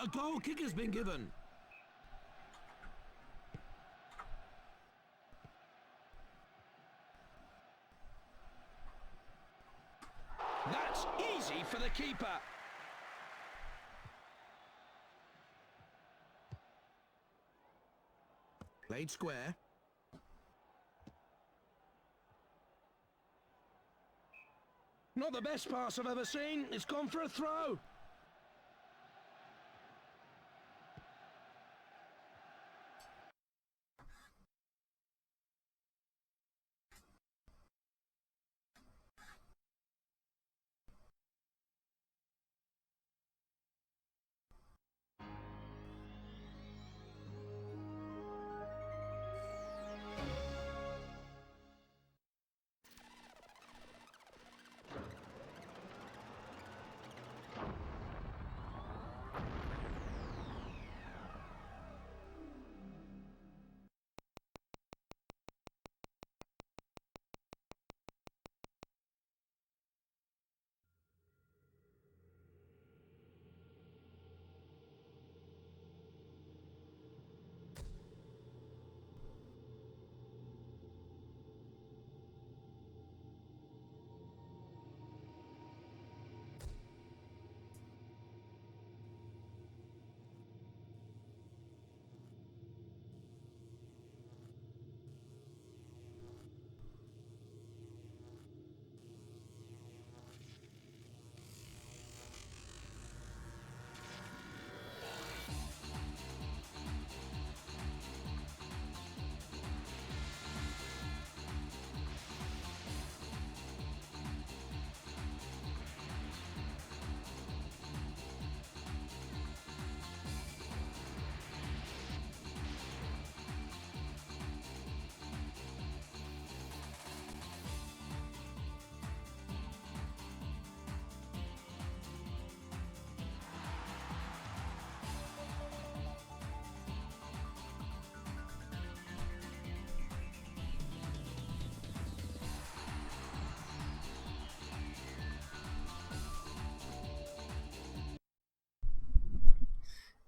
A goal kick has been given. That's easy for the keeper. Played square. Not the best pass I've ever seen. It's gone for a throw.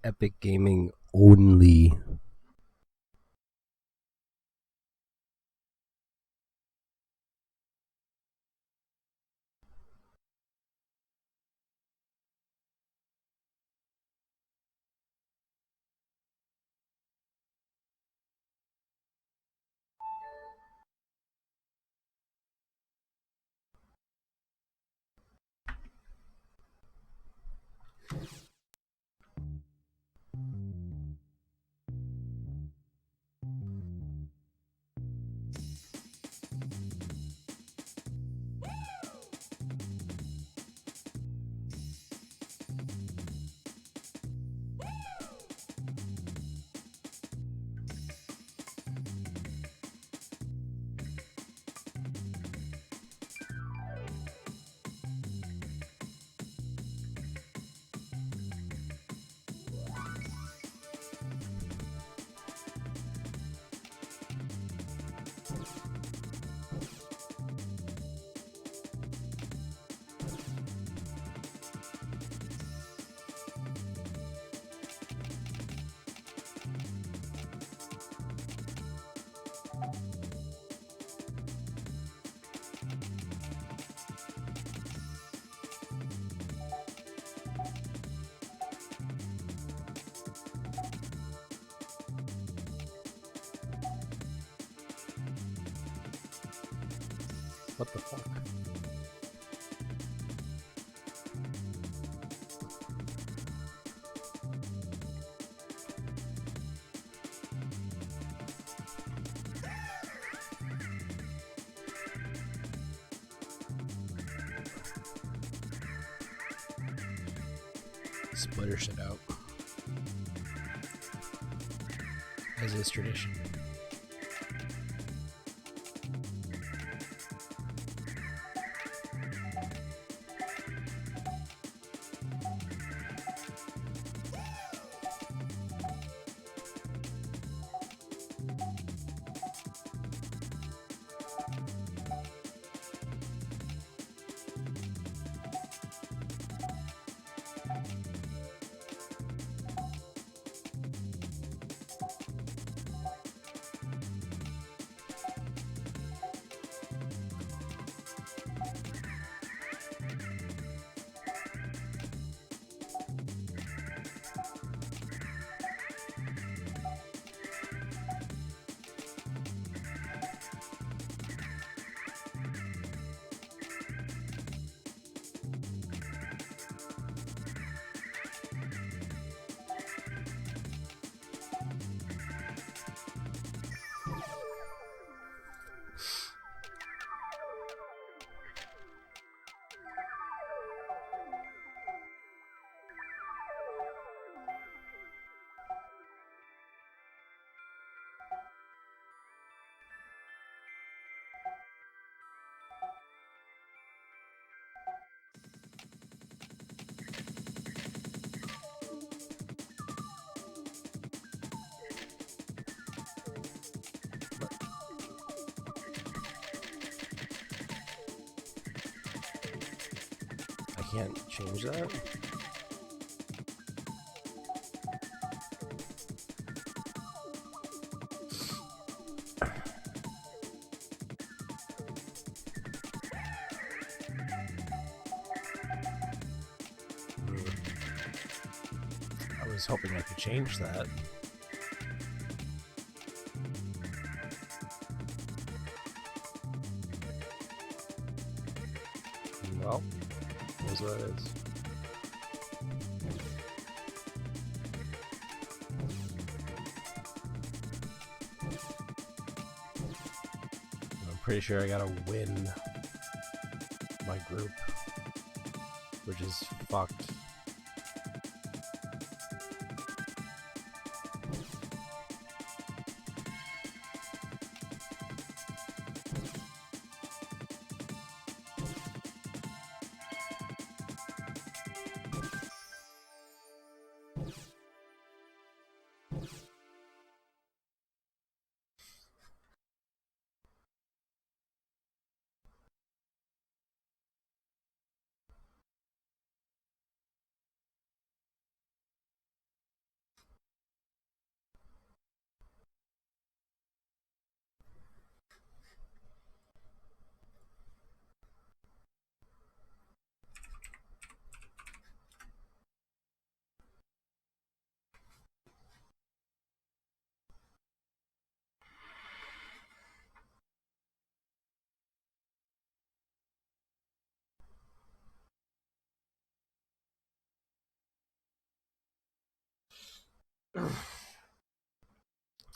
Epic Gaming only. What the fuck? Splitter shit out, as is tradition. can't change that? I was hoping I could change that. Well, here's what it is. I'm pretty sure I gotta win my group, which is fucked.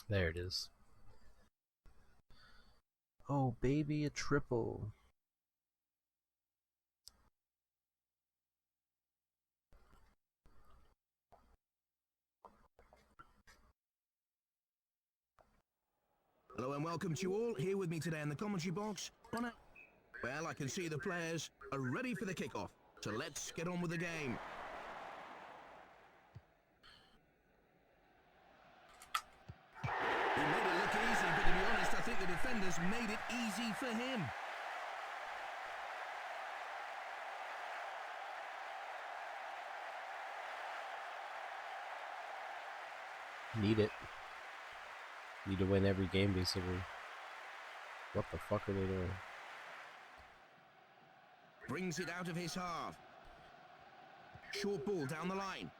There it is. Oh, baby, a triple. Hello and welcome to you all. Here with me today in the commentary box. Well, I can see the players are ready for the kickoff. So let's get on with the game. He made it look easy, but to be honest, I think the defenders made it easy for him. Need it. Need to win every game, basically. What the fuck are they doing? Brings it out of his half. Short ball down the line.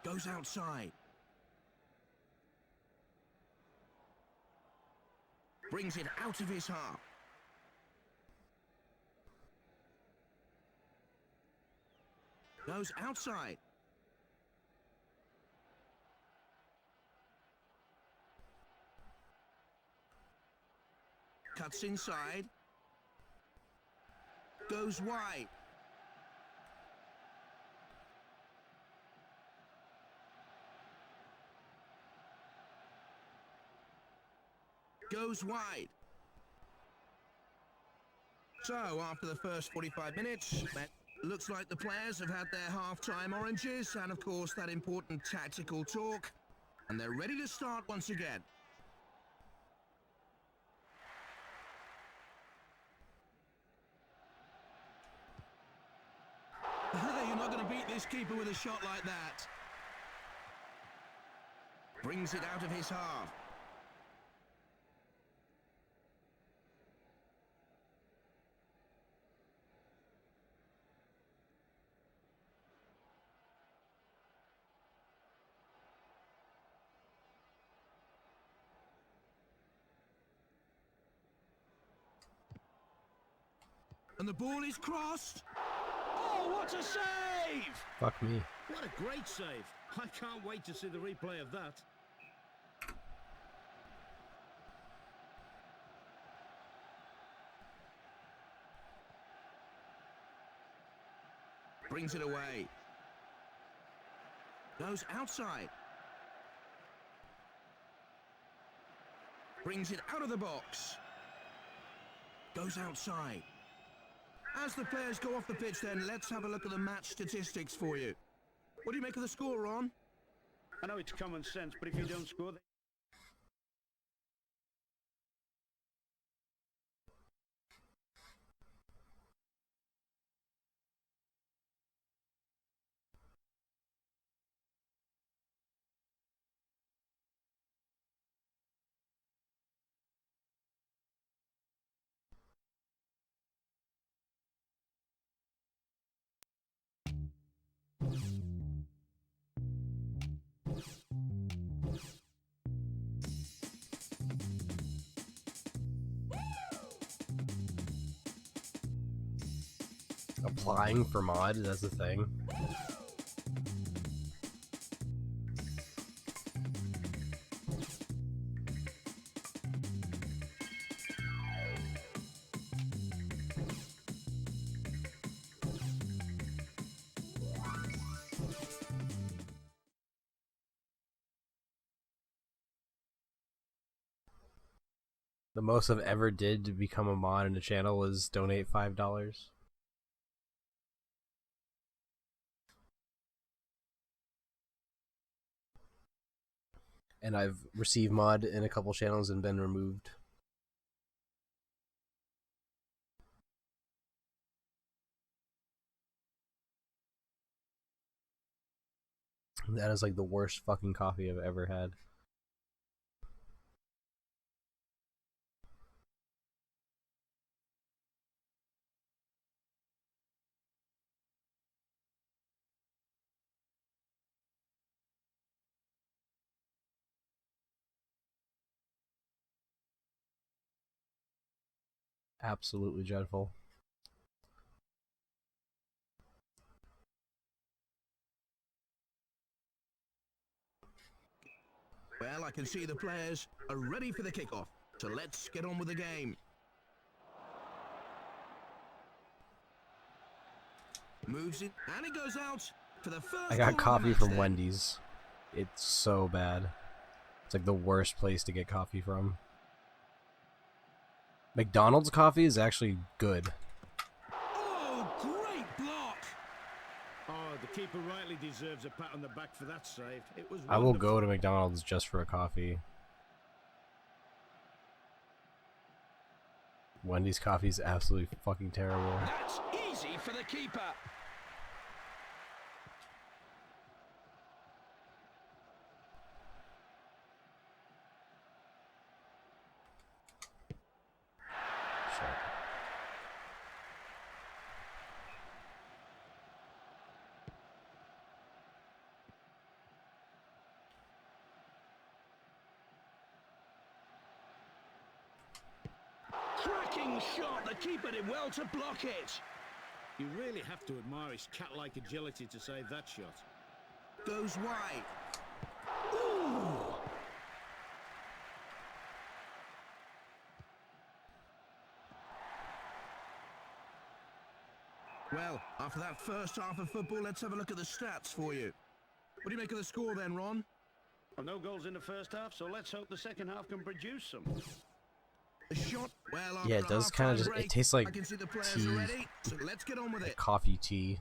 Goes outside. Brings it out of his half. Goes outside. Cuts inside. Goes wide. Goes wide. So, after the first 45 minutes, looks like the players have had their half-time oranges and, of course, that important tactical talk. And they're ready to start once again. You're not going to beat this keeper with a shot like that. Brings it out of his half. And the ball is crossed. Oh, what a save! Fuck me. What a great save. I can't wait to see the replay of that. Brings it away. Goes outside. Brings it out of the box. Goes outside. As the players go off the pitch then, let's have a look at the match statistics for you. What do you make of the score, Ron? I know it's common sense, but if you don't score... applying for mod? That's the thing. The most I've ever did to become a mod in the channel was donate $5. And I've received mod in a couple channels and been removed. That is like the worst fucking coffee I've ever had. Absolutely dreadful. Well, I can see the players are ready for the kickoff, so let's get on with the game. Moves it, and it goes out for the first. I got coffee from Wendy's. It's so bad. It's like the worst place to get coffee from. McDonald's coffee is actually good. Oh, great block! Oh, the keeper rightly deserves a pat on the back for that save. It was I will wonderful. go to McDonald's just for a coffee. Wendy's coffee is absolutely fucking terrible. That's easy for the keeper. Cracking shot. The keeper did well to block it. You really have to admire his cat-like agility to save that shot. Goes wide. Ooh. Well, after that first half of football, let's have a look at the stats for you. What do you make of the score then, Ron? Well, no goals in the first half, so let's hope the second half can produce some. The shot, well, Yeah, it does kind of just, it tastes like I can see the players tea. are ready, so let's get on with it. Coffee tea.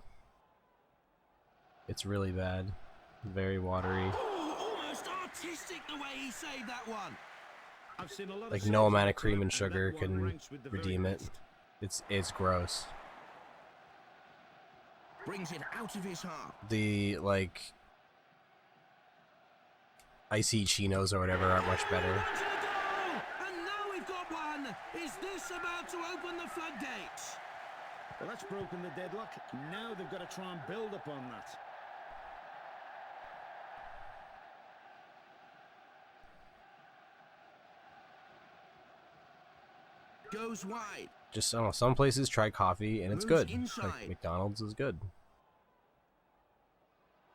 It's really bad. Very watery. Ooh, almost artistic the way he saved that one. I've seen a lot Like of no saves amount in of the cream time, and sugar that one can ranks with the very redeem it. best. It's gross. Brings it out of his heart. The like icy chinos or whatever aren't much better. Run to the goal! And now we've got one. Is this about to open the floodgates? Well, that's broken the deadlock. Now they've got to try and build upon that. Goes wide. Just I don't know, some places try coffee and it's Moves good. inside. Like McDonald's is good.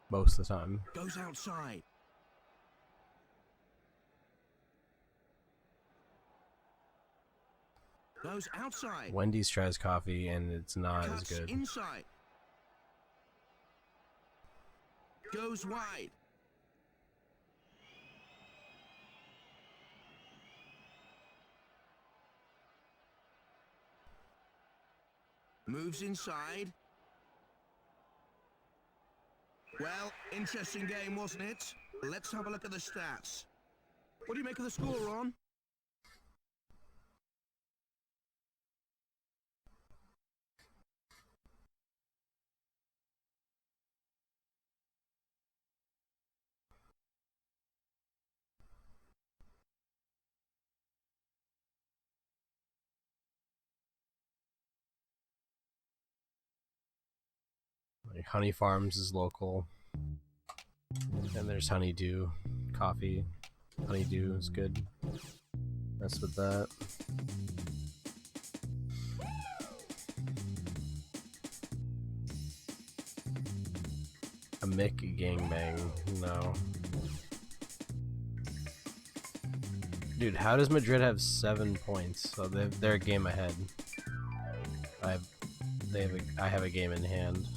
Most of the time. Goes outside. Goes outside. Wendy's tries coffee and it's not as Cuts good. inside. Goes wide. Moves inside. Well, interesting game, wasn't it? Let's have a look at the stats. What do you make of the score, Ron? Like Honey Farms is local. And there's Honeydew coffee. Honeydew is good. Mess with that. A Mick gangbang. No. Dude, how does Madrid have 7 points? So they're a game ahead. I have a game in hand.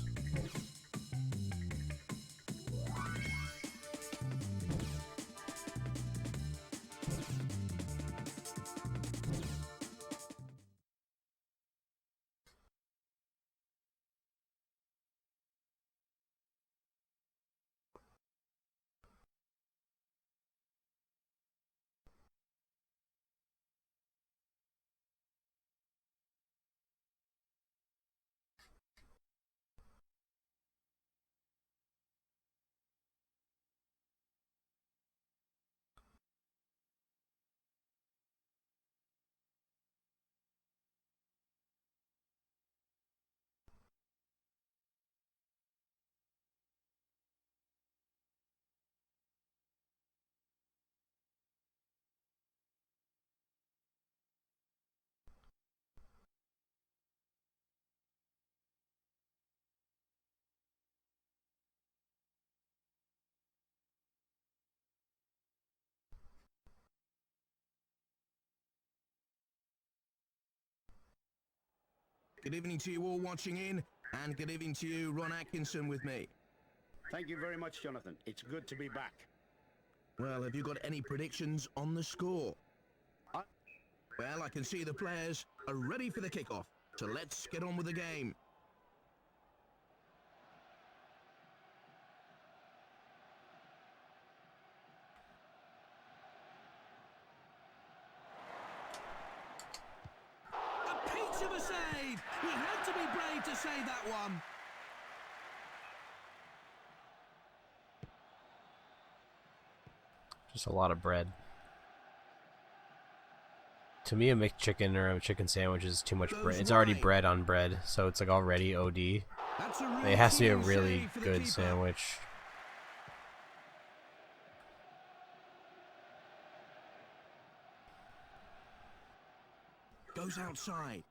Good evening to you all watching in, and good evening to you, Ron Atkinson, with me. Thank you very much, Jonathan. It's good to be back. Well, have you got any predictions on the score? Well, I can see the players are ready for the kickoff, so let's get on with the game. A piece of a save! He had to be brave to save that one. Just a lot of bread. To me, a McChicken or a chicken sandwich is too much bread. It's already bread on bread, so it's like already OD. It has to be a really good sandwich. Goes outside.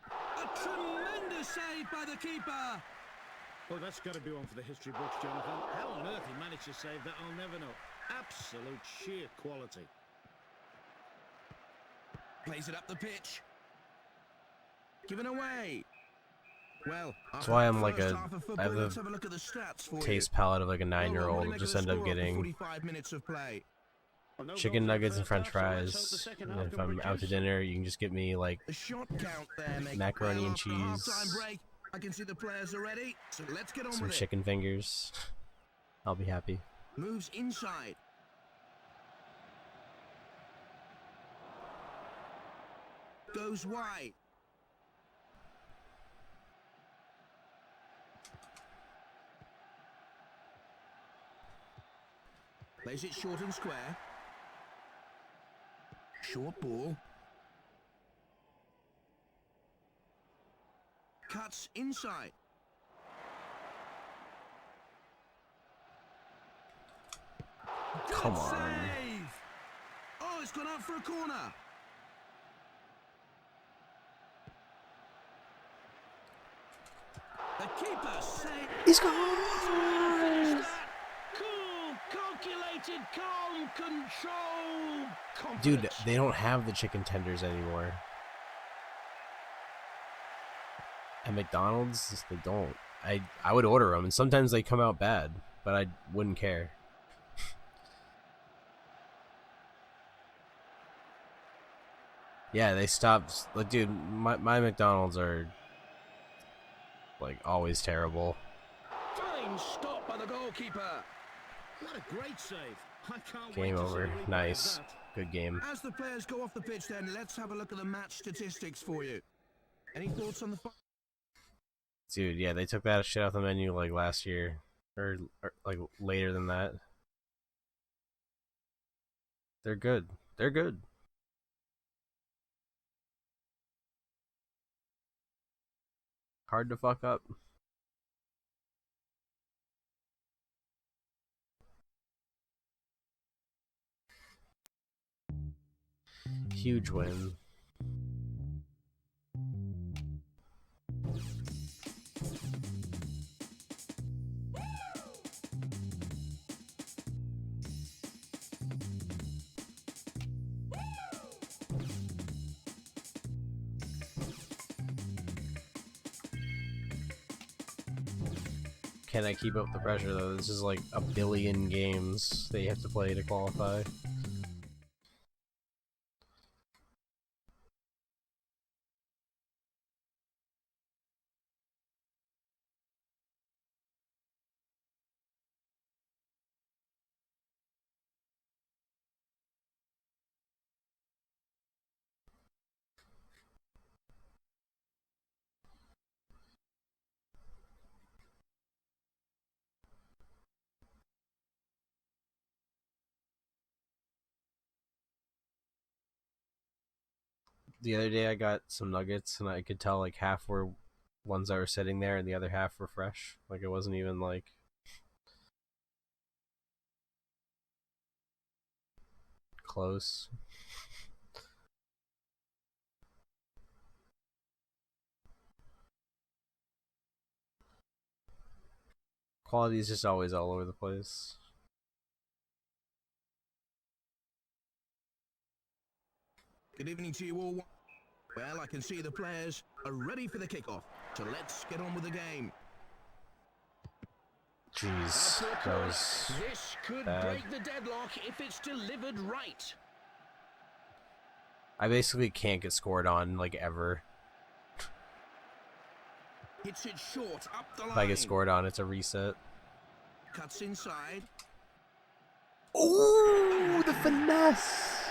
A tremendous save by the keeper. Well, that's got to be one for the history books, Jonathan. How on earth he managed to save that, I'll never know. Absolute sheer quality. Plays it up the pitch. Given away. Well, that's why I'm like I have let's have a look at the stats for taste palette of like a 9-year-old. Just end up getting 45 minutes of play. chicken nuggets and french fries. And if I'm out to dinner, you can just get me like The shot count there makes macaroni and after the cheese, halftime break. I can see the players are ready, so let's get on some with it. chicken fingers. I'll be happy. Moves inside. Goes wide. Plays it short and square. Short ball. Cuts inside. Come Good on. save. Oh, it's gone out for a corner. The keeper saved. He's gone. Cool, calculated, calm, control, Dude, confidence. they don't have the chicken tenders anymore. At McDonald's, they don't. I would order them, and sometimes they come out bad, but I wouldn't care. Yeah, they stopped. Like, dude, my McDonald's are like always terrible. Fine stop by the goalkeeper. What a great save. I can't wait Game to see over. the replay of Nice. that. Good game. As the players go off the pitch then, let's have a look at the match statistics for you. Any thoughts on the Dude, yeah, they took that shit off the menu like last year. Or like later than that. They're good. They're good. Hard to fuck up. Huge win. can I keep up the pressure though? This is like a billion games that you have to play to qualify. The other day I got some nuggets and I could tell like half were ones that were sitting there and the other half were fresh. Like it wasn't even like close. Quality is just always all over the place. Good evening to you all. Well, I can see the players are ready for the kickoff, so let's get on with the game. Jeez, that was This could bad. break the deadlock if it's delivered right. I basically can't get scored on like ever. Hits it short up the line. If I get scored on, it's a reset. Cuts inside. Ooh, the finesse!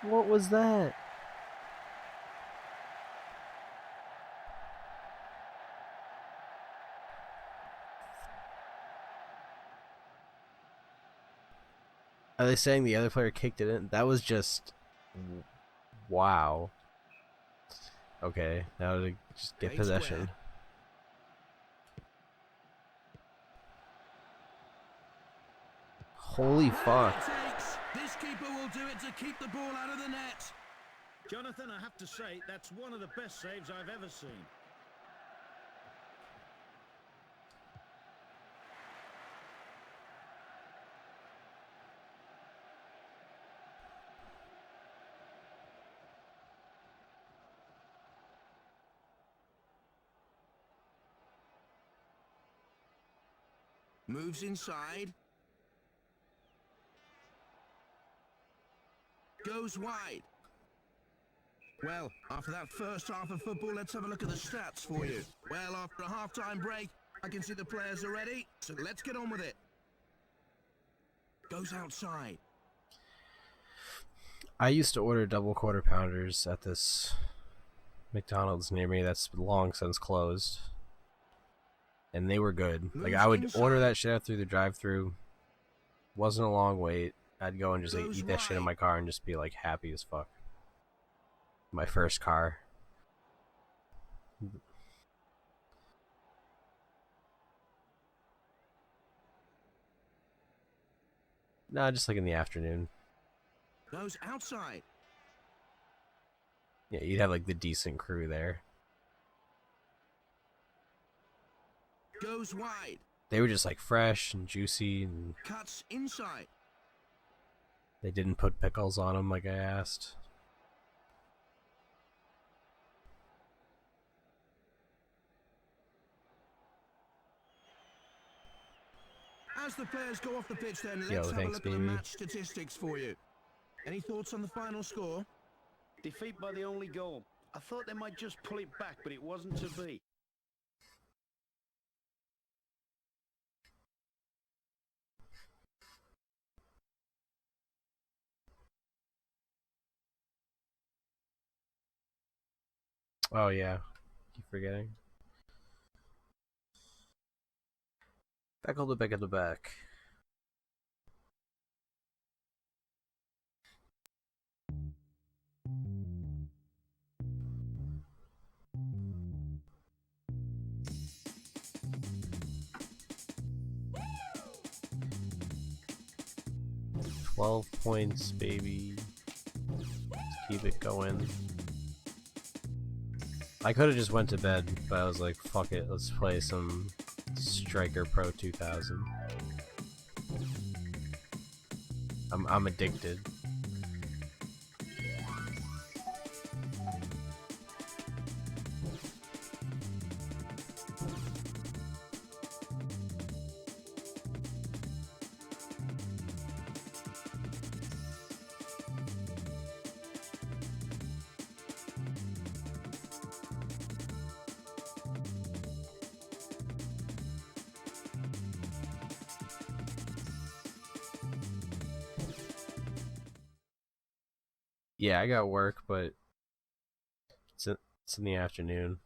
What was that? Are they saying the other player kicked it in? That was just... wow. Okay, now to just get Great possession. square. Holy fuck. This keeper will do it to keep the ball out of the net. Jonathan, I have to say, that's one of the best saves I've ever seen. Moves inside. Goes wide. Well, after that first half of football, let's have a look at the stats for you. Well, after a half-time break, I can see the players are ready, so let's get on with it. Goes outside. I used to order double quarter pounders at this McDonald's near me that's long since closed. And they were good. Like, I would order that shit out through the drive-thru. Wasn't a long wait. I'd go and just like, eat that shit in my car and just be like happy as fuck. My first car. Nah, just like in the afternoon. Goes outside. Yeah, you'd have like the decent crew there. Goes wide. They were just like fresh and juicy and Cuts inside. they didn't put pickles on them like I asked. As the players go off the pitch then, let's Yo, have a thanks, look at the baby. match statistics for you. Any thoughts on the final score? Defeat by the only goal. I thought they might just pull it back, but it wasn't to be. Oh yeah, keep forgetting. Back on the back of the back. £12 baby. Let's keep it going. I could have just went to bed, but I was like, fuck it, let's play some Striker Pro 2000. I'm addicted. Yeah, I got work, but it's in the afternoon.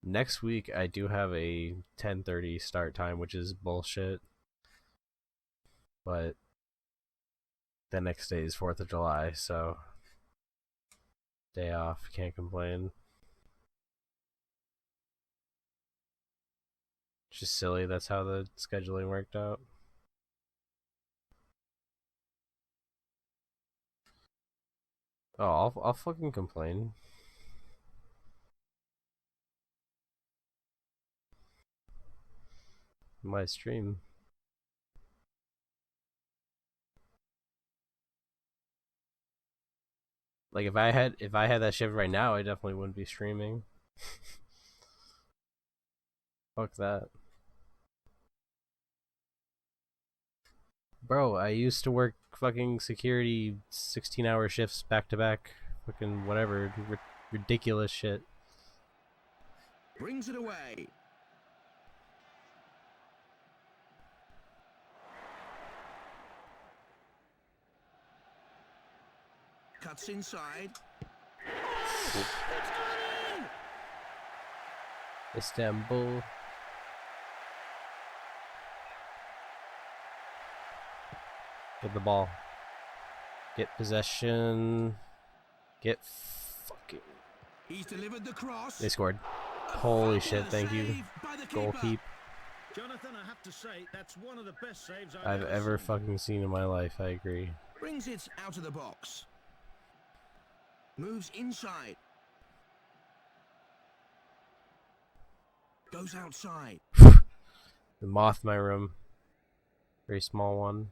Next week, I do have a 10:30 start time, which is bullshit. But the next day is 4th of July, so day off, can't complain. It's just silly, that's how the scheduling worked out. Oh, I'll fucking complain. My stream. Like if I had that shift right now, I definitely wouldn't be streaming. Fuck that. Bro, I used to work fucking security 16-hour shifts back to back. Fucking whatever. Ridiculous shit. Brings it away. Cuts inside. Istanbul. Get the ball. Get possession. Get fucking. He's delivered the cross. They scored. Holy shit, thank you. Goal keep. Jonathan, I have to say, that's one of the best saves I've ever fucking seen in my life, I agree. Brings it out of the box. Moves inside. Goes outside. The moth in my room. Very small one.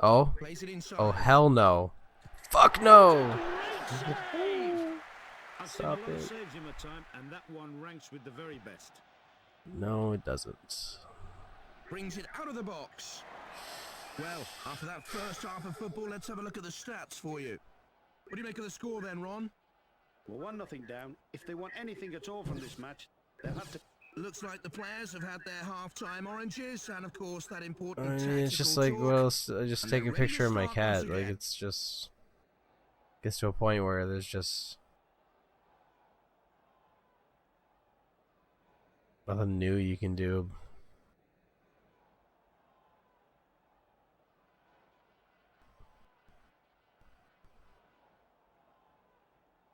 Oh? Plays it inside. Oh, hell no. Fuck no! I've seen a Stop lot of it. saves in my time, and that one ranks with the very best. No, it doesn't. Brings it out of the box. Well, after that first half of football, let's have a look at the stats for you. What do you make of the score then, Ron? Well, 1-0 down. If they want anything at all from this match, they'll have to... Looks like the players have had their half-time oranges, and of course that important I mean, tactical it's just like, talk. well, I just And take they're a ready picture to of my start once cat. Like, again. it's just... Gets to a point where there's just... nothing new you can do.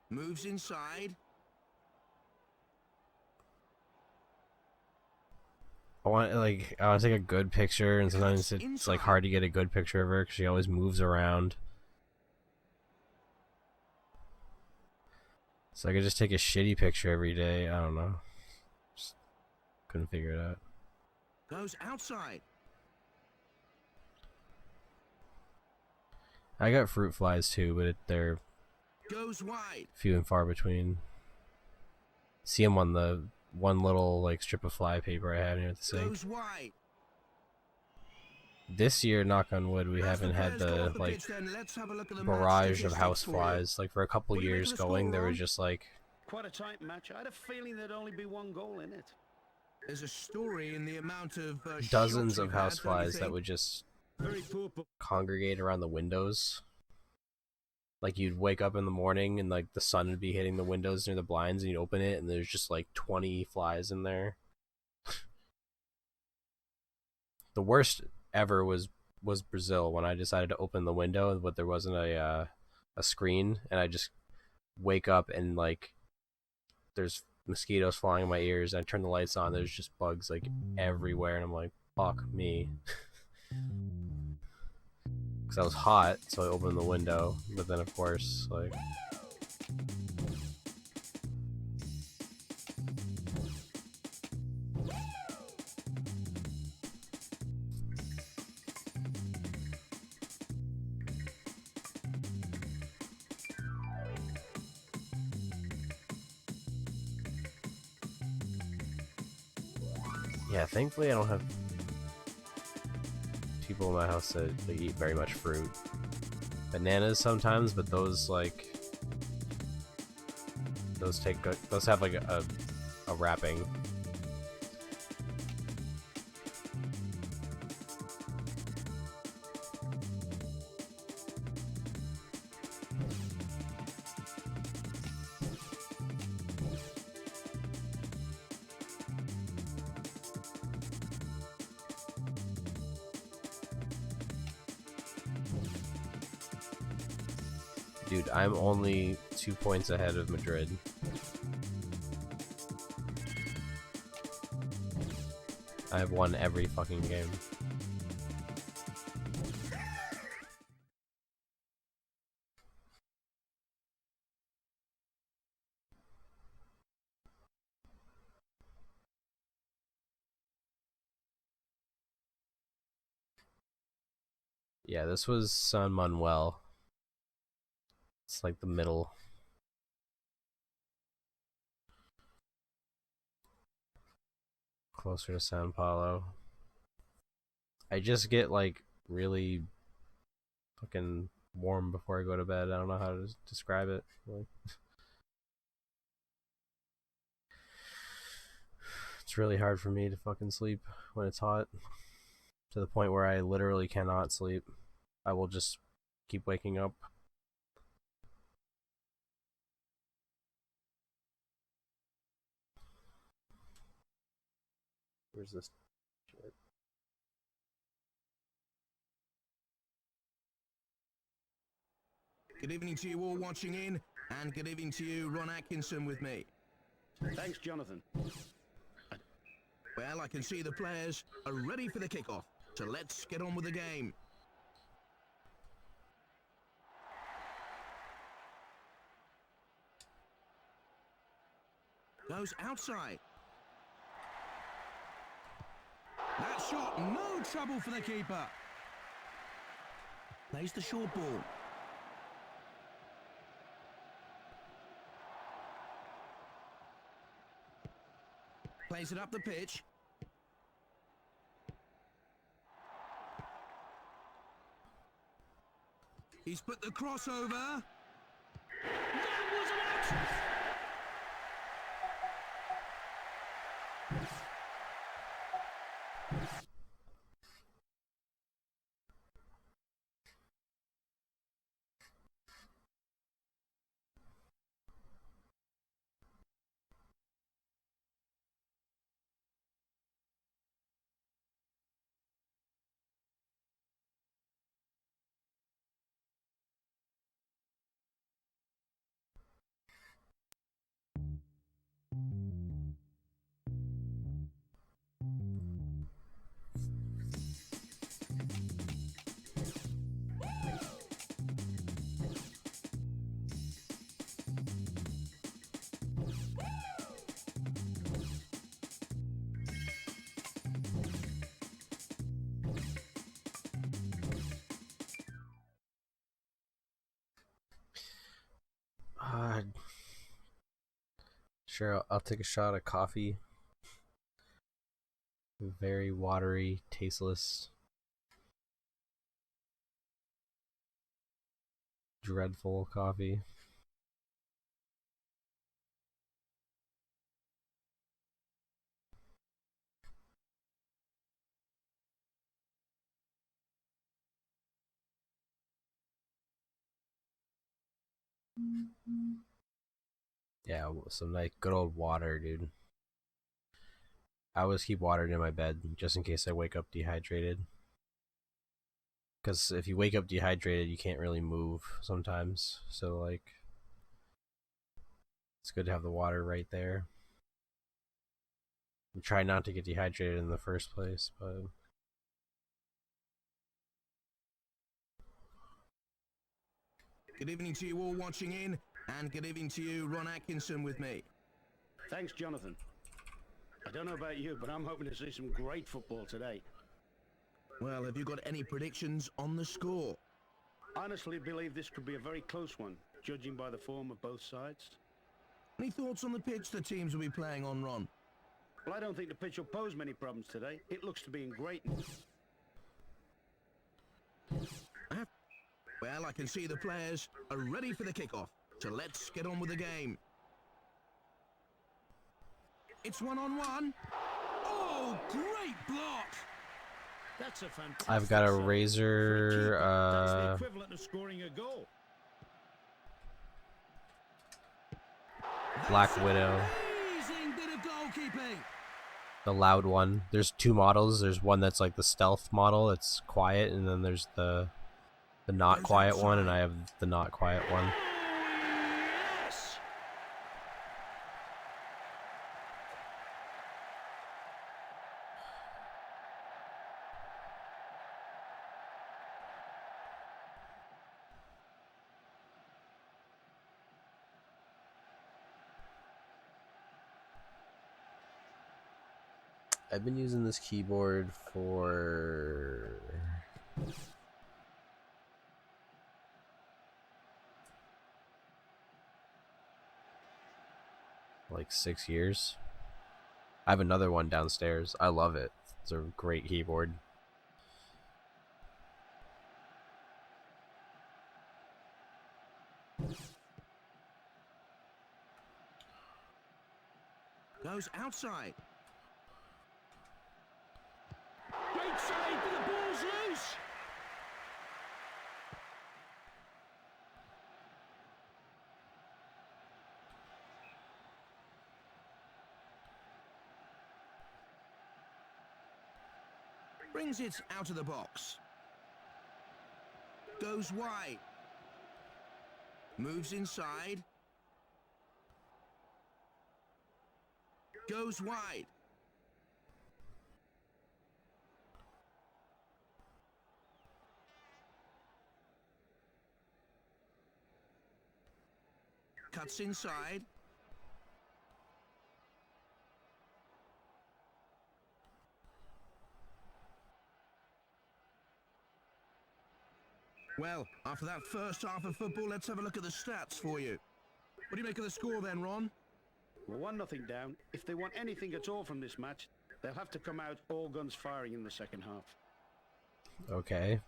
Moves inside. I want to take a good picture, and sometimes it's like hard to get a good picture of her because she always moves around. So I could just take a shitty picture every day. I don't know. Just couldn't figure it out. Goes outside. I got fruit flies too, but they're Goes wide. few and far between. See them on the one little like strip of fly paper I have here at the sink. Goes wide. This year, knock on wood, we As haven't had players go the off like pitch, then let's have a look at the match barrage of statistics house for you. flies. Like for a couple What do you make years of the going, score, there was Ron? just like Quite a tight match. I had a feeling there'd only be one goal in it. There's a story in the amount of dozens shots of we've had, house don't you flies that think? would just Very poor. congregate around the windows. Like you'd wake up in the morning and like the sun would be hitting the windows near the blinds, and you'd open it and there's just like 20 flies in there. The worst ever was Brazil, when I decided to open the window but there wasn't a screen, and I just wake up and like there's mosquitoes flying in my ears, and I turn the lights on, there's just bugs like everywhere, and I'm like, fuck me. Because I was hot, so I opened the window, but then of course like yeah, thankfully I don't have people in my house that they eat very much fruit. Bananas sometimes, but those like those have like a a wrapping. Dude, I'm only 2 points ahead of Madrid. I've won every fucking game. Yeah, this was San Manuel. It's like the middle. Closer to Sao Paulo. I just get like really fucking warm before I go to bed. I don't know how to describe it. Like, it's really hard for me to fucking sleep when it's hot. To the point where I literally cannot sleep. I will just keep waking up. Where's this shit? Good evening to you all watching in, and good evening to you, Ron Atkinson, with me. Thanks, Jonathan. Well, I can see the players are ready for the kickoff, so let's get on with the game. Goes outside. That shot, no trouble for the keeper. Plays the short ball. Plays it up the pitch. He's put the crossover. That was an out. Sure, I'll take a shot of coffee. Very watery, tasteless, dreadful coffee. Yeah, some like good old water, dude. I always keep water in my bed just in case I wake up dehydrated. Because if you wake up dehydrated, you can't really move sometimes. So like, it's good to have the water right there. And try not to get dehydrated in the first place, but Good evening to you all watching in, and good evening to you, Ron Atkinson, with me. Thanks, Jonathan. I don't know about you, but I'm hoping to see some great football today. Well, have you got any predictions on the score? I honestly believe this could be a very close one, judging by the form of both sides. Any thoughts on the pitch the teams will be playing on, Ron? Well, I don't think the pitch will pose many problems today. It looks to be in great. Well, I can see the players are ready for the kickoff, so let's get on with the game. It's one-on-one. Oh, great block! That's a fantastic I've got a save. For a Razor, keeper, that's the equivalent of scoring a goal. Black Widow, Amazing bit of goalkeeping. the loud one. There's two models. There's one that's like the stealth model, it's quiet, and then there's the not Goes quiet one, and outside. I have the not quiet one. Yes! I've been using this keyboard for like 6 years. I have another one downstairs. I love it. It's a great keyboard. Goes outside. Great save, but the ball's loose. Brings it out of the box. Goes wide. Moves inside. Goes wide. Cuts inside. Well, after that first half of football, let's have a look at the stats for you. What do you make of the score then, Ron? We're 1-0 down. If they want anything at all from this match, they'll have to come out all guns firing in the second half. Okay.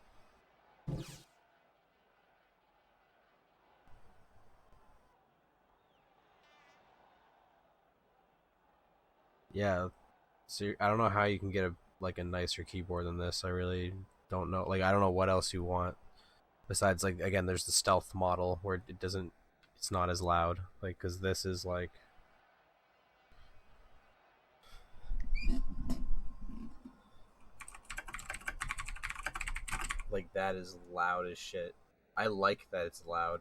Yeah. So I don't know how you can get a nicer keyboard than this. I really don't know. Like, I don't know what else you want. Besides, like, again, there's the stealth model where it's not as loud. Like, because this is like, that is loud as shit. I like that it's loud.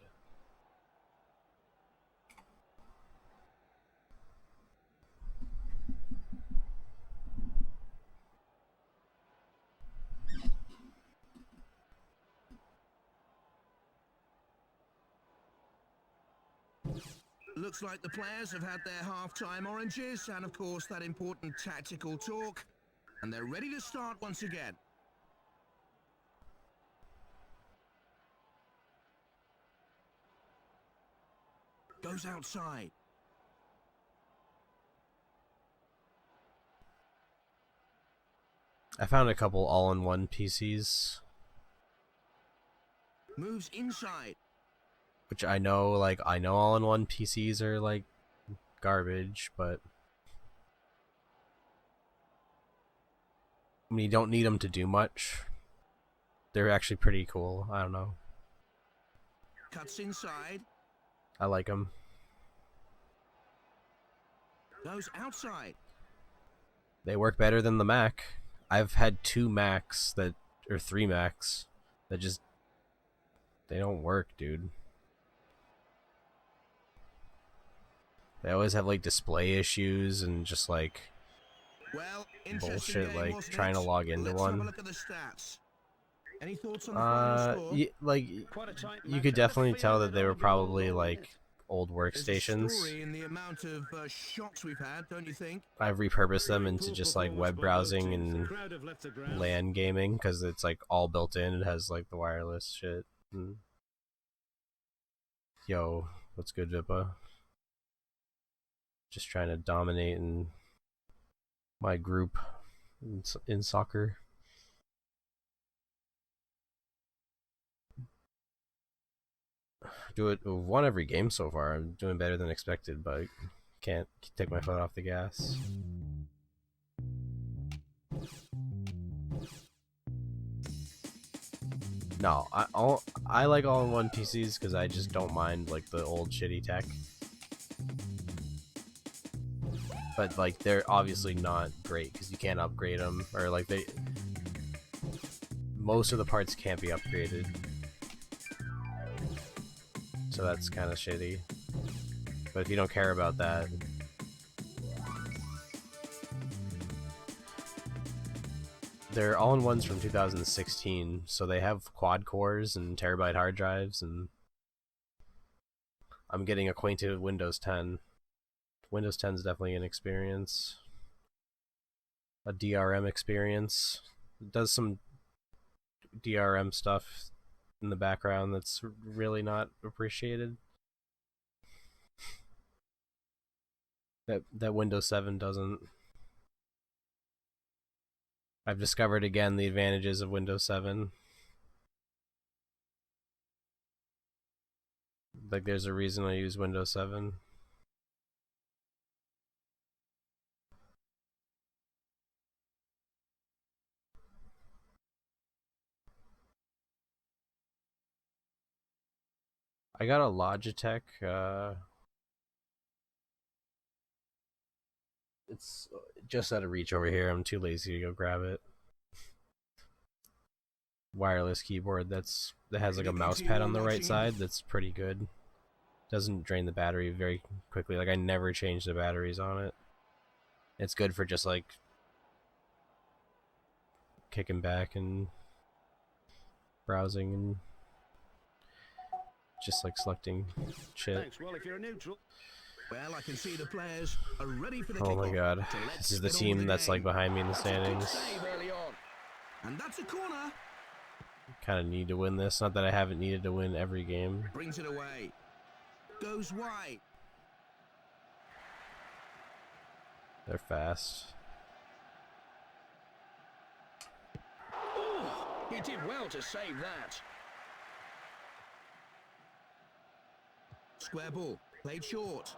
Looks like the players have had their half-time oranges and, of course, that important tactical talk. And they're ready to start once again. Goes outside. I found a couple all-in-one PCs, Moves inside. which I know all-in-one PCs are like garbage, but I mean, you don't need them to do much. They're actually pretty cool. I don't know. Cuts inside. I like them. Goes outside. They work better than the Mac. I've had 3 Macs that just they don't work, dude. They always have like display issues and just like Well, interesting bullshit, game, like wasn't trying to it? log into Let's have a one. look at the stats. Any thoughts on the final score? Quite a tight You match. could I have a definitely tell feeling that they it'll were only be one probably goal, like won't it? old There's a workstations. story in the amount of shots we've had, don't you think? I've repurposed them Very into poor just like performance web by both browsing teams. The and crowd have left the ground. LAN gaming because it's like all built in. It has like the wireless shit. Yo, what's good, Vippa? Just trying to dominate in my group in soccer. We've won every game so far. I'm doing better than expected, but Can't take my foot off the gas. No, I like all-in-one PCs because I just don't mind like the old shitty tech. But like they're obviously not great because you can't upgrade them, or like most of the parts can't be upgraded. So that's kind of shitty. But if you don't care about that, they're all-in-ones from 2016, so they have quad cores and terabyte hard drives, and I'm getting acquainted with Windows 10. Windows 10 is definitely an experience. A DRM experience. It does some DRM stuff in the background that's really not appreciated. That Windows 7 doesn't. I've discovered again the advantages of Windows 7. Like there's a reason I use Windows 7. I got a Logitech, it's just out of reach over here. I'm too lazy to go grab it. Wireless keyboard that has like a mouse pad on the right side that's pretty good. Doesn't drain the battery very quickly. Like I never change the batteries on it. It's good for just like kicking back and browsing and just like selecting shit. Thanks. Well, if you're a neutral. Well, I can see the players are ready for the Oh my kickoff. god. So let's This is the get on with team the that's like game. behind me in the That's a good standings. save early on. And that's a corner. Kind of need to win this. Not that I haven't needed to win every game. Brings it away. Goes wide. They're fast. Oh, he did well to save that. Square ball. Played short.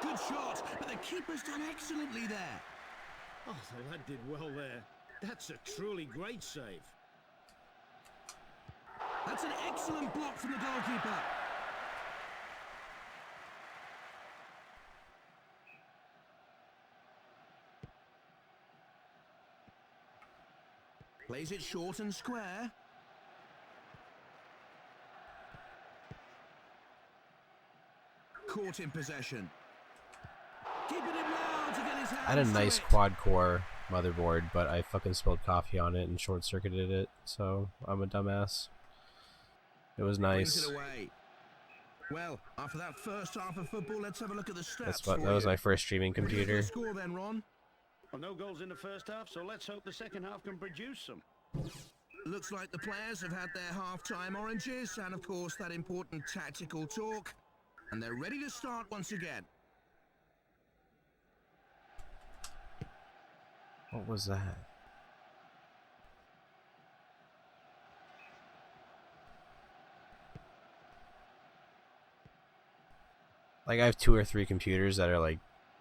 Good shot, but the keeper's done excellently there. Oh, the lad did well there. That's a truly great save. That's an excellent block from the goalkeeper. Plays it short and square. Caught in possession. Keeping it now to get his hands I had a to nice it. quad core motherboard, but I fucking spilled coffee on it and short circuited it, so I'm a dumbass. It was Brings nice. it away. Well, after that first half of football, let's have a look at the stats. That's what for that was you. my first streaming Ready for the computer. score then, Ron? Well, no goals in the first half, so let's hope the second half can produce some. Looks like the players have had their half-time oranges and, of course, that important tactical talk. And they're ready to start once again. What was that? Like I have 2 or 3 computers that are like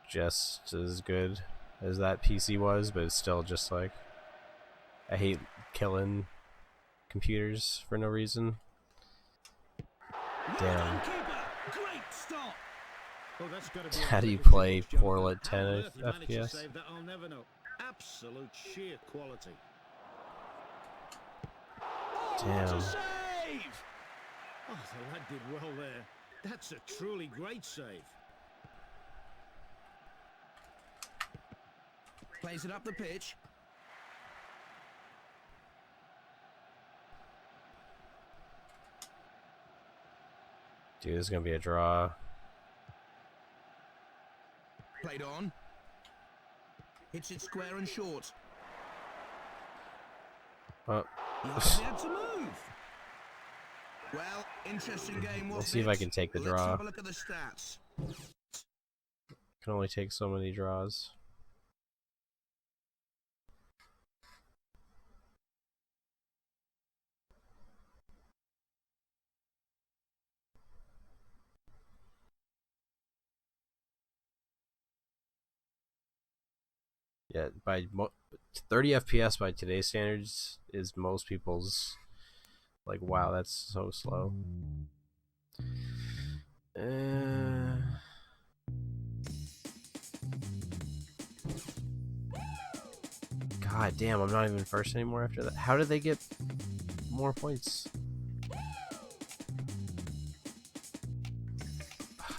just as good as that PC was, but it's still just like I hate killing computers for no reason. Well Damn. done, keeper. Great stop. Oh, that's got to be How on do the you history play books, Jonathan. Portal at How 10 on earth he managed to FPS? save that, I'll never know. Absolute sheer quality. Damn. What a save! Oh, the lad did well there. That's a truly great save. Plays it up the pitch. Dude, this is gonna be a draw. Played on. Hits it square and short. Oh, He hardly had to move. Well, interesting game, wasn't we'll see if I can take the Let's draw. have a look at the stats. Can only take so many draws. Yeah, 30 FPS by today's standards is most people's like, wow, that's so slow. God damn, I'm not even first anymore after that. How did they get more points?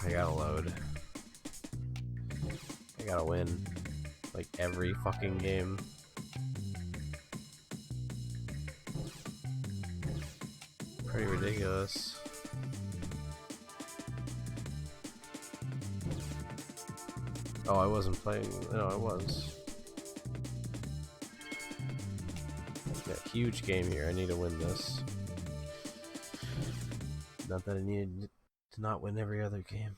I gotta load. I gotta win. Like every fucking game. Pretty ridiculous. Oh, I wasn't playing. No, I was. Got a huge game here. I need to win this. Not that I needed to not win every other game.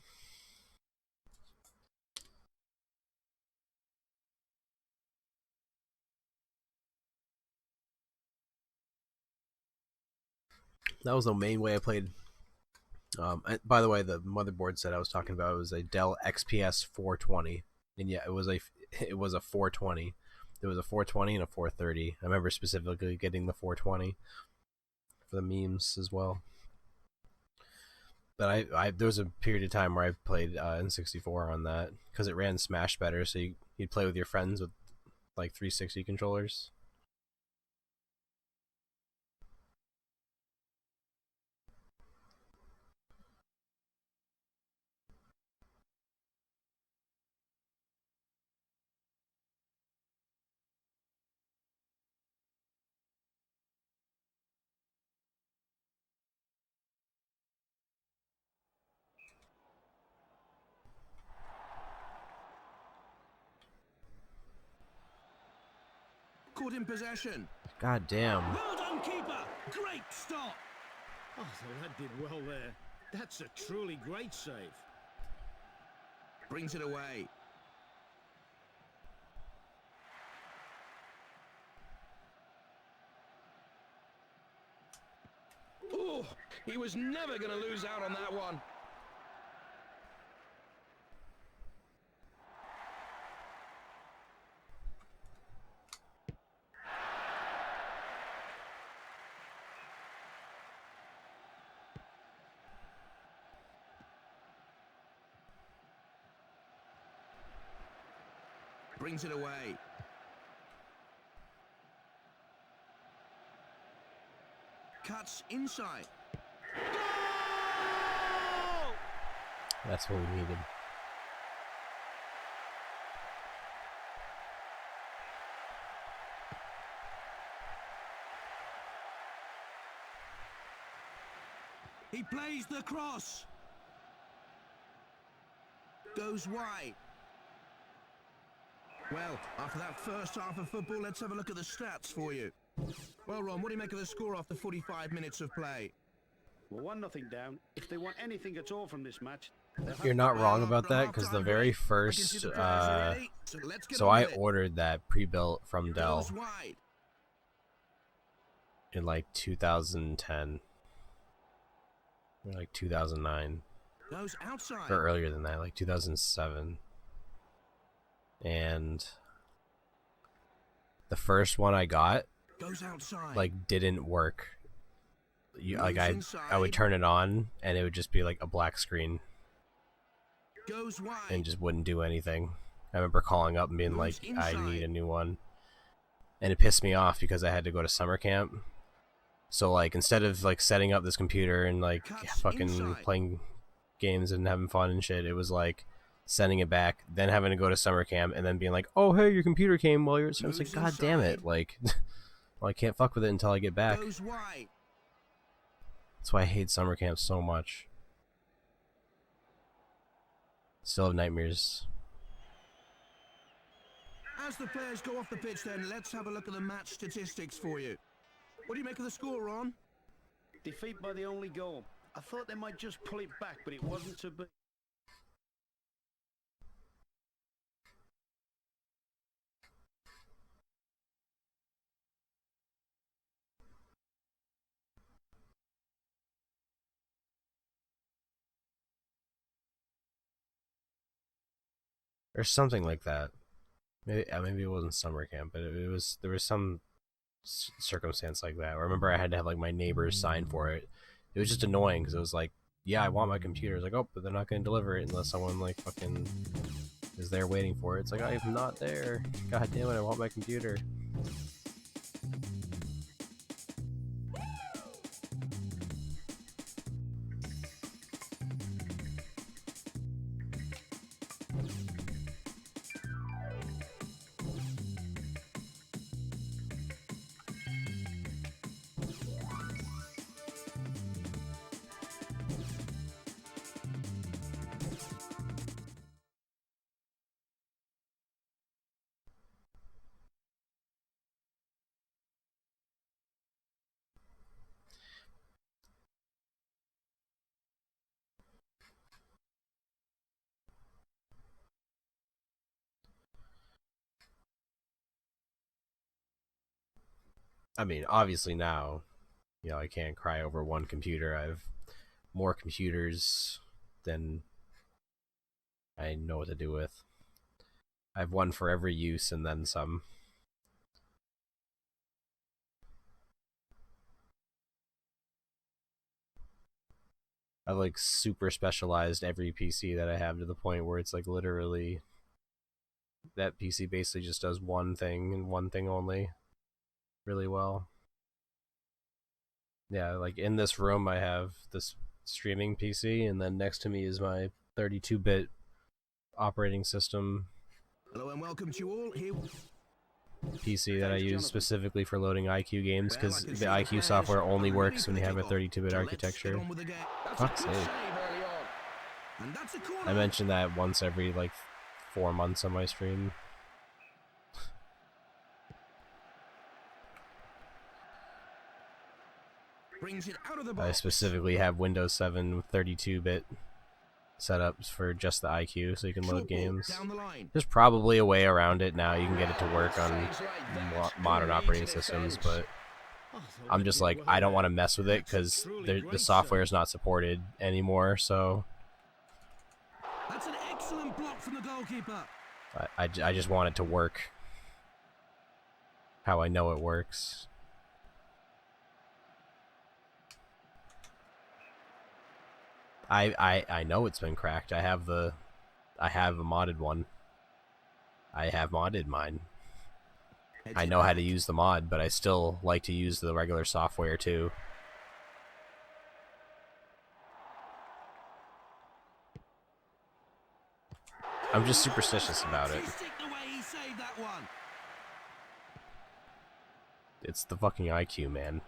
That was the main way I played. By the way, the motherboard set I was talking about was a Dell XPS 420, and yeah, it was a 420. There was a 420 and a 430. I remember specifically getting the 420 for the memes as well. But I there was a period of time where I played N64 on that because it ran Smash better, so you'd play with your friends with like 360 controllers. Caught in possession. God damn. Well done, keeper. Great stop. Oh, the lad did well there. That's a truly great save. Brings it away. Oh, he was never going to lose out on that one. Brings it away. Cuts inside. Goal! That's what we needed. He plays the cross. Goes wide. Well, after that first half of football, let's have a look at the stats for you. Well, Ron, what do you make of the score after 45 minutes of play? Well, 1-0 down. If they want anything at all from this match, they'll have You're to not come wrong out. about that because the very first, so I ordered that pre-built from Dell in like 2010 or like 2009 Goes outside. or earlier than that, like 2007. And the first one I got Goes outside. like didn't work. Like I inside. would turn it on and it would just be like a black screen Goes wide. and just wouldn't do anything. I remember calling up and being like, Moves I inside. need a new one. And it pissed me off because I had to go to summer camp. So like instead of like setting up this computer and like Cuts fucking inside. playing games and having fun and shit, it was like sending it back, then having to go to summer camp and then being like, oh hey, your computer came while you're at. So I was like, Moves god damn it, inside. like well, I can't fuck with it until I get back. Goes wide. That's why I hate summer camp so much. Still have nightmares. As the players go off the pitch then, let's have a look at the match statistics for you. What do you make of the score, Ron? Defeat by the only goal. I thought they might just pull it back, but it wasn't to be. Or something like that. Maybe it wasn't summer camp, but it was there was some circumstance like that. I remember I had to have like my neighbors sign for it. It was just annoying because it was like, yeah, I want my computer. It's like, oh, but they're not going to deliver it unless someone like fucking is there waiting for it. It's like, I am not there. God damn it, I want my computer. I mean, obviously now, I can't cry over one computer. I have more computers than I know what to do with. I have one for every use and then some. I've like super specialized every PC that I have to the point where it's like literally that PC basically just does one thing and one thing only really well. Yeah, like in this room I have this streaming PC, and then next to me is my 32-bit operating system Hello and welcome to you all. Here. PC that I Thanks, use Jonathan. specifically for loading IQ games, Well, I because can the see IQ players software are only ready works for when the you have a kickoff. 32-bit So let's architecture. get on with the game. That's Fuck's a good sake. save early on. And that's a corner. I mention that once every like 4 months on my stream. Brings it out of the I box. specifically have Windows 7 with 32-bit setups for just the IQ, so you can load Short ball games. down the line. There's probably a way around it now. You can get it to work on Saves like that. modern Great operating to systems, defend. but Oh, the I'm just like, legend I don't want to Wahid. mess with it That's a because truly the great software is save. not supported anymore. So That's an excellent block from the goalkeeper. I just want it to work how I know it works. I know it's been cracked. I have a modded one. I have modded mine. Heads I it know how back. to use the mod, but I still like to use the regular software too. I'm just superstitious about it. Artistic the way he saved that one. It's the fucking IQ, man.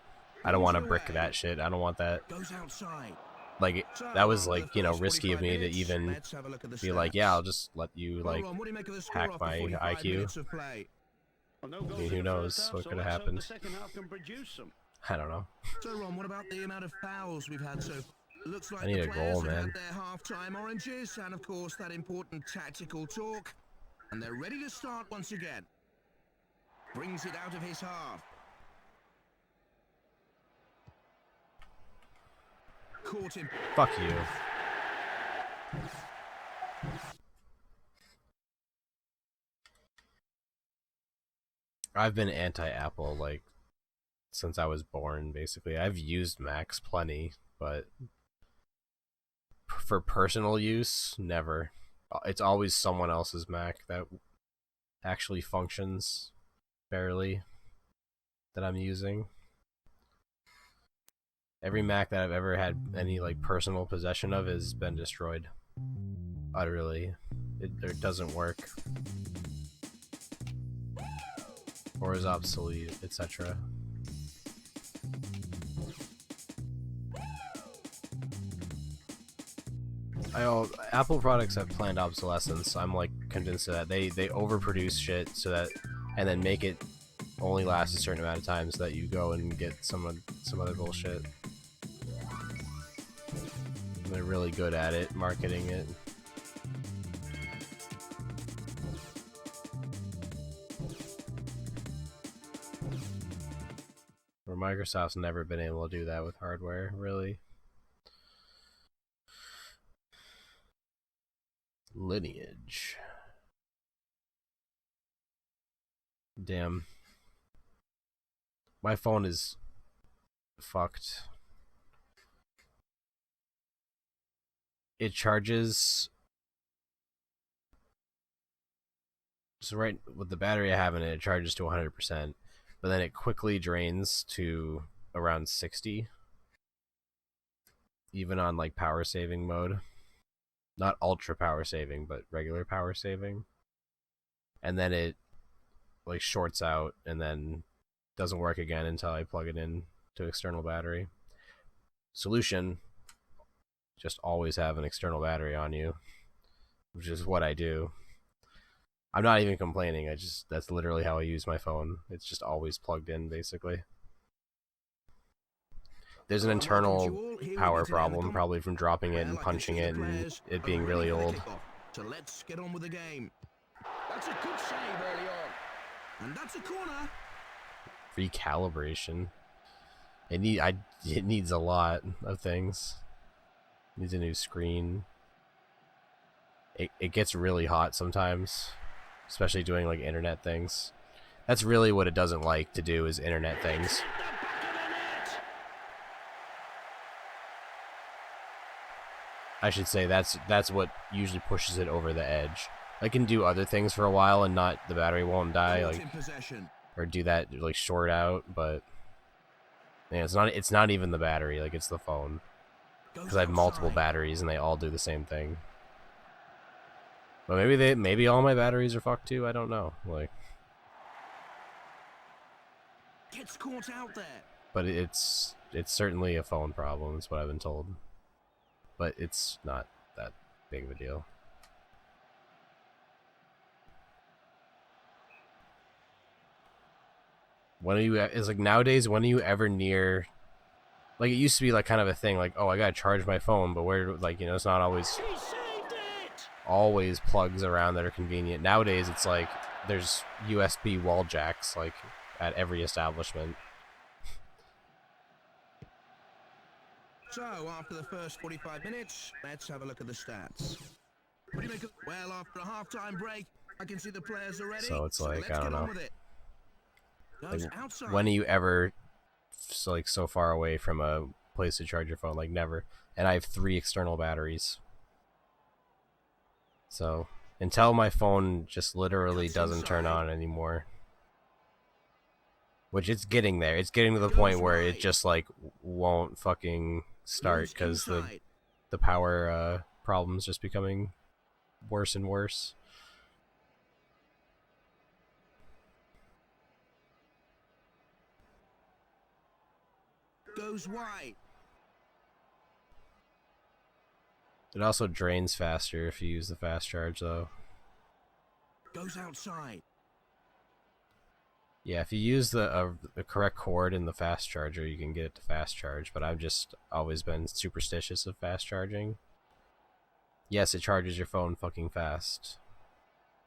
I don't want to brick that shit. I don't want that. Goes outside. Like, So, that was after like, the first risky of 45 me to minutes, even let's have a look at the be like, yeah, I'll stats. just let you, Well, like, Ron, what do you make of the score hack after my 45 IQ. minutes of play? Well, no I goals mean, in who the knows first half, what so could have let's hope happened. the second half can produce some. I don't know. So, Ron, what about the amount of fouls we've had so far? Looks like I need the a players goal, have man. had their half-time oranges and, of course, that important tactical talk. And they're ready to start once again. Brings it out of his half. Caught him. Fuck you. I've been anti-Apple, like, since I was born, basically. I've used Macs plenty, but for personal use, never. It's always someone else's Mac that actually functions fairly that I'm using. Every Mac that I've ever had any like personal possession of has been destroyed. Utterly. It doesn't work. Or is obsolete, etc. Apple products have planned obsolescence. I'm like convinced of that. They overproduce shit so that, and then make it only last a certain amount of time so that you go and get some other bullshit. And they're really good at it, marketing it. Where Microsoft's never been able to do that with hardware, really. Lineage. Damn. My phone is fucked. It charges. So right with the battery I have in it, it charges to 100%, but then it quickly drains to around 60, even on like power saving mode. Not ultra power saving, but regular power saving. And then it like shorts out and then doesn't work again until I plug it in to external battery. Solution: just always have an external battery on you, which is what I do. I'm not even complaining. That's literally how I use my phone. It's just always plugged in, basically. There's an internal power problem, probably from dropping it and punching it and it being really old. So let's get on with the game. That's a good save early on. And that's a corner. Recalibration. It needs a lot of things. It needs a new screen. It gets really hot sometimes, especially doing like internet things. That's really what it doesn't like to do, is internet things. I should say that's what usually pushes it over the edge. I can do other things for a while and the battery won't die, like, or do that like short out, but yeah, it's not even the battery, like it's the phone, because I have multiple batteries and they all do the same thing. But maybe all my batteries are fucked too. I don't know. Like, gets caught out there. But it's certainly a phone problem. Is what I've been told. But it's not that big of a deal. It's like nowadays, when are you ever near? Like, it used to be like kind of a thing, like, oh, I gotta charge my phone, but where, like, it's not always plugs around that are convenient. Nowadays, it's like there's USB wall jacks like at every establishment. So, after the first 45 minutes, let's have a look at the stats. What do you make of, well, after a half-time break, I can see the players are ready. So it's like, I don't know. Like, outside. when are you ever so far away from a place to charge your phone? Like, never. And I have 3 external batteries. So, until my phone just literally doesn't turn on anymore. Which it's getting there. It's getting to the point where it just, like, won't fucking start because the power problem's just becoming worse and worse. Goes wide. It also drains faster if you use the fast charge, though. Goes outside. Yeah, if you use the correct cord in the fast charger, you can get it to fast charge, but I've just always been superstitious of fast charging. Yes, it charges your phone fucking fast,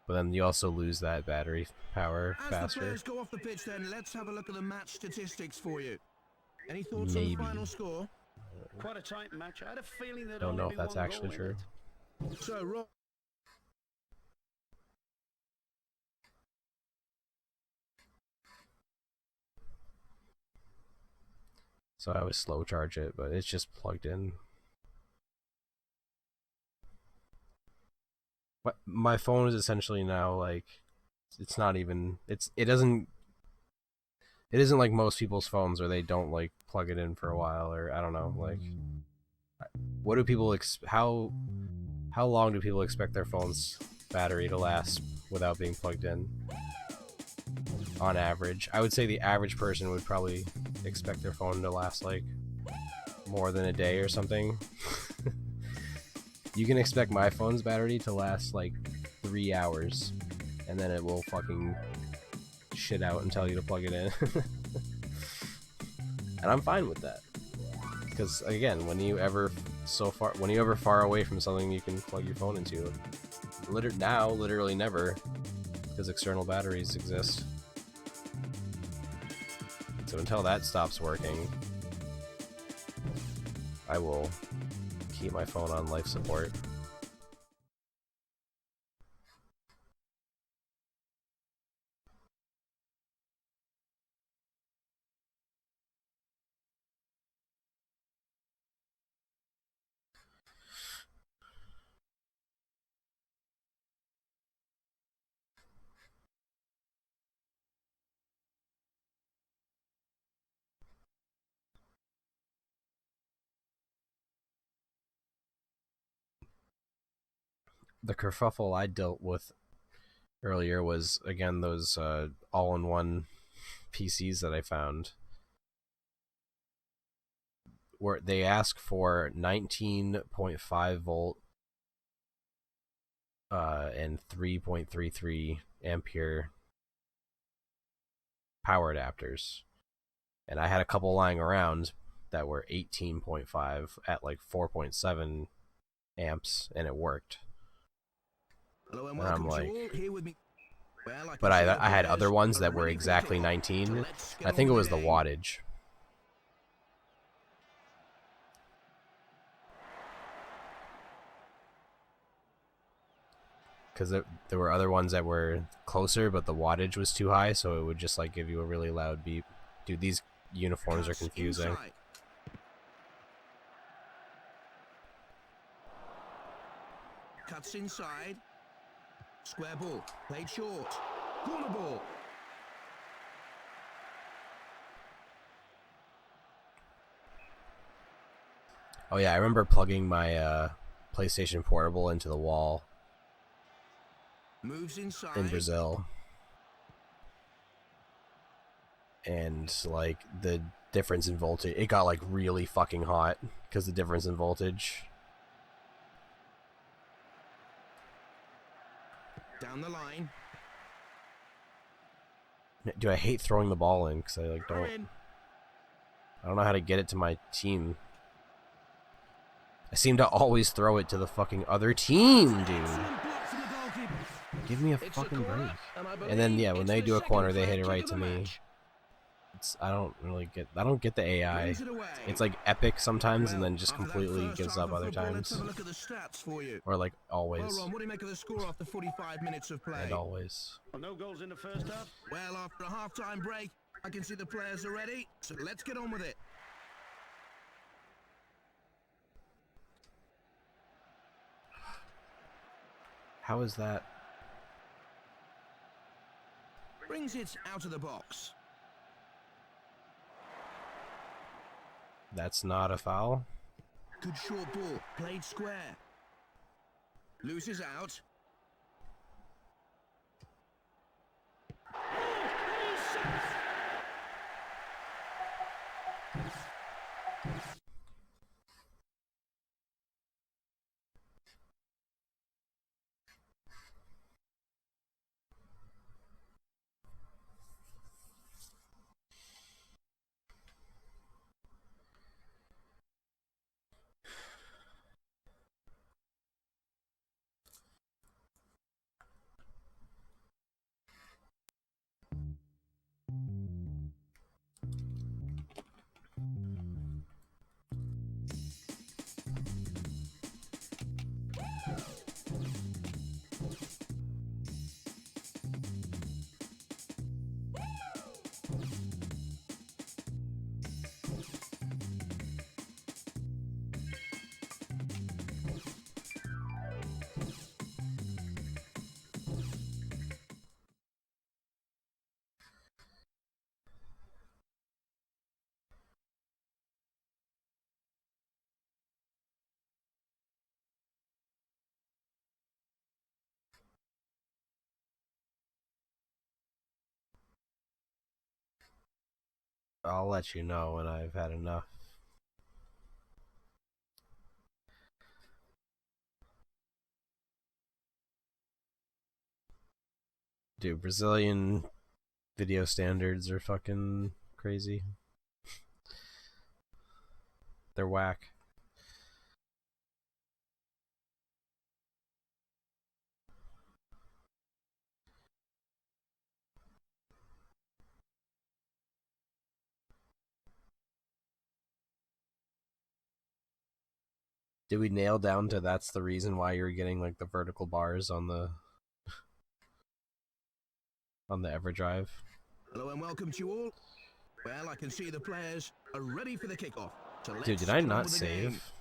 but then you also lose that battery power faster. As the players go off the pitch, then let's have a look at the match statistics for you. Any thoughts Maybe. on the final score? Quite a tight match. I had a feeling that Don't know if that's actually true. So, Rob. So I would slow charge it, but it's just plugged in. But my phone is essentially now like, it's not even, it isn't like most people's phones where they don't like plug it in for a while, or I don't know, like, what do people how long do people expect their phone's battery to last without being plugged in? On average, I would say the average person would probably expect their phone to last like more than a day or something. You can expect my phone's battery to last like 3 hours, and then it will fucking shit out and tell you to plug it in. And I'm fine with that, because again, when you ever far away from something you can plug your phone into, literally never, because external batteries exist. So until that stops working, I will keep my phone on life support. the kerfuffle I dealt with earlier was, again, those all-in-one PCs that I found, where they ask for 19.5 volt and 3.33 ampere power adapters. And I had a couple lying around that were 18.5 at like 4.7 amps, and it worked. Hello and And I'm welcome to like, all. Here with me. Well, but can see the I had other players ones are that were ready for the exactly kickoff. 19. So let's get I on think it with was the game. wattage. Because there were other ones that were closer, but the wattage was too high, so it would just like give you a really loud beep. Dude, these uniforms are Cuts confusing. inside. Cuts inside. Square ball. Played short. Corner ball. Oh yeah, I remember plugging my PlayStation Portable into the wall Moves inside. in Brazil, and like the difference in voltage, it got like really fucking hot because the difference in voltage. Down the line. Dude, I hate throwing the ball in because I like Throw in. I don't know how to get it to my team. I seem to always throw it to the fucking other team, dude. Excellent block from the goalkeeper. Give me a It's a fucking corner, break. and I And then believe yeah, when it's they the do a second corner, they fair hit it kick right of to the me. match. I don't get the AI. Wins it away. It's like epic sometimes, and Well, then just after that completely first gives half up of other football, let's times, have a look at the stats for you. or like Well, always Ron, what do you make of the score after 45 minutes of play? and always. Well, no goals in the first half. Well, after a half-time break, I can see the players are ready, so let's get on with it. How is that? Brings it out of the box. That's not a foul. Good short ball, played square. Loses out. I'll let you know when I've had enough. Dude, Brazilian video standards are fucking crazy. They're whack. Did we nail down to that's the reason why you're getting like the vertical bars on the EverDrive? Hello and welcome to you all. Well, I can see the players are ready for the kickoff. So let's Dude, did I get on not with the game. save?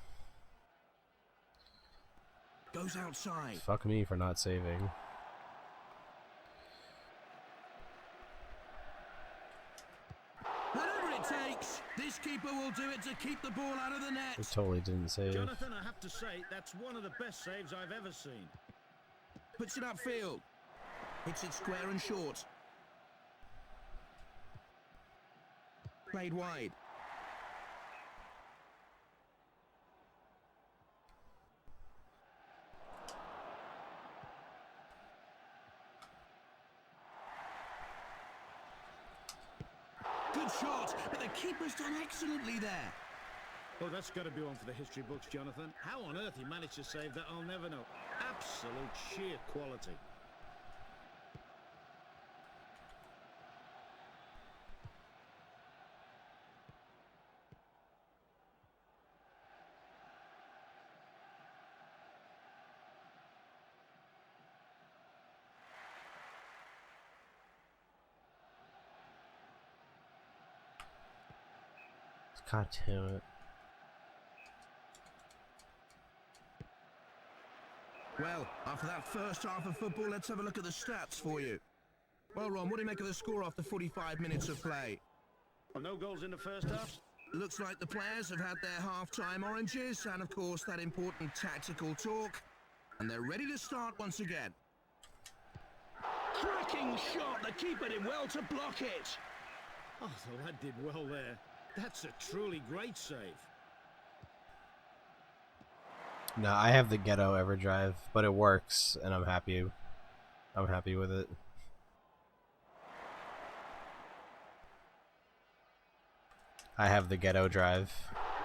Goes outside. Fuck me for not saving. Whatever it takes, this keeper will do it to keep the ball out of the net. I totally didn't save. Jonathan, I have to say, that's one of the best saves I've ever seen. Puts it upfield. Hits it square and short. Played wide. Good shot, but the keeper's done excellently there. Oh, that's got to be one for the history books, Jonathan. How on earth he managed to save that, I'll never know. Absolute sheer quality. God damn it. Well, after that first half of football, let's have a look at the stats for you. Well, Ron, what do you make of the score after 45 minutes of play? Well, no goals in the first half. Looks like the players have had their half-time oranges and, of course, that important tactical talk. And they're ready to start once again. Cracking shot! The keeper did well to block it. Oh, the lad did well there. That's a truly great save. No, I have the Ghetto Everdrive, but it works, and I'm happy. I'm happy with it. I have the Ghetto Drive.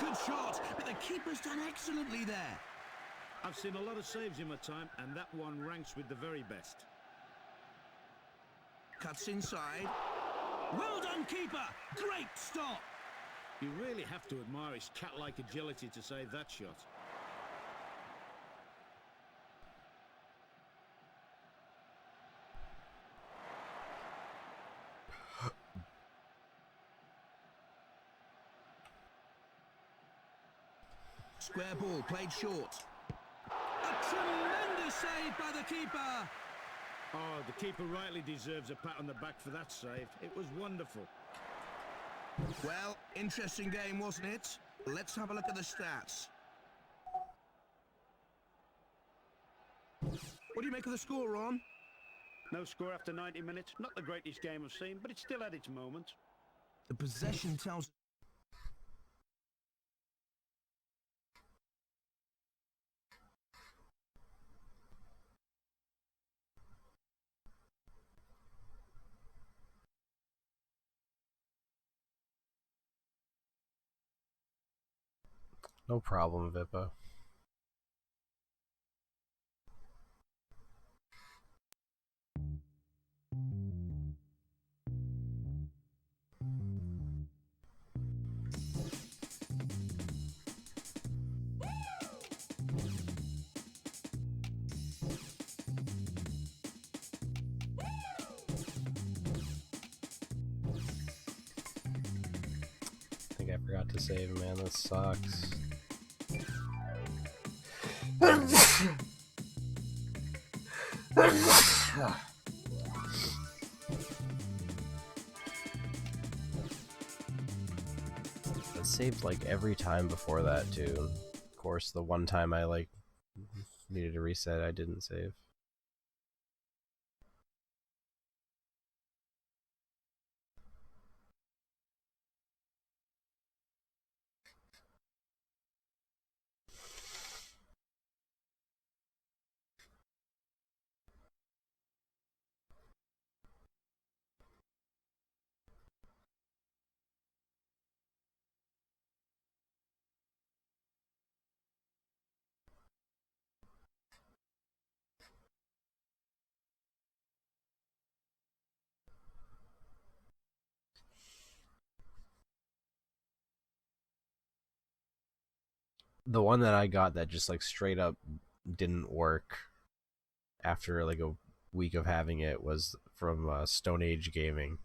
Good shot, but the keeper's done excellently there. I've seen a lot of saves in my time, and that one ranks with the very best. Cuts inside. Well done, keeper! Great stop! You really have to admire his cat-like agility to save that shot. Square ball, played short. A tremendous save by the keeper! Oh, the keeper rightly deserves a pat on the back for that save. It was wonderful. Well, interesting game, wasn't it? Let's have a look at the stats. What do you make of the score, Ron? No score after 90 minutes. Not the greatest game I've seen, but it still had its moments. The possession tells... No problem, Vippa. I think I forgot to save, man. That sucks. It saved like every time before that too. Of course, the one time I like needed to reset, I didn't save. The one that I got that just like straight up didn't work after like a week of having it was from Stone Age Gaming.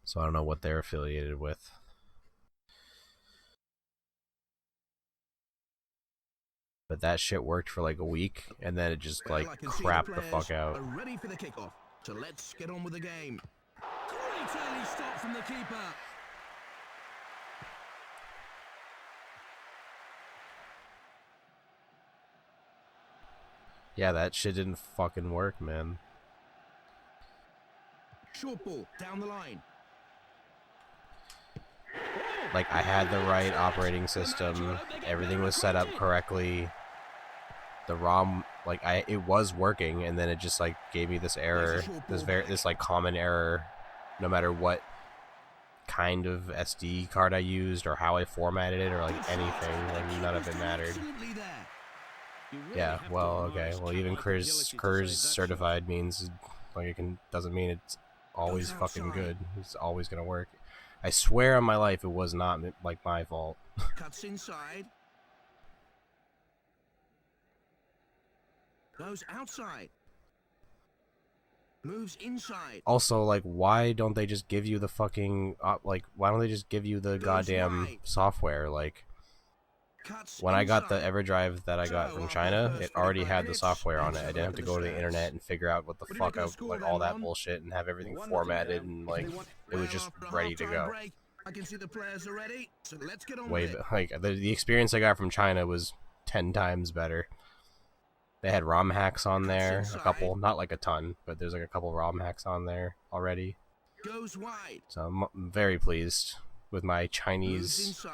So I don't know what they're affiliated with. But that shit worked for like a week, and then it just Well, like I can see crapped the fuck players out. are ready for the kickoff. So let's get on with the game. Great early stop from the keeper. Yeah, that shit didn't fucking work, man. Short ball down the line. Like, I had the right operating system. Everything was set up correctly. The ROM, like, it was working, and then it just, like, gave me this error. This like, common error, no matter what kind of SD card I used, or how I formatted it, or, like, anything. Like, none of it mattered. Yeah, well, okay. Well, even Kurz certified means, like, doesn't mean it's always fucking good. It's always gonna work. I swear on my life it was not, like, my fault. Cuts inside. Goes outside. Moves inside. Also, like, why don't they just give you the fucking, why don't they just give you the goddamn software? Like, when I got the EverDrive that I got from China, it already had the software on it. I didn't have to go to the internet and figure out what the fuck like, all that bullshit and have everything formatted, and, like, it was just ready to go. I can see the players are ready, so let's get on with it. Like, the experience I got from China was 10 times better. They had ROM hacks on there, a couple, not like a ton, but there's like a couple ROM hacks on there already. Goes wide. So I'm very pleased with my Chinese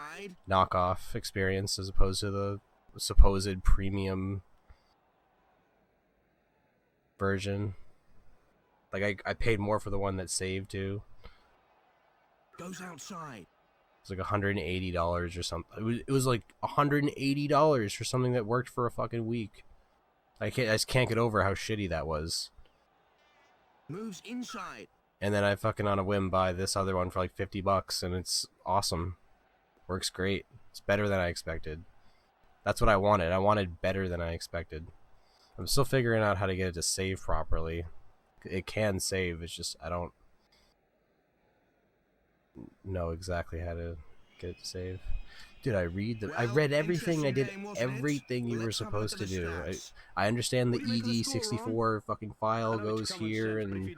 knockoff experience as opposed to the supposed premium version. Like, I paid more for the one that saved too. Goes outside. It's like $180 or something. It was like $180 for something that worked for a fucking week. I just can't get over how shitty that was. Moves inside. And then I fucking on a whim buy this other one for like $50, and it's awesome. Works great. It's better than I expected. That's what I wanted. I wanted better than I expected. I'm still figuring out how to get it to save properly. It can save. It's just I don't know exactly how to get it to save. Dude, I read everything. I did everything you were supposed to do. I understand the ED64 fucking file goes here, and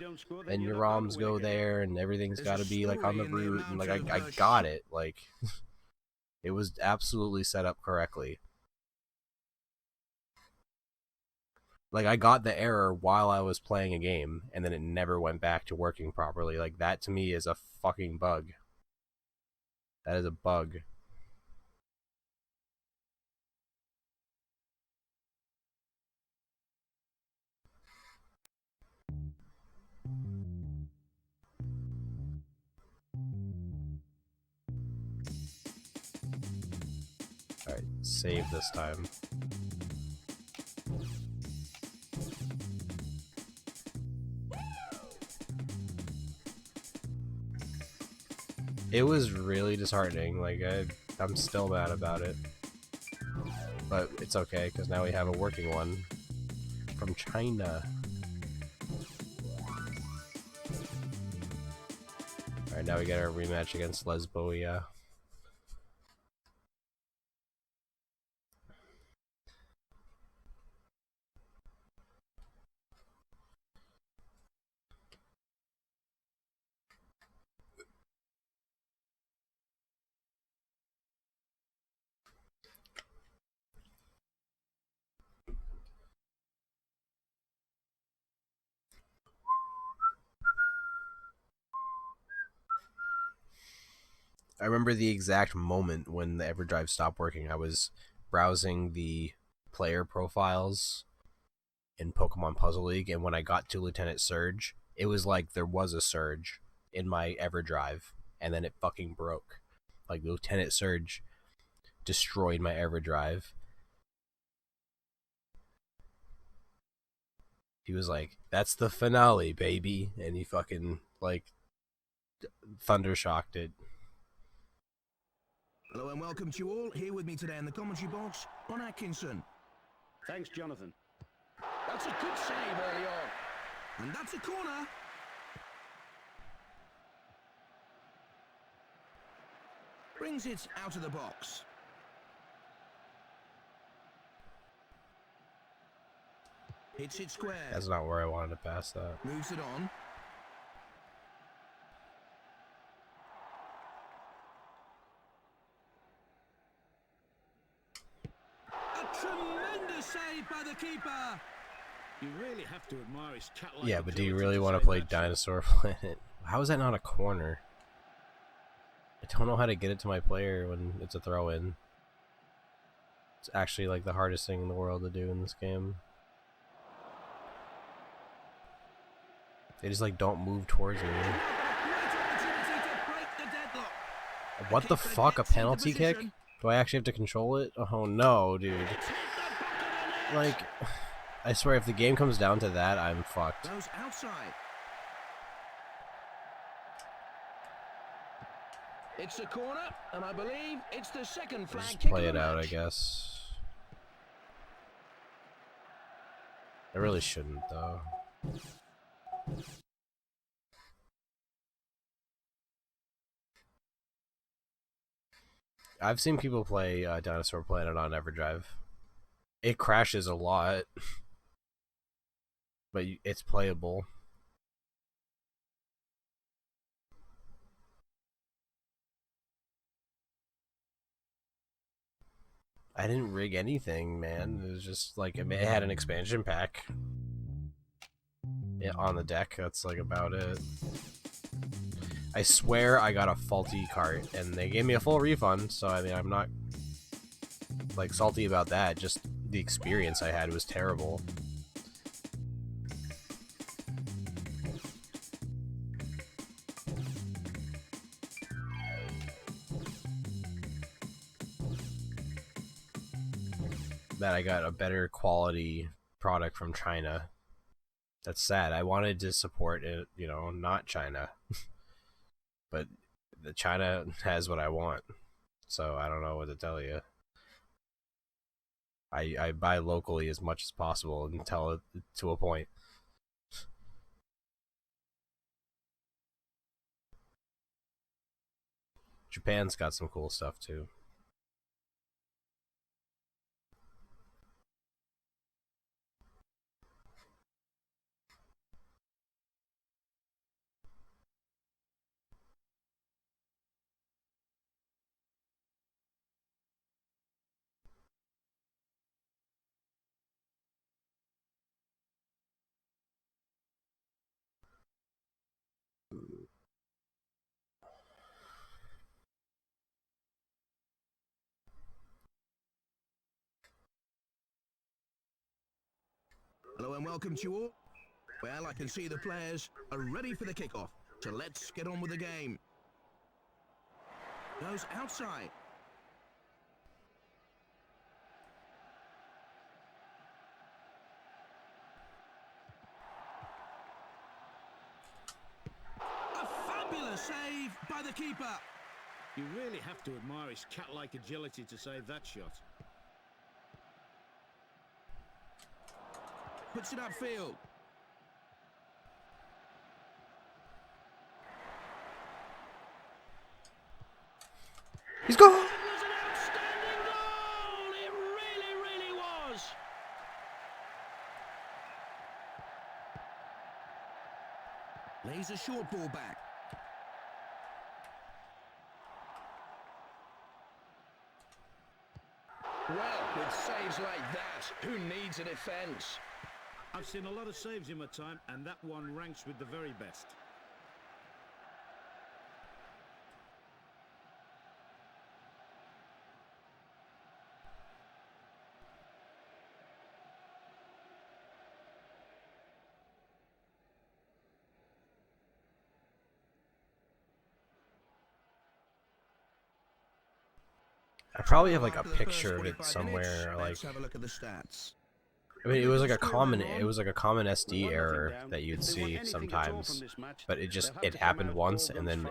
your ROMs go there, and everything's got to be like on the root, and like I got it. Like, it was absolutely set up correctly. Like, I got the error while I was playing a game, and then it never went back to working properly. Like, that to me is a fucking bug. That is a bug. Alright, save this time. It was really disheartening. Like, I'm still mad about it. But it's okay, because now we have a working one from China. Alright, now we get our rematch against Lesboia. I remember the exact moment when the EverDrive stopped working. I was browsing the player profiles in Pokemon Puzzle League, and when I got to Lieutenant Surge, it was like there was a surge in my EverDrive, and then it fucking broke. Like, Lieutenant Surge destroyed my EverDrive. He was like, "That's the finale, baby," and he fucking, like, thundershocked it. Hello and welcome to you all. Here with me today in the commentary box, Ron Atkinson. Thanks, Jonathan. That's a good save early on. And that's a corner. Brings it out of the box. Hits it square. That's not where I wanted to pass that. Moves it on. A tremendous save by the keeper. You really have to admire his cat-like Yeah, but do you agility really to want to save play that shot. Dinosaur Planet? How is that not a corner? I don't know how to get it to my player when it's a throw-in. It's actually like the hardest thing in the world to do in this game. They just like don't move towards me. Great opportunity to break the deadlock. What the Keeper fuck? A gets into penalty kick? position. Do I actually have to control it? Oh no, dude. It's hit the back of the net. Like, I swear if the game comes down to that, I'm fucked. Goes outside. It's a corner, and I believe it's the second flag Just kick play of it the out, I match. guess. I really shouldn't, though. I've seen people play Dinosaur Planet on Everdrive. It crashes a lot, but it's playable. I didn't rig anything, man. It was just like, I mean, it had an expansion pack on the deck. That's like about it. I swear I got a faulty cart, and they gave me a full refund, so I mean, I'm not like salty about that. Just the experience I had was terrible. That I got a better quality product from China. That's sad. I wanted to support it, you know, not China. But the China has what I want. So I don't know what to tell you. I buy locally as much as possible until it to a point. Japan's got some cool stuff too. Hello and welcome to you all. Well, I can see the players are ready for the kickoff, so let's get on with the game. Goes outside. A fabulous save by the keeper. You really have to admire his cat-like agility to save that shot. Puts it upfield. He's gone! It was an outstanding goal! It really, really was! Lays a short ball back. Well, with saves like that, who needs a defence? I've seen a lot of saves in my time, and that one ranks with the very best. I probably have like a After the first picture of it 45 somewhere. minutes, Like, let's have a look at the stats. I mean, it was like a common SD error that you'd see sometimes, but it happened once, and then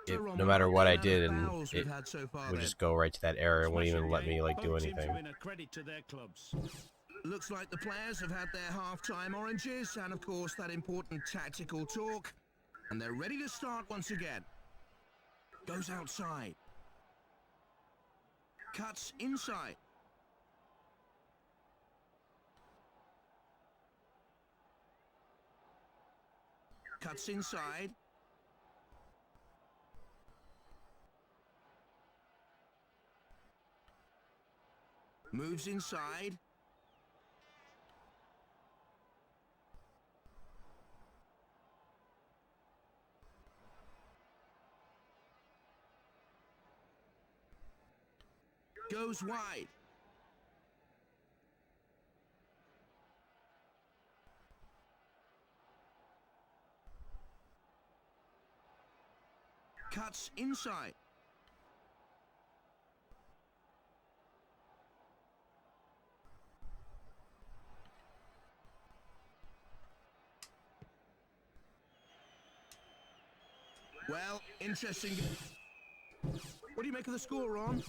no matter what I did, and it would just go right to that error and wouldn't even let me like do Both teams anything. win a credit to their clubs. Looks like the players have had their half-time oranges and, of course, that important tactical talk. And they're ready to start once again. Goes outside. Cuts inside. Cuts inside. Moves inside. Goes wide. Cuts inside. Well, interesting. What do you make of the score, Ron?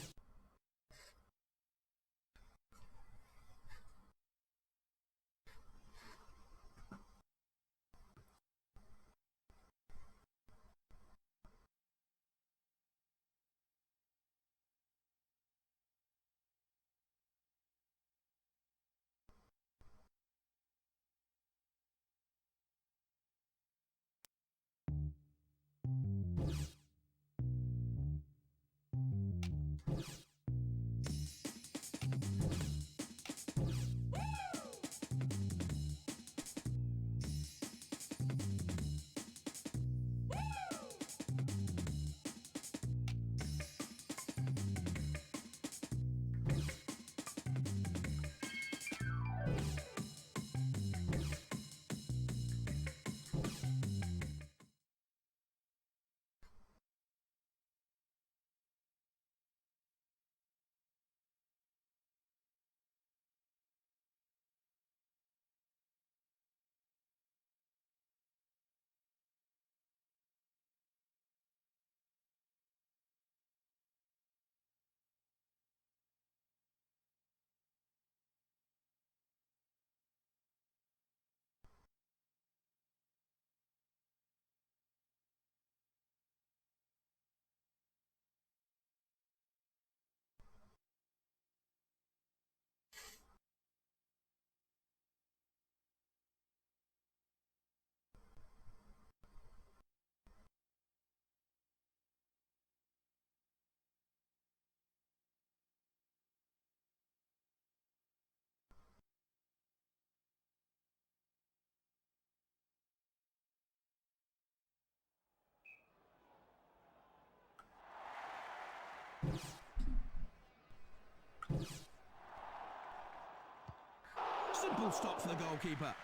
Simple stop for the goalkeeper.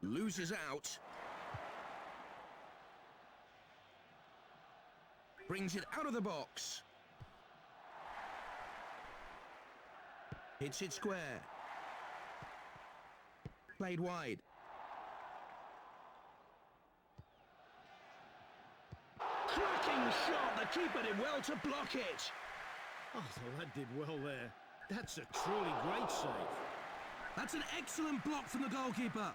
Loses out. Brings it out of the box. Hits it square. Played wide. Cracking shot. The keeper did well to block it. Oh, the lad did well there. That's a truly great save. That's an excellent block from the goalkeeper.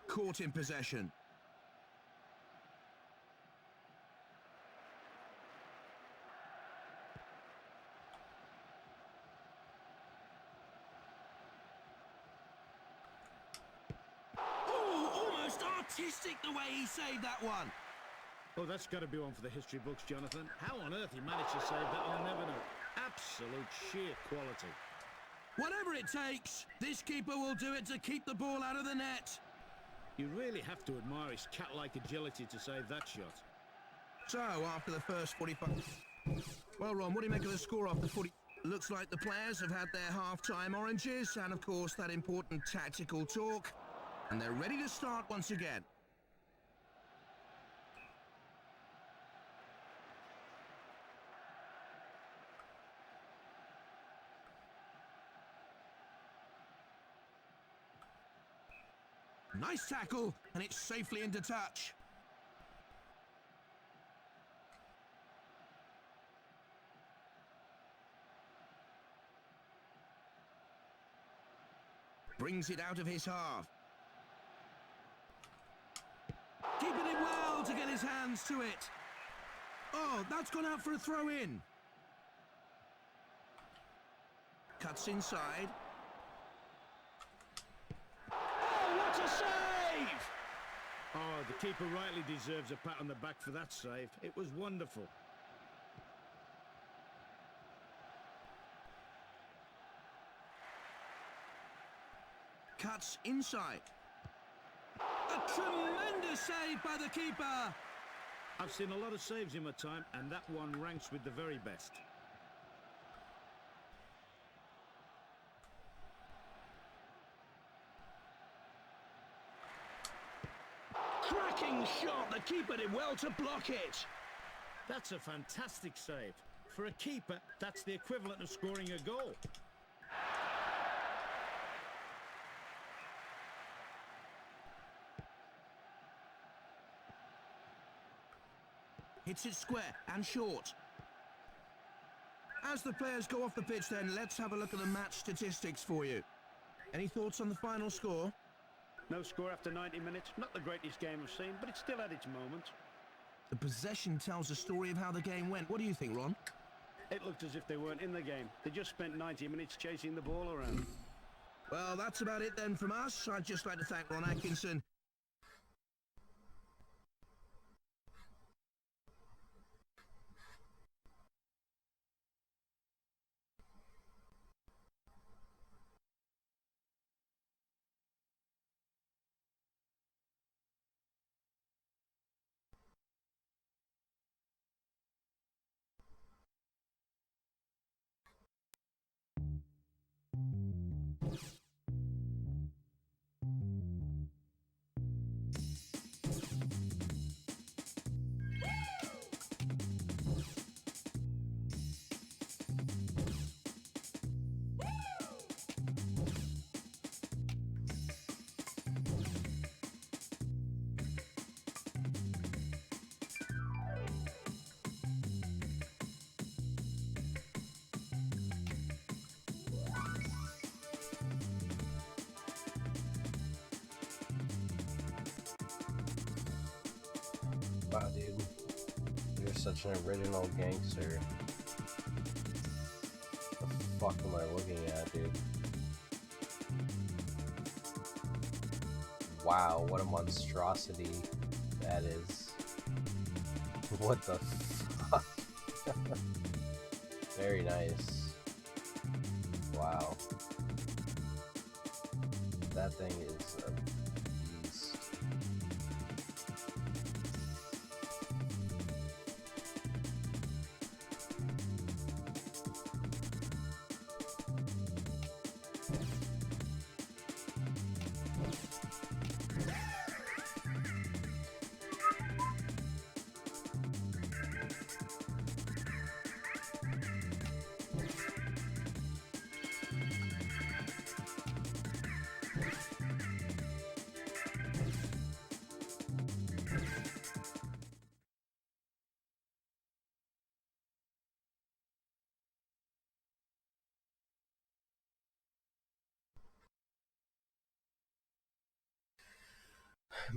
Caught in possession. Oh, almost artistic the way he saved that one. Oh, that's got to be one for the history books, Jonathan. How on earth he managed to save that, I'll never know. Absolute sheer quality. Whatever it takes, this keeper will do it to keep the ball out of the net. You really have to admire his cat-like agility to save that shot. So, after the first 45... Well, Ron, what do you make of the score after 40... Looks like the players have had their half-time oranges and, of course, that important tactical talk. And they're ready to start once again. Nice tackle, and it's safely into touch. Brings it out of his half. Keeping it well to get his hands to it. Oh, that's gone out for a throw-in. Cuts inside. What a save! Oh, the keeper rightly deserves a pat on the back for that save. It was wonderful. Cuts inside. A tremendous save by the keeper. I've seen a lot of saves in my time, and that one ranks with the very best. Cracking shot. The keeper did well to block it. That's a fantastic save. For a keeper, that's the equivalent of scoring a goal. Hits it square and short. As the players go off the pitch then, let's have a look at the match statistics for you. Any thoughts on the final score? No score after 90 minutes. Not the greatest game I've seen, but it still had its moments. The possession tells a story of how the game went. What do you think, Ron? It looked as if they weren't in the game. They just spent 90 minutes chasing the ball around. Well, that's about it then from us. I'd just like to thank Ron Atkinson. Wow, dude. You're such an original gangster. What the fuck am I looking at, dude? Wow, what a monstrosity that is. What the fuck? Very nice. Wow. That thing is a beast.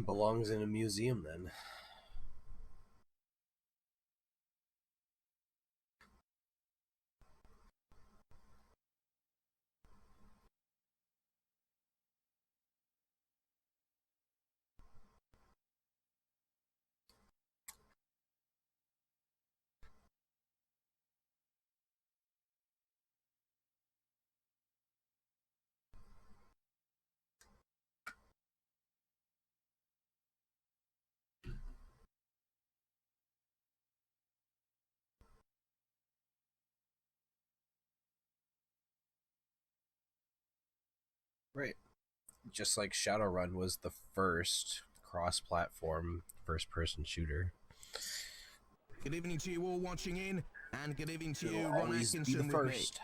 Belongs in a museum then. Right. Just like Shadowrun was the first cross-platform first-person shooter. Good evening to you all watching in, and good evening to you, It'll Ron always be Atkinson, the with me. first.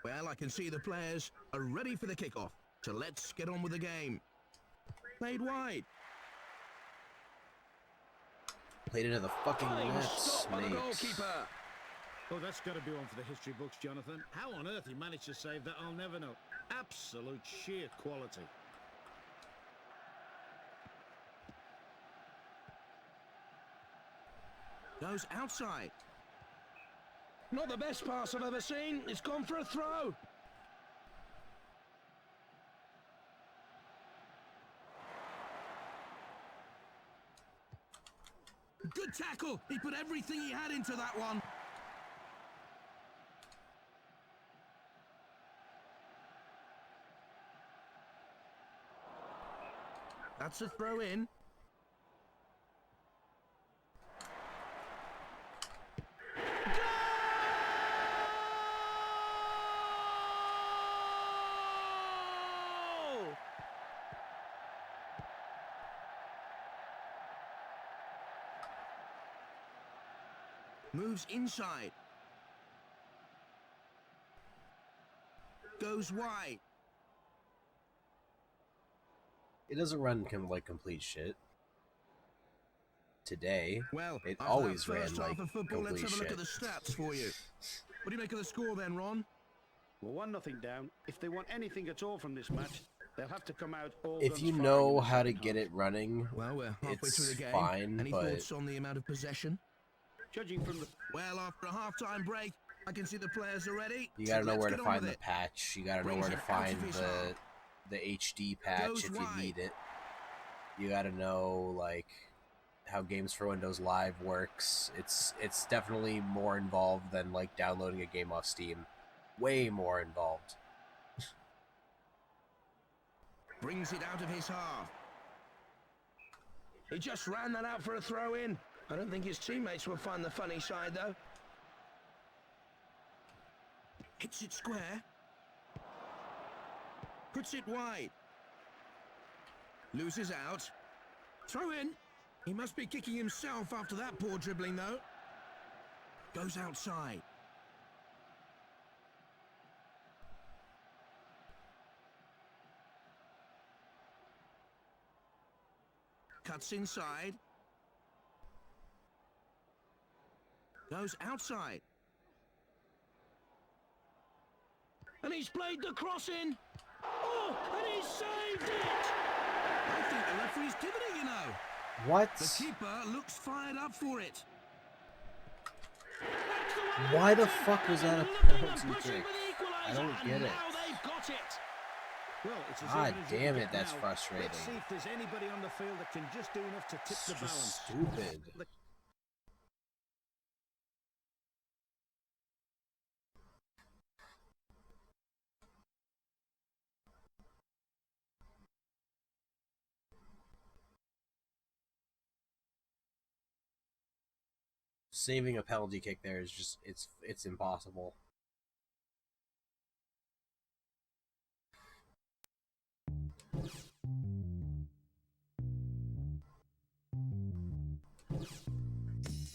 Well, I can see the players are ready for the kickoff, so let's get on with the game. Played wide. Played into the fucking Fine nets, stop by the mates. goalkeeper. Oh, that's got to be one for the history books, Jonathan. How on earth he managed to save that, I'll never know. Absolute sheer quality. Goes outside. Not the best pass I've ever seen. It's gone for a throw. Good tackle. He put everything he had into that one. That's a throw in. Goal! Moves inside. Goes wide. It doesn't run like complete shit. Today, Well, it after always that ran first like half of football, let's complete have a look shit. at the stats for you. What do you make of the score then, Ron? Well, 1-0 down. If they want anything at all from this match, they'll have to come out all If guns you firing know in the how to second get half. it running, Well, we're halfway through the it's game. fine, Any but thoughts on the amount of possession? Judging from the... Well, after a half-time break, I can see the players are ready. you gotta know Let's where to get on find with the it. patch. You gotta know Brings where to it out find of his the half. HD patch Goes if you wide. need it. You gotta know like how Games for Windows Live works. It's definitely more involved than like downloading a game off Steam. Way more involved. Brings it out of his half. He just ran that out for a throw-in. I don't think his teammates will find the funny side, though. Hits it square. Puts it wide. Loses out. Throw in. He must be kicking himself after that poor dribbling, though. Goes outside. Cuts inside. Goes outside. And he's played the cross in. Oh, and he's saved it! I think the referee's given it, you know. What? The keeper looks fired up for it. Why the fuck was that a penalty kick? I don't get it. Now they've got it. Well, it's as God even as you damn can it, get that's now. frustrating. Let's see if there's anybody on the field that can just do enough to tip It's the just balance. stupid. Saving a penalty kick there is just it's impossible.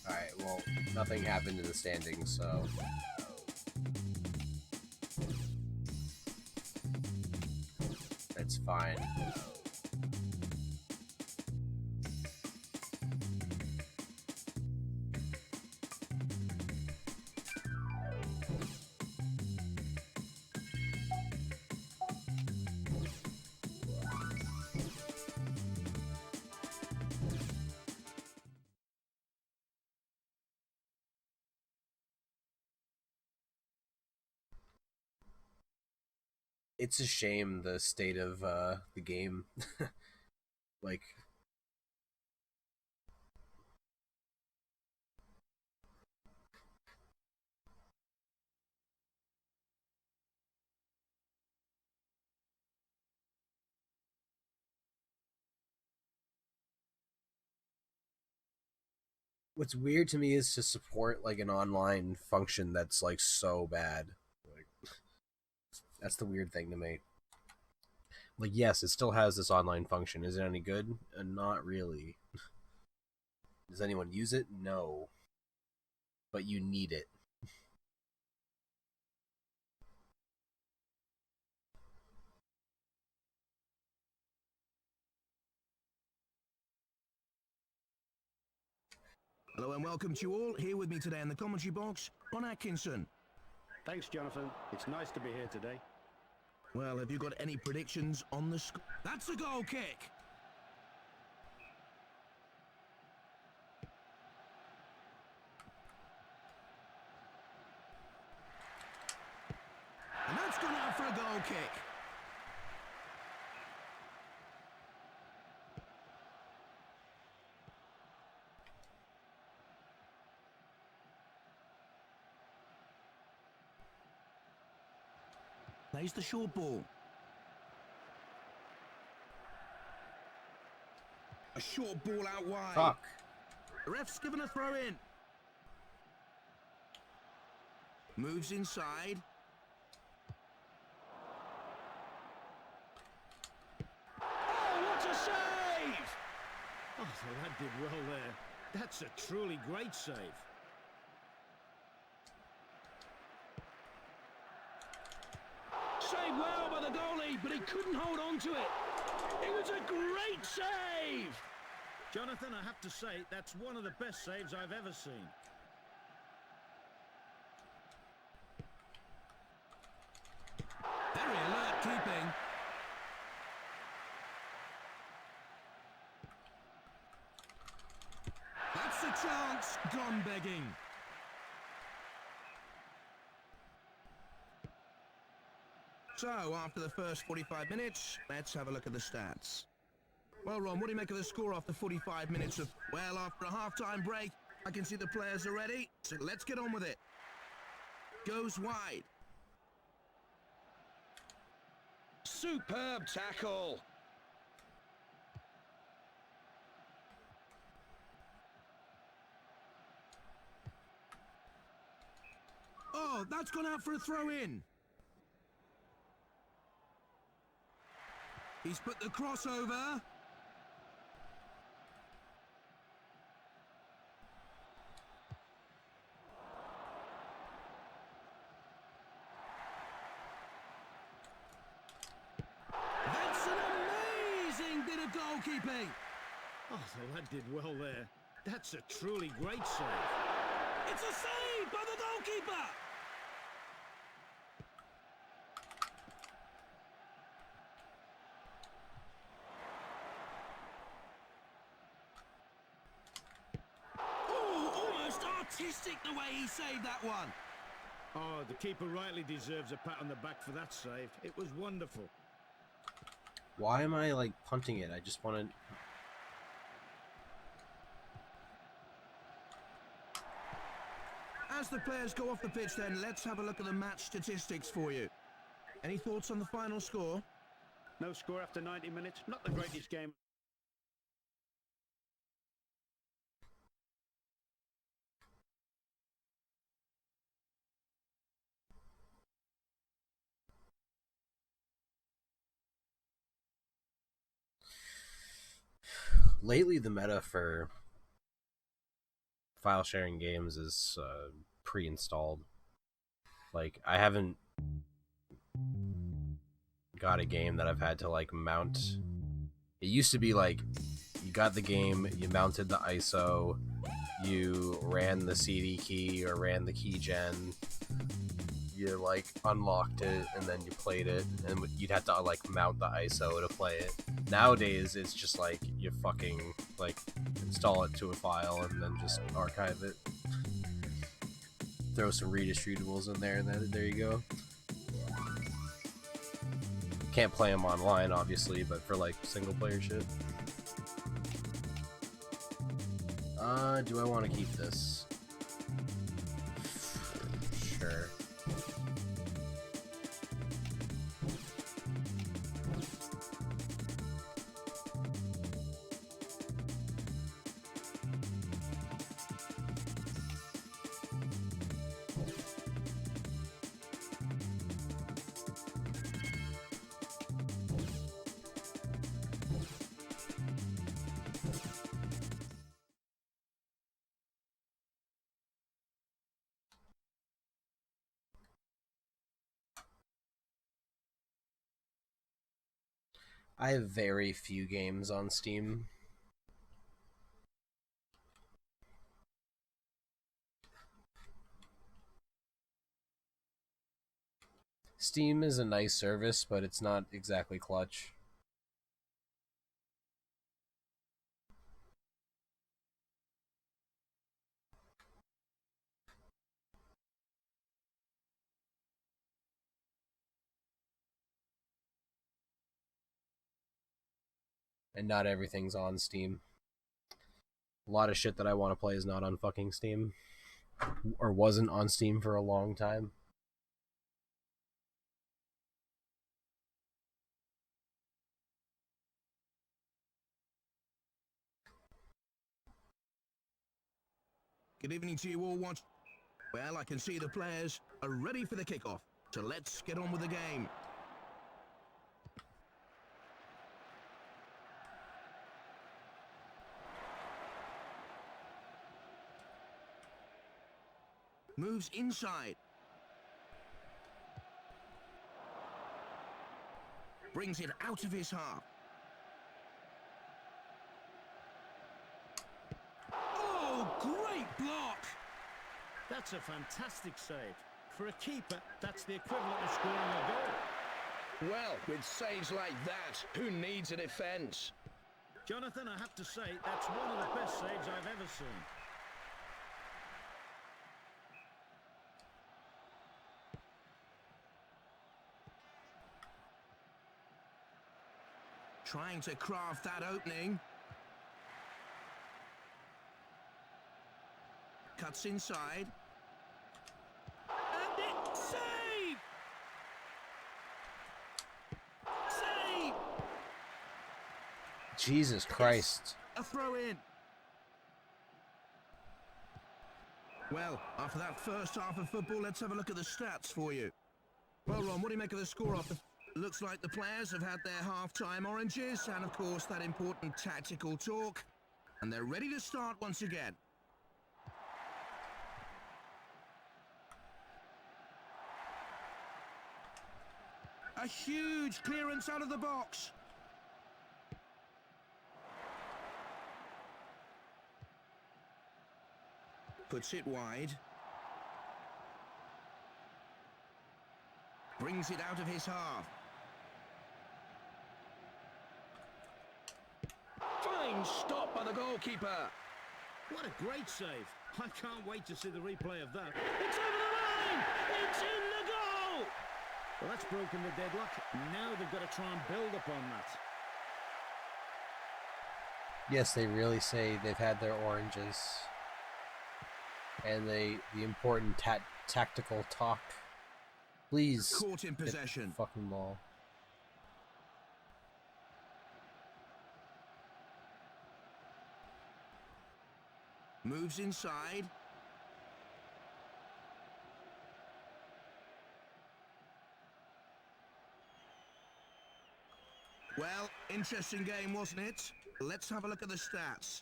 Alright, well, nothing happened in the standings, so that's fine. It's a shame the state of the game. Like, what's weird to me is to support like an online function that's like so bad. Like, that's the weird thing to me. Like, yes, it still has this online function. Is it any good? Not really. Does anyone use it? No. But you need it. Hello and welcome to you all. Here with me today in the commentary box, Ron Atkinson. Thanks, Jonathan. It's nice to be here today. Well, have you got any predictions on the score? That's a goal kick. And that's gone out for a goal kick. Plays the short ball. A short ball out wide. Fuck. The ref's given a throw in. Moves inside. Oh, what a save! Oh, the lad did well there. That's a truly great save. Saved well by the goalie, but he couldn't hold on to it. It was a great save! Jonathan, I have to say, that's one of the best saves I've ever seen. Very alert keeping. That's a chance gone begging. So, after the first 45 minutes, let's have a look at the stats. Well, Ron, what do you make of the score after 45 minutes of... Well, after a half-time break, I can see the players are ready, so let's get on with it. Goes wide. Superb tackle. Oh, that's gone out for a throw-in. He's put the crossover. That's an amazing bit of goalkeeping. Oh, the lad did well there. That's a truly great save. It's a save by the goalkeeper. Oh, almost artistic the way he saved that one. Oh, the keeper rightly deserves a pat on the back for that save. It was wonderful. Why am I, like, punting it? I just want to... As the players go off the pitch then, let's have a look at the match statistics for you. Any thoughts on the final score? No score after 90 minutes. Not the greatest game. Lately, the meta for file sharing games is pre-installed. Like, I haven't got a game that I've had to, like, mount. It used to be, like, you got the game, you mounted the ISO, you ran the CD key or ran the key gen, you, like, unlocked it, and then you played it, and you'd have to, like, mount the ISO to play it. Nowadays, it's just, like, you fucking, like, install it to a file and then just archive it. Throw some redistributables in there, and then there you go. Can't play them online, obviously, but for, like, single-player shit. Do I want to keep this? Sure. I have very few games on Steam. Steam is a nice service, but it's not exactly clutch. And not everything's on Steam. A lot of shit that I want to play is not on fucking Steam. Or wasn't on Steam for a long time. Good evening to you all. Watch. Well, I can see the players are ready for the kickoff. So let's get on with the game. Moves inside. Brings it out of his half. Oh, great block! That's a fantastic save. For a keeper, that's the equivalent of scoring a goal. Well, with saves like that, who needs a defence? Jonathan, I have to say, that's one of the best saves I've ever seen. Trying to craft that opening. Cuts inside. And it save! Save! Jesus Christ. A throw in. Well, after that first half of football, let's have a look at the stats for you. Well, Ron, what do you make of the score off the... Looks like the players have had their half-time oranges and, of course, that important tactical talk. And they're ready to start once again. A huge clearance out of the box. Puts it wide. Brings it out of his half. Fine stop by the goalkeeper. What a great save. I can't wait to see the replay of that. It's over the line! It's in the goal! Well, that's broken the deadlock. Now they've got to try and build upon that. Yes, they really say they've had their oranges. And the important tactical talk. Please Caught in get possession. the fucking ball. Moves inside. Well, interesting game, wasn't it? Let's have a look at the stats.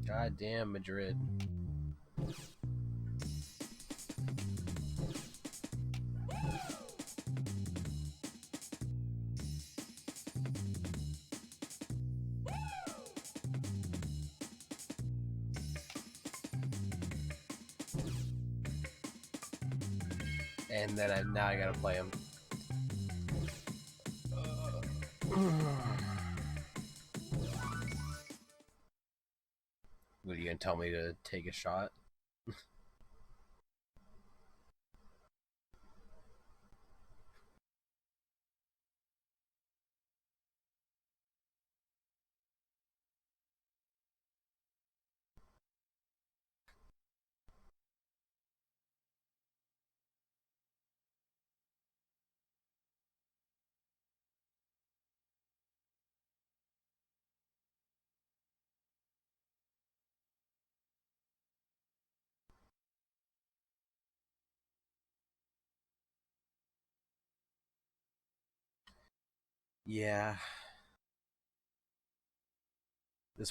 Goddamn Madrid. And then now I gotta play him. What, are you gonna tell me to take a shot? Yeah. I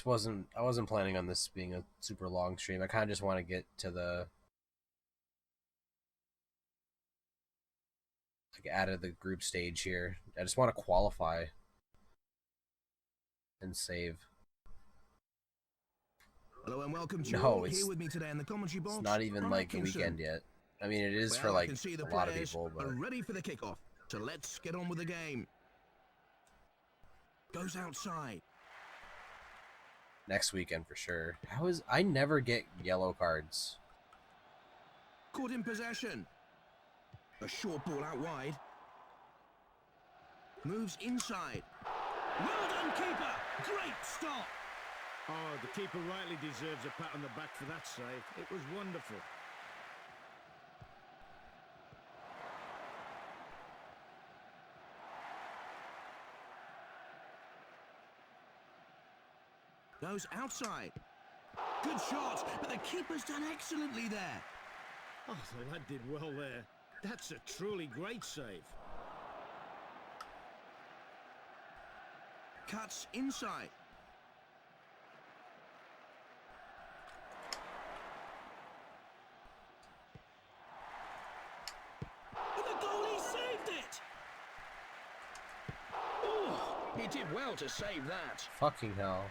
wasn't planning on this being a super long stream. I kind of just want to get to the out of the group stage here. I just want to qualify and save. Hello and welcome to you No, all. it's Here with me today in the commentary box. It's not even Ron like the Atkinson. weekend yet. I mean, it is Well, for I like can see the a lot of players people, but are ready for the kickoff. So let's get on with the game. Goes outside. next weekend for sure. I never get yellow cards. caught in possession. A short ball out wide. Moves inside. Well done, keeper. Great stop. Oh, the keeper rightly deserves a pat on the back for that save. It was wonderful. Goes outside. Good shot, but the keeper's done excellently there. Oh, the lad did well there. That's a truly great save. Cuts inside. And the goalie saved it! Oh, he did well to save that. Fucking hell.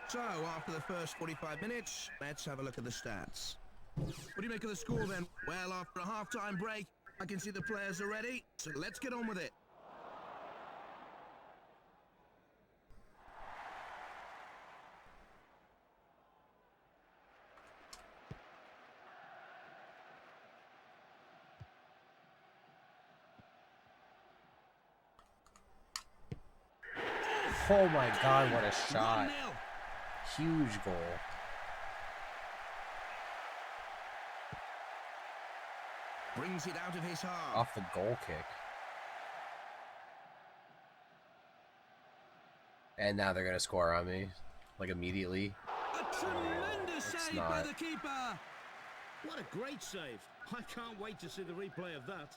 So, after the first 45 minutes, let's have a look at the stats. What do you make of the score then? Well, after a half-time break, I can see the players are ready, so let's get on with it. Oh my god, what a shot. 1-0. Huge goal. Brings it out of his half. Off the goal kick. And now they're going to score on me. Like immediately. A tremendous it's save by not. the keeper. What a great save. I can't wait to see the replay of that.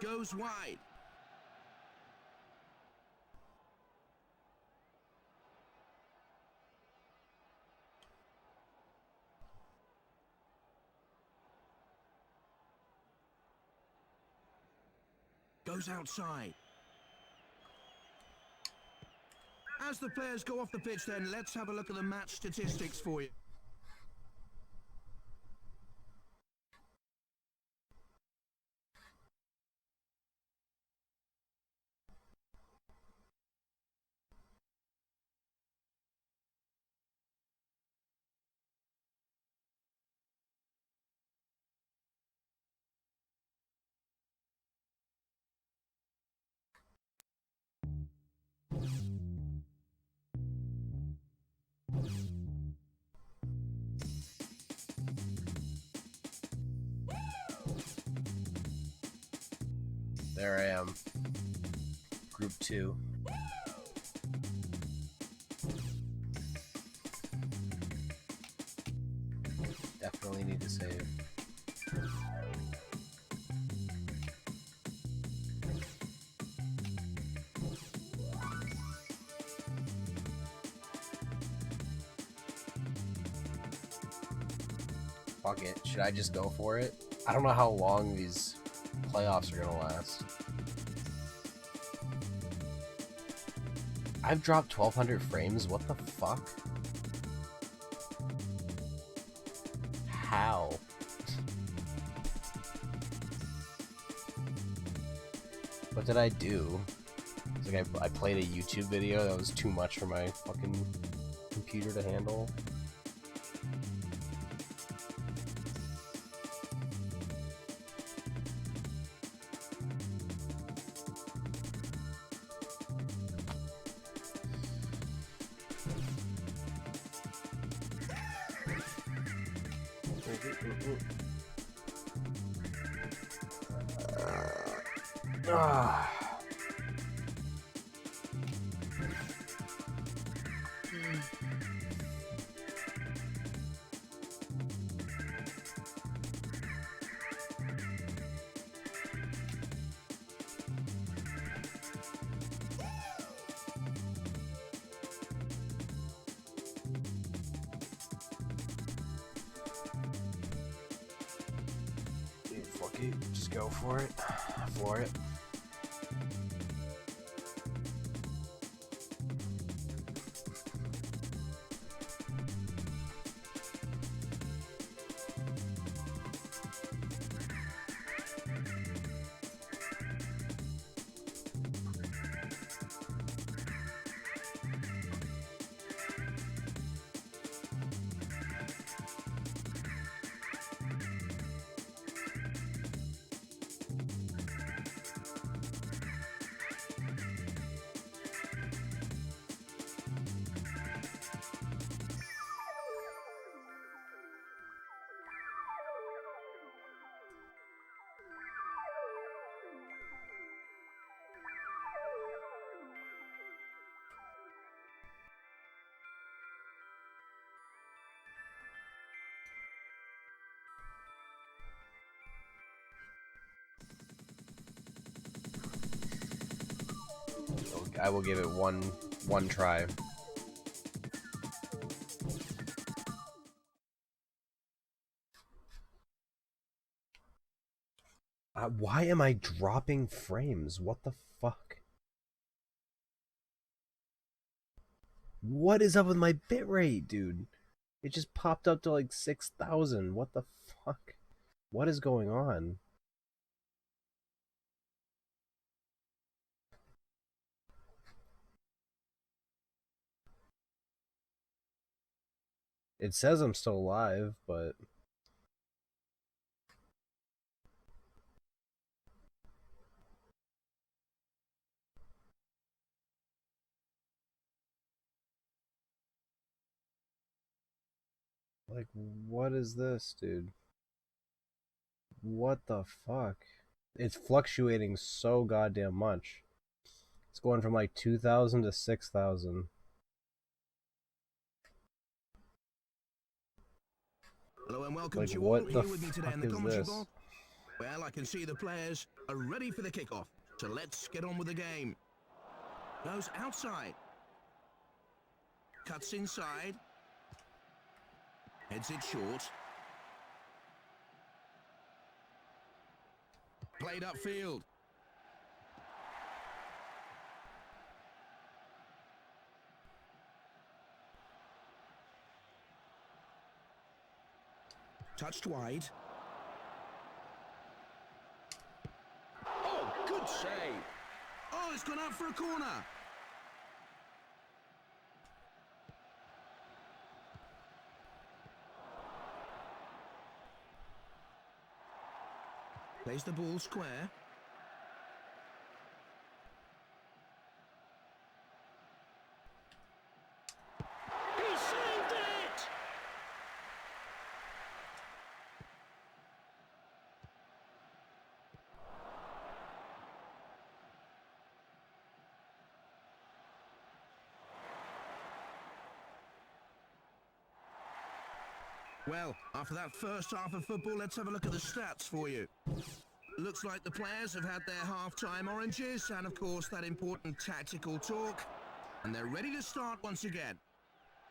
Goes wide. Goes outside. As the players go off the pitch then, let's have a look at the match statistics for you. There I am. Group 2. Definitely need to save. Fuck it. Should I just go for it? I don't know how long these playoffs are gonna last. I've dropped 1200 frames. What the fuck? How? What did I do? It's like I played a YouTube video that was too much for my fucking computer to handle. Fuck it, just go for it. Floor it. I will give it one try. Why am I dropping frames? What the fuck? What is up with my bitrate, dude? It just popped up to like 6,000. What the fuck? What is going on? It says I'm still alive, but... Like, what is this, dude? What the fuck? It's fluctuating so goddamn much. It's going from like 2,000 to 6,000. Hello and welcome Like, to you all what the here with me today in fuck the is commentary this? box. Well, I can see the players are ready for the kickoff, so let's get on with the game. Goes outside. Cuts inside. Heads it short. Played upfield. Touched wide. Oh, good save. Oh, it's gone out for a corner. Plays the ball square. He saved it! Well, after that first half of football, let's have a look at the stats for you. Looks like the players have had their half-time oranges and, of course, that important tactical talk. And they're ready to start once again.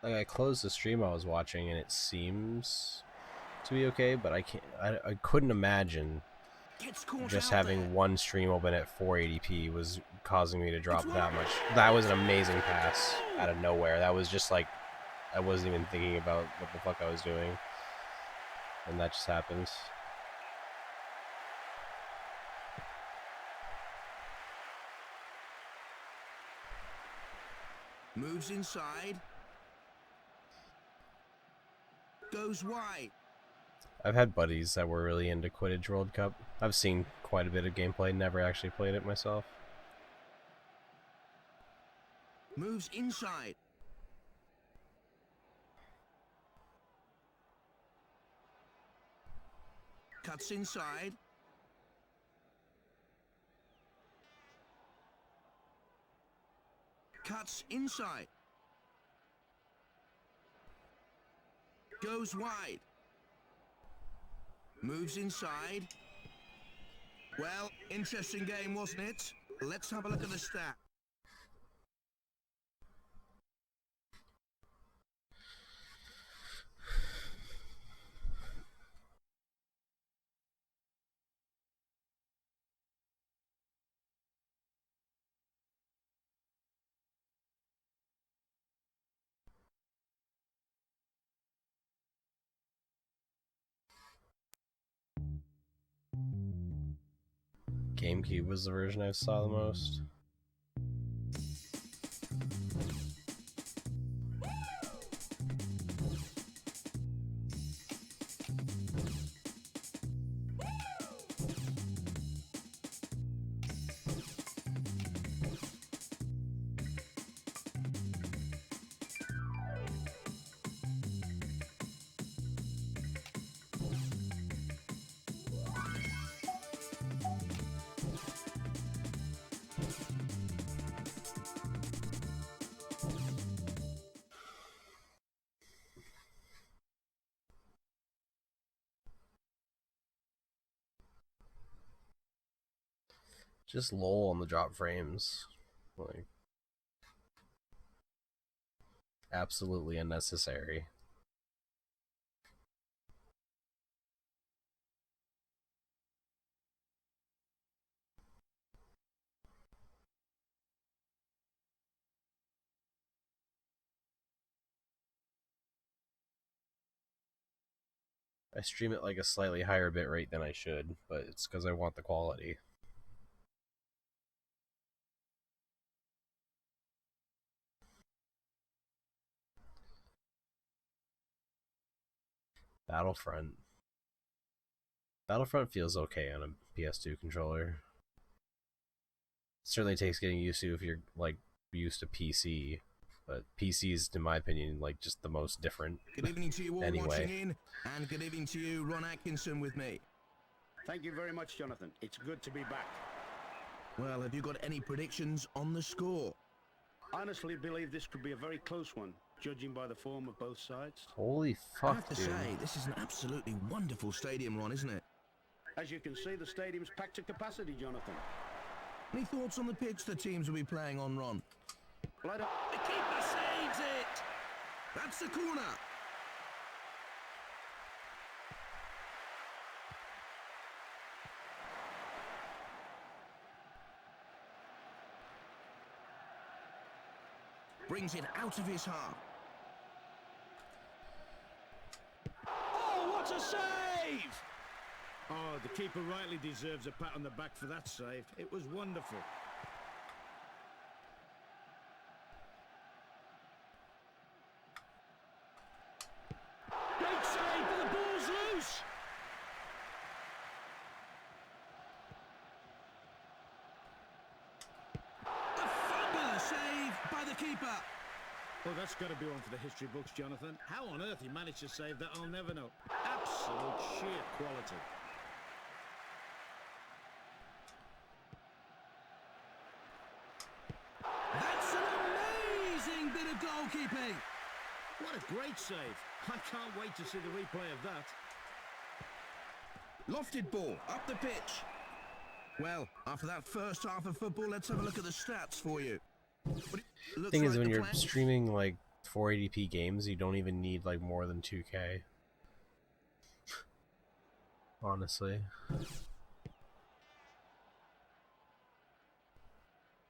Like, I closed the stream I was watching and it seems to be okay, but I couldn't imagine Gets caught just out having there. one stream open at 480p was causing me to drop that much. That was an amazing pass out of nowhere. That was just like, I wasn't even thinking about what the fuck I was doing. And that just happened. Moves inside. Goes wide. I've had buddies that were really into Quidditch World Cup. I've seen quite a bit of gameplay, never actually played it myself. Moves inside. Cuts inside. Cuts inside. Goes wide. Moves inside. Well, interesting game, wasn't it? Let's have a look at the stat. GameCube was the version I saw the most. Just lol on the drop frames. Like, absolutely unnecessary. I stream it like a slightly higher bit rate than I should, but it's because I want the quality. Battlefront. Battlefront feels okay on a PS2 controller. It certainly takes getting used to if you're like used to PC, but PC is, in my opinion, like just the most different. Good evening to you all Anyway. watching in, and good evening to you, Ron Atkinson, with me. Thank you very much, Jonathan. It's good to be back. Well, have you got any predictions on the score? I honestly believe this could be a very close one, judging by the form of both sides. Holy I have fuck, to dude! say, this is an absolutely wonderful stadium, Ron, isn't it? As you can see, the stadium's packed to capacity, Jonathan. Any thoughts on the pitch the teams will be playing on, Ron? Well, I don't... The keeper saves it! That's the corner! Brings it out of his half. Oh, what a save! Oh, the keeper rightly deserves a pat on the back for that save. It was wonderful. Great save, but the ball's loose! A fabulous save by the keeper. Well, that's got to be one for the history books, Jonathan. How on earth he managed to save that, I'll never know. Absolute sheer quality. That's an amazing bit of goalkeeping. What a great save. I can't wait to see the replay of that. Lofted ball, up the pitch. Well, after that first half of football, let's have a look at the stats for you. The thing is, when you're streaming like 480p games, you don't even need like more than 2K. Honestly.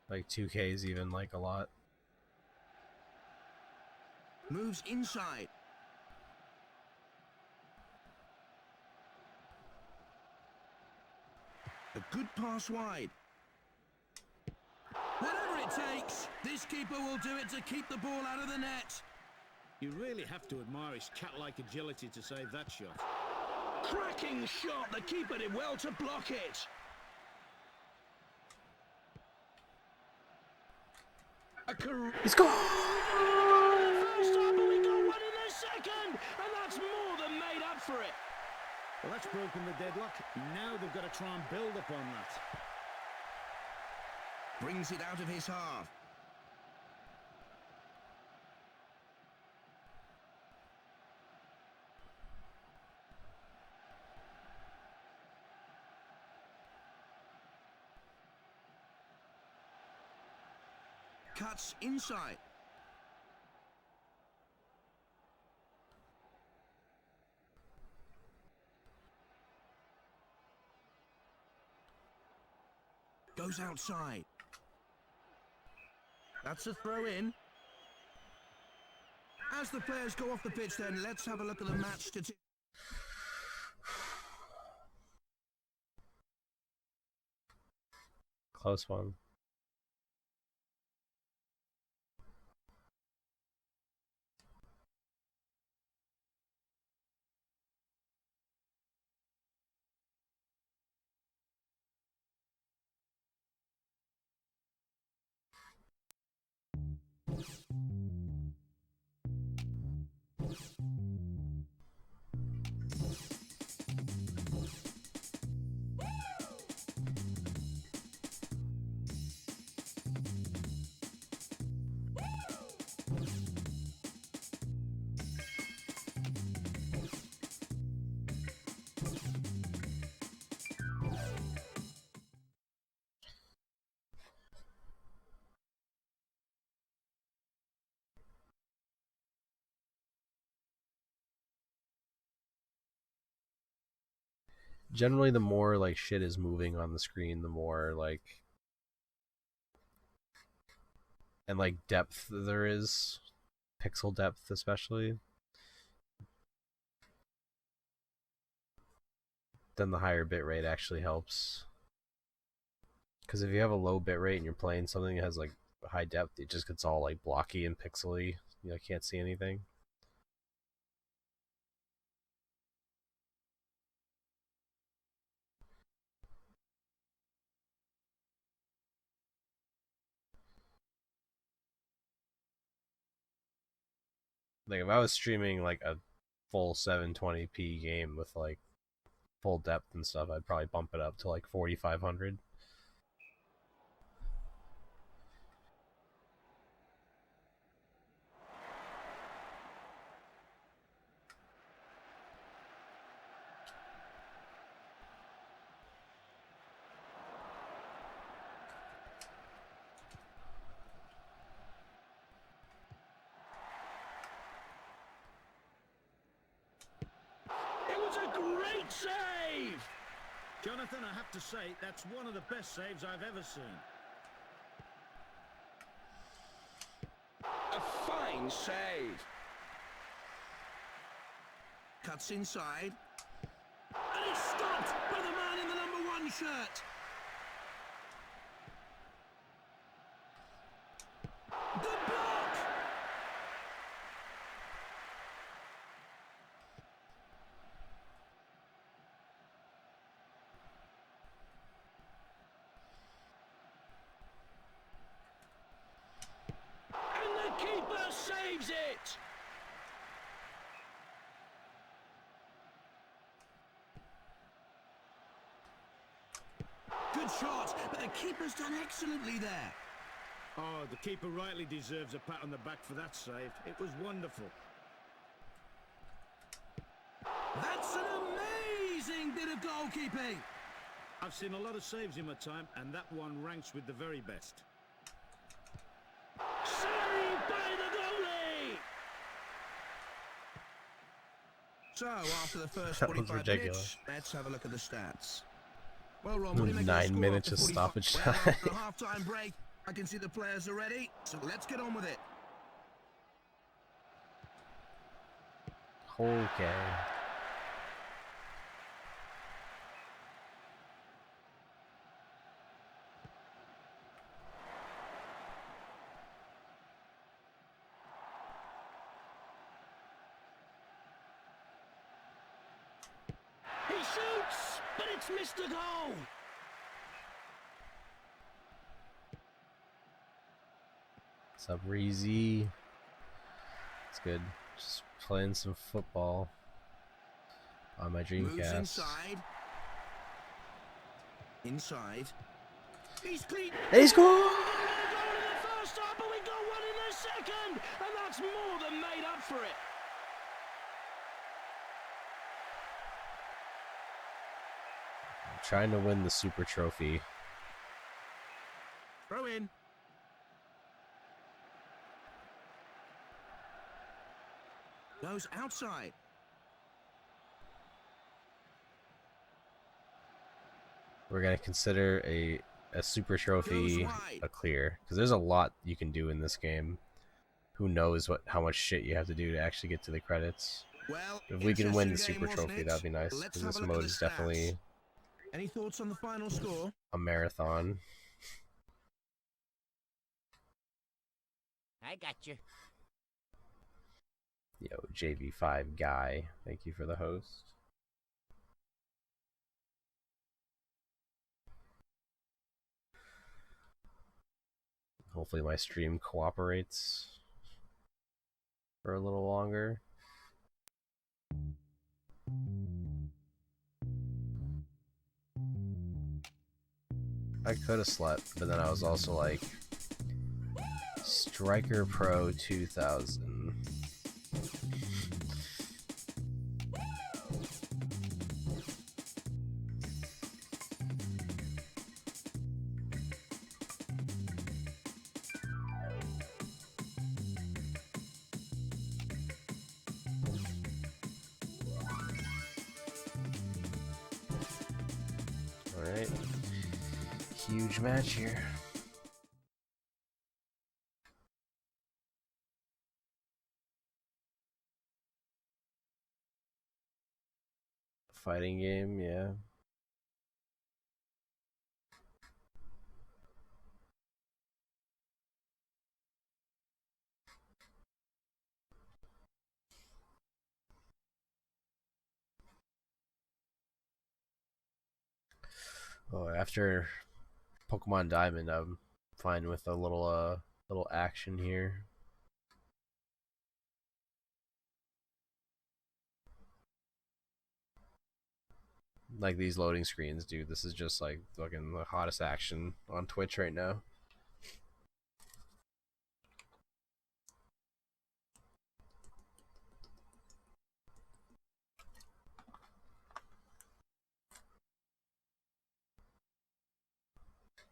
Like 2K is even like a lot. Moves inside. A good pass wide. Whatever it takes, this keeper will do it to keep the ball out of the net. You really have to admire his cat-like agility to save that shot. Cracking shot. The keeper did well to block it. He's gone! First time, but we got one in the second, and that's more than made up for it. Well, that's broken the deadlock. Now they've got to try and build upon that. Brings it out of his half. Cuts inside. Goes outside. That's a throw in. As the players go off the pitch then, let's have a look at the match statistics. Close one. generally the more like shit is moving on the screen, the more like and like depth there is, pixel depth especially, then the higher bitrate actually helps. Because if you have a low bitrate and you're playing something that has like high depth, it just gets all like blocky and pixely. You know, can't see anything. Like if I was streaming like a full 720p game with like full depth and stuff, I'd probably bump it up to like 4500. It was a great save! Jonathan, I have to say, that's one of the best saves I've ever seen. A fine save. Cuts inside. And it's stopped by the man in the number 1 shirt. The block! And the keeper saves it! Good shot, but the keeper's done excellently there. Oh, the keeper rightly deserves a pat on the back for that save. It was wonderful. That's an amazing bit of goalkeeping. I've seen a lot of saves in my time, and that one ranks with the very best. Saved by the goalie! So, after the first That was 45 ridiculous. minutes, let's have a look at the stats. Well, Ron, what do you make of the 9 score minutes after of 45? stoppage Well, time. after the half-time break, I can see the players are ready, so let's get on with it. Okay. He shoots, but it's missed a goal. What's up, Reezy? It's good. Just playing some football on my Moves Dreamcast. inside. Inside. He's clean. And he scored! We got a goal in the first half, but we got one in the second, and that's more than made up for it. I'm trying to win the Super Trophy. Throw in. Goes outside. We're gonna consider a Super Trophy Goes wide. a clear, because there's a lot you can do in this game. Who knows how much shit you have to do to actually get to the credits. Well, If we can win the interesting Super game, wasn't Trophy, it? that'd be nice, Let's because have this a look at mode the is stats. definitely Any thoughts on the final score? a marathon. I got you. Yo, JV5 guy, thank you for the host. Hopefully my stream cooperates for a little longer. I could have slept, but then I was also like, Striker Pro 2000. Alright. Huge match here. Fighting game, yeah. Oh, after Pokemon Diamond, I'm fine with a little action here. Like these loading screens, dude. This is just like fucking the hottest action on Twitch right now.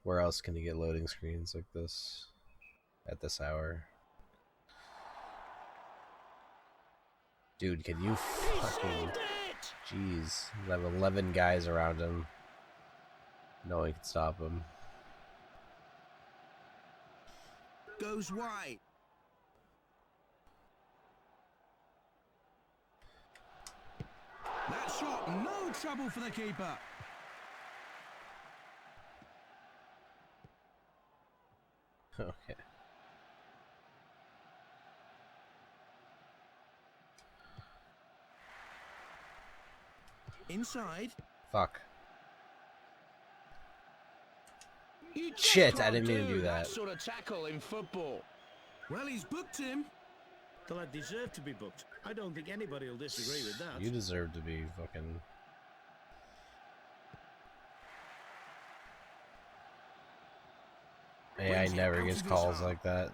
Where else can you get loading screens like this at this hour? Dude, can you fucking... Jeez. You have 11 guys around him. No one can stop him. Goes wide. That shot, no trouble for the keeper. Okay. Inside. Fuck. You just Shit, I can't didn't mean to do that. sort of tackle in football. Well, he's booked him. The lad deserved to be booked. I don't think anybody will disagree with that. You deserve to be fucking... AI never gets calls like that.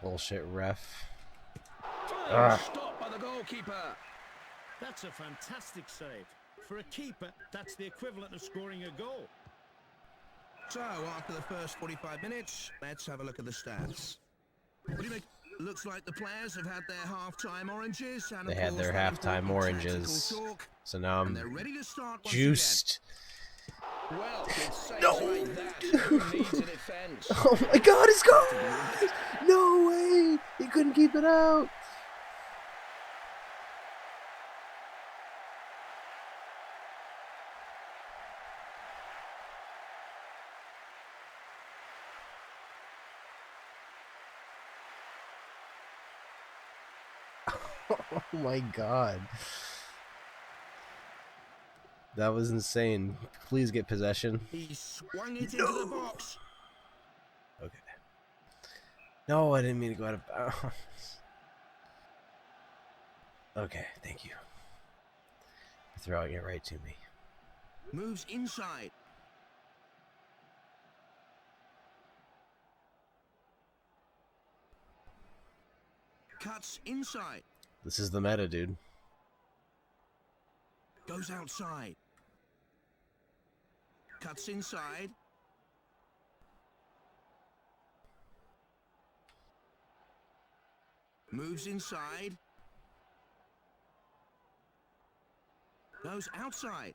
Bullshit ref. Stop by the goalkeeper. That's a fantastic save. For a keeper, that's the equivalent of scoring a goal. So, after the first 45 minutes, let's have a look at the stats. What do you make? Looks like the players have had their half-time oranges. And They of had course, their that halftime important oranges. tactical talk, So now and they're I'm ready to start once juiced. again. Well, it's saves No. like that. Who needs a defense? Oh my god, it's gone! No way! He couldn't keep it out! Oh my god. That was insane. Please get possession. He swung it into the box. Okay. No, I didn't mean to go out of bounds. Okay, thank you. You're throwing it right to me. Moves inside. Cuts inside. This is the meta, dude. Goes outside. Cuts inside. Moves inside. Goes outside.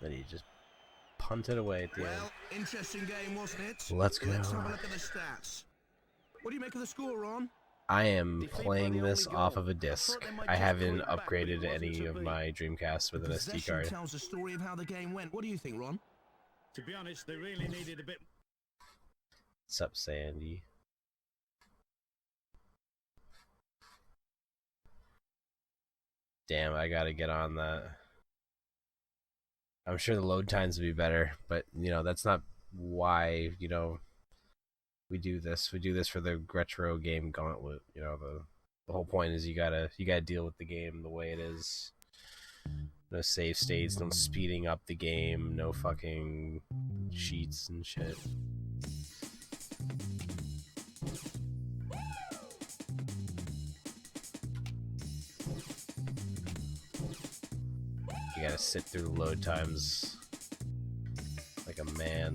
Then he just punted away at the end. Well, interesting game, wasn't it? Let's go. Let's have a look at the stats. What do you make of the score, Ron? I am playing this off of a disc. I haven't upgraded any of my Dreamcast with an SD Possession card. tells the story of how the game went. What do you think, Ron? To be honest, they really needed a bit... What's up, Sandy? Damn, I gotta get on that. I'm sure the load times would be better, but, you know, that's not why, you know, we do this. We do this for the retro game Gauntlet. You know, the whole point is you gotta deal with the game the way it is. No save states, no speeding up the game, no fucking cheats and shit. You gotta sit through load times like a man.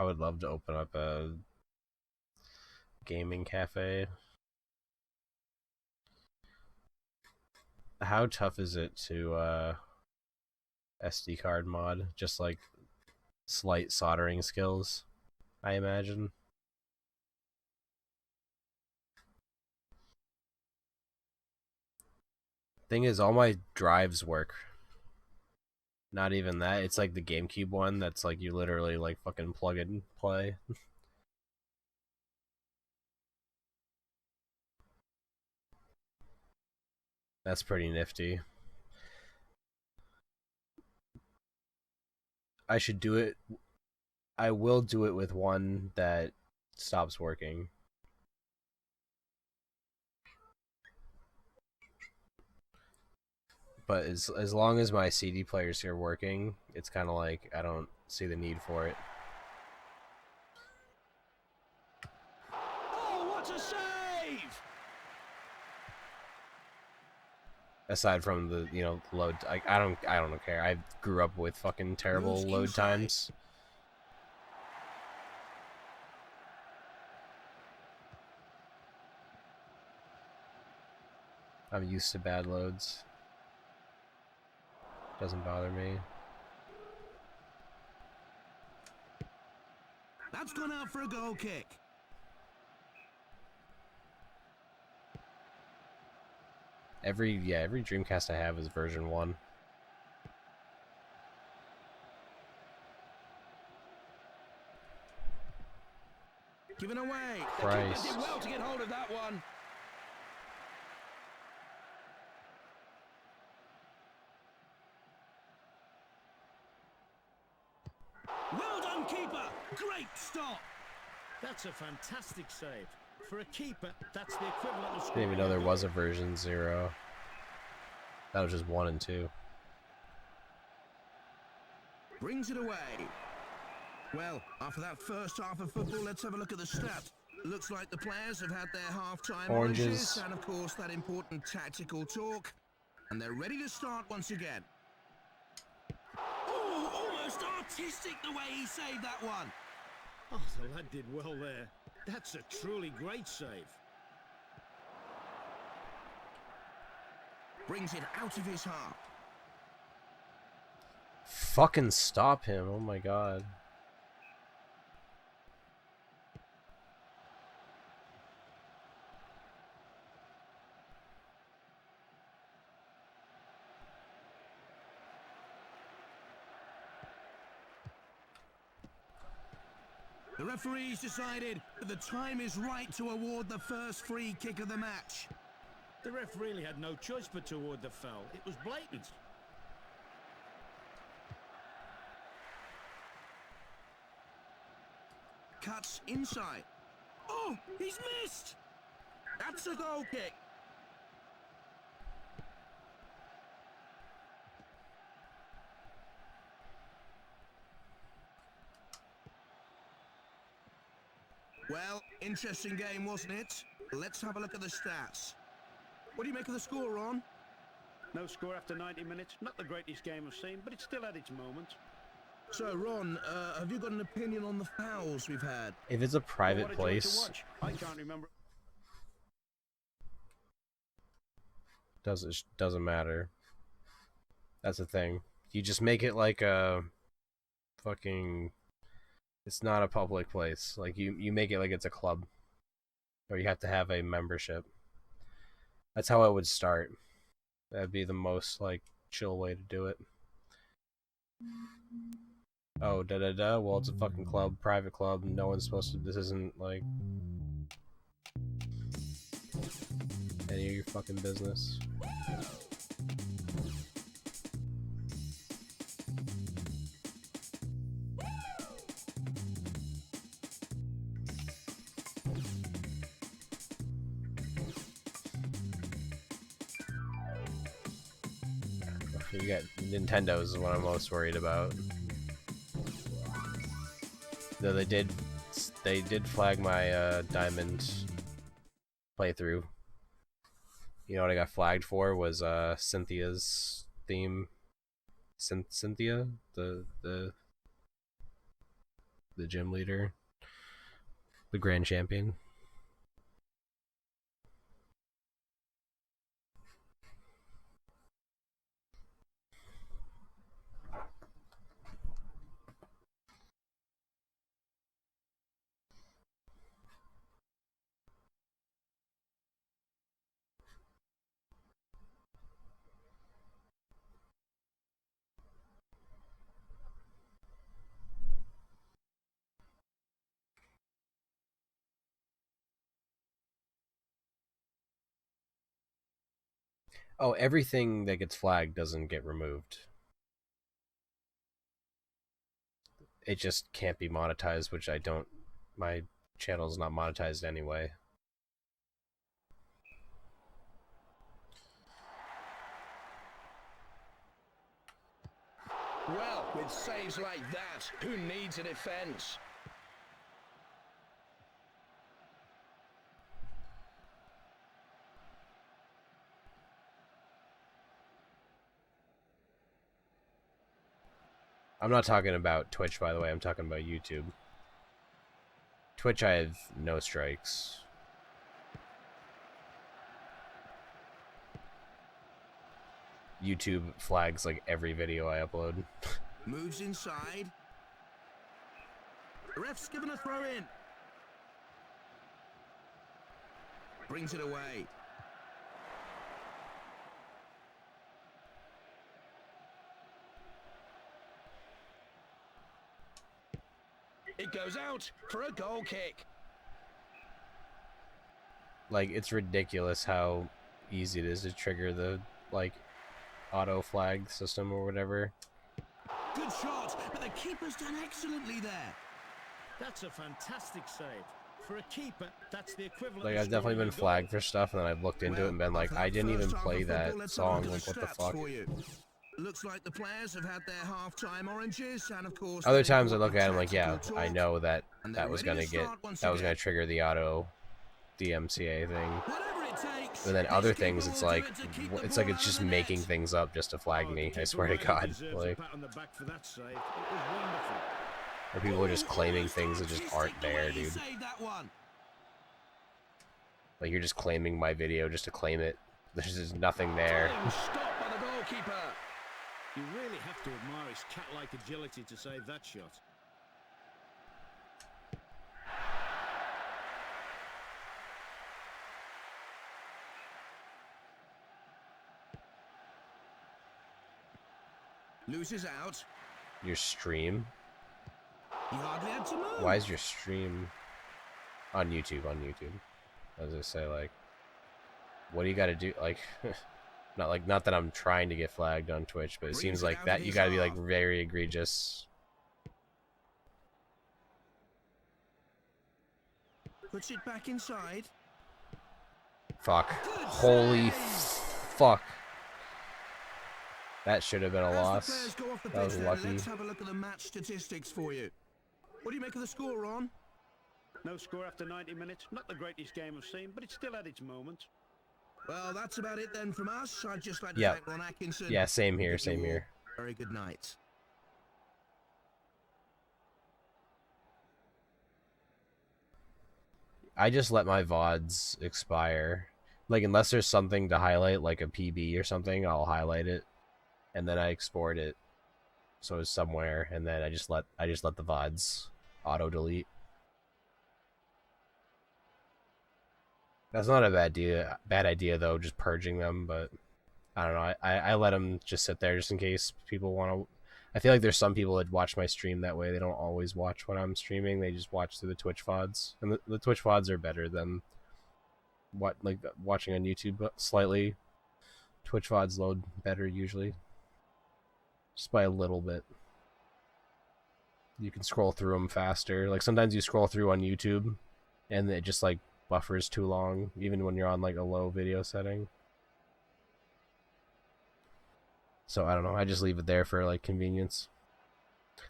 I would love to open up a gaming cafe. How tough is it to SD card mod? Just like slight soldering skills, I imagine. Thing is, all my drives work. Not even that. It's like the GameCube one that's like you literally like fucking plug it and play. That's pretty nifty. I should do it. I will do it with one that stops working. But as long as my CD players here working, it's kind of like I don't see the need for it. Oh, what a save! Aside from the load, I don't care. I grew up with fucking terrible Moves load inside. times. I'm used to bad loads. Doesn't bother me. That's gone out for a goal kick. Every Dreamcast I have is version 1. Given away. The Christ. keeper did well to get hold of that one. Well done, keeper. Great stop. That's a fantastic save. For a keeper, that's the equivalent of Didn't scoring even know there a was a goal. version 0. That was just 1 and 2. Brings it away. Well, after that first half of football, let's have a look at the stats. Looks like the players have had their half-time Oranges. and of course that important tactical talk. And they're ready to start once again. Oh, almost artistic the way he saved that one. Oh, the lad did well there. That's a truly great save. Brings it out of his half. Fucking stop him! Oh my god. The referee's decided that the time is right to award the first free kick of the match. The ref really had no choice but to award the foul. It was blatant. Cuts inside. Oh, he's missed! That's a goal kick. Well, interesting game, wasn't it? Let's have a look at the stats. What do you make of the score, Ron? No score after 90 minutes. Not the greatest game I've seen, but it still had its moments. So, Ron, have you got an opinion on the fouls we've had? If it's a Well, private what a joy to place, watch. I can't remember. doesn't matter. That's the thing. You just make it like a fucking. It's not a public place. Like you make it like it's a club, or you have to have a membership. That's how I would start. That'd be the most like chill way to do it. Oh, well, it's a fucking club, private club. No one's supposed to. This isn't like any of your fucking business. You got Nintendo's is what I'm most worried about. Though they did flag my Diamond playthrough. You know what I got flagged for was Cynthia's theme. Cynthia, the the gym leader, the grand champion. Oh, everything that gets flagged doesn't get removed. It just can't be monetized, which I don't. My channel's not monetized anyway. Well, with saves like that, who needs a defense? I'm not talking about Twitch, by the way. I'm talking about YouTube. Twitch, I have no strikes. YouTube flags like every video I upload. Moves inside. The ref's given a throw in. Brings it away. It goes out for a goal kick. Like, it's ridiculous how easy it is to trigger the, like, auto flag system or whatever. Good shot, but the keeper's done excellently there. That's a fantastic save. For a keeper, that's the equivalent. Like, of I've definitely scoring been a goal. flagged for stuff, and then I've looked into it and been like, I didn't even play that song. Like, what the fuck? Looks like the players have had their half-time oranges, and of course. Other times I look at it, I'm like, yeah, I know that that was gonna trigger the auto DMCA thing. And then other things, it's like it's just making things up just to flag me. I swear to God, like, or people are just claiming things that just aren't there, dude. Like, you're just claiming my video just to claim it. There's just nothing there. Stop by the goalkeeper. You really have to admire his cat-like agility to save that shot. Loses out. Your stream? He hardly had to move. Why is your stream on YouTube? On YouTube, as I say, like, what do you got to do? Like, not that I'm trying to get flagged on Twitch, but it seems like that you got to be like very egregious. Puts it back inside. Fuck! Holy fuck! That should have been a loss. That was lucky. Let's have a look at the match statistics for you. What do you make of the score, Ron? No score after 90 minutes. Not the greatest game I've seen, but it still had its moments. Well, that's about it then from us. I'd just like to Yep. thank Ron Atkinson. Yeah, same here, same here. Very good night. I just let my VODs expire. Like, unless there's something to highlight, like a PB or something, I'll highlight it, and then I export it so it's somewhere, and then I just let the VODs auto delete. That's not a bad idea though, just purging them, but I don't know. I let them just sit there just in case people want to. I feel like there's some people that watch my stream that way. They don't always watch when I'm streaming. They just watch through the Twitch VODs, and the Twitch VODs are better than watching on YouTube. But slightly, Twitch VODs load better usually, just by a little bit. You can scroll through them faster. Like, sometimes you scroll through on YouTube, and it just like buffers too long, even when you're on like a low video setting. So I don't know, I just leave it there for like convenience.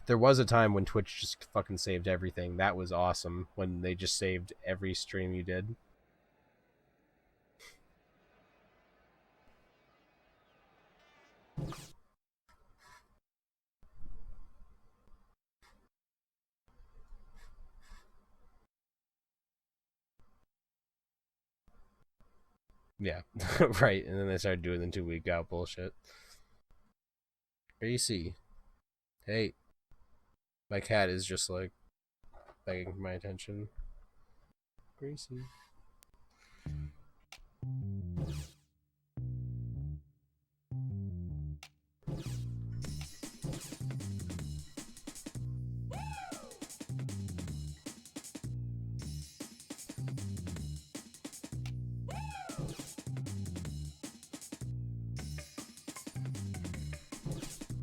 There was a time when Twitch just fucking saved everything. That was awesome, when they just saved every stream you did. Yeah, right. And then they started doing the 2 week out bullshit. Gracie, hey, my cat is just like begging for my attention. Gracie.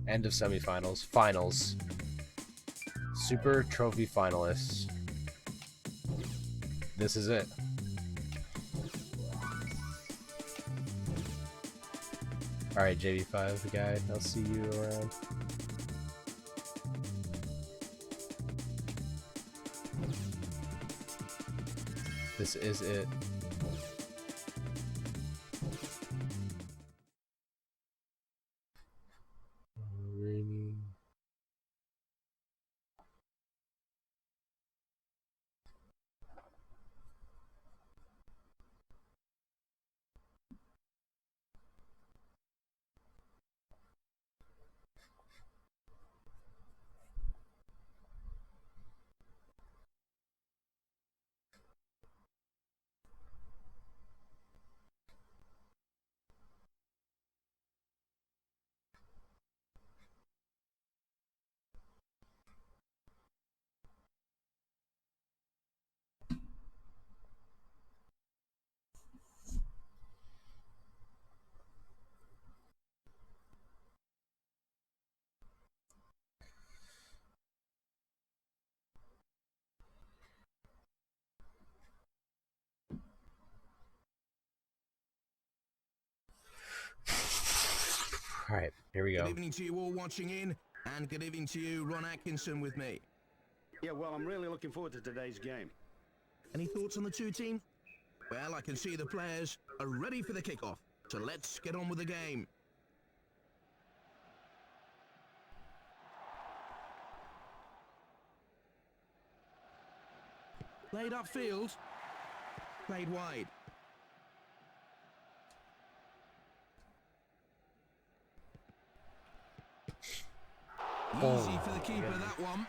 End of semifinals. Finals. Super Trophy finalists. This is it. Alright, JV5 guy, I'll see you around. This is it. Alright, here we go. Good evening to you all watching in, and good evening to you, Ron Atkinson, with me. Yeah, well, I'm really looking forward to today's game. Any thoughts on the two teams? Well, I can see the players are ready for the kickoff, so let's get on with the game. Played upfield, played wide. Easy for the keeper, that one.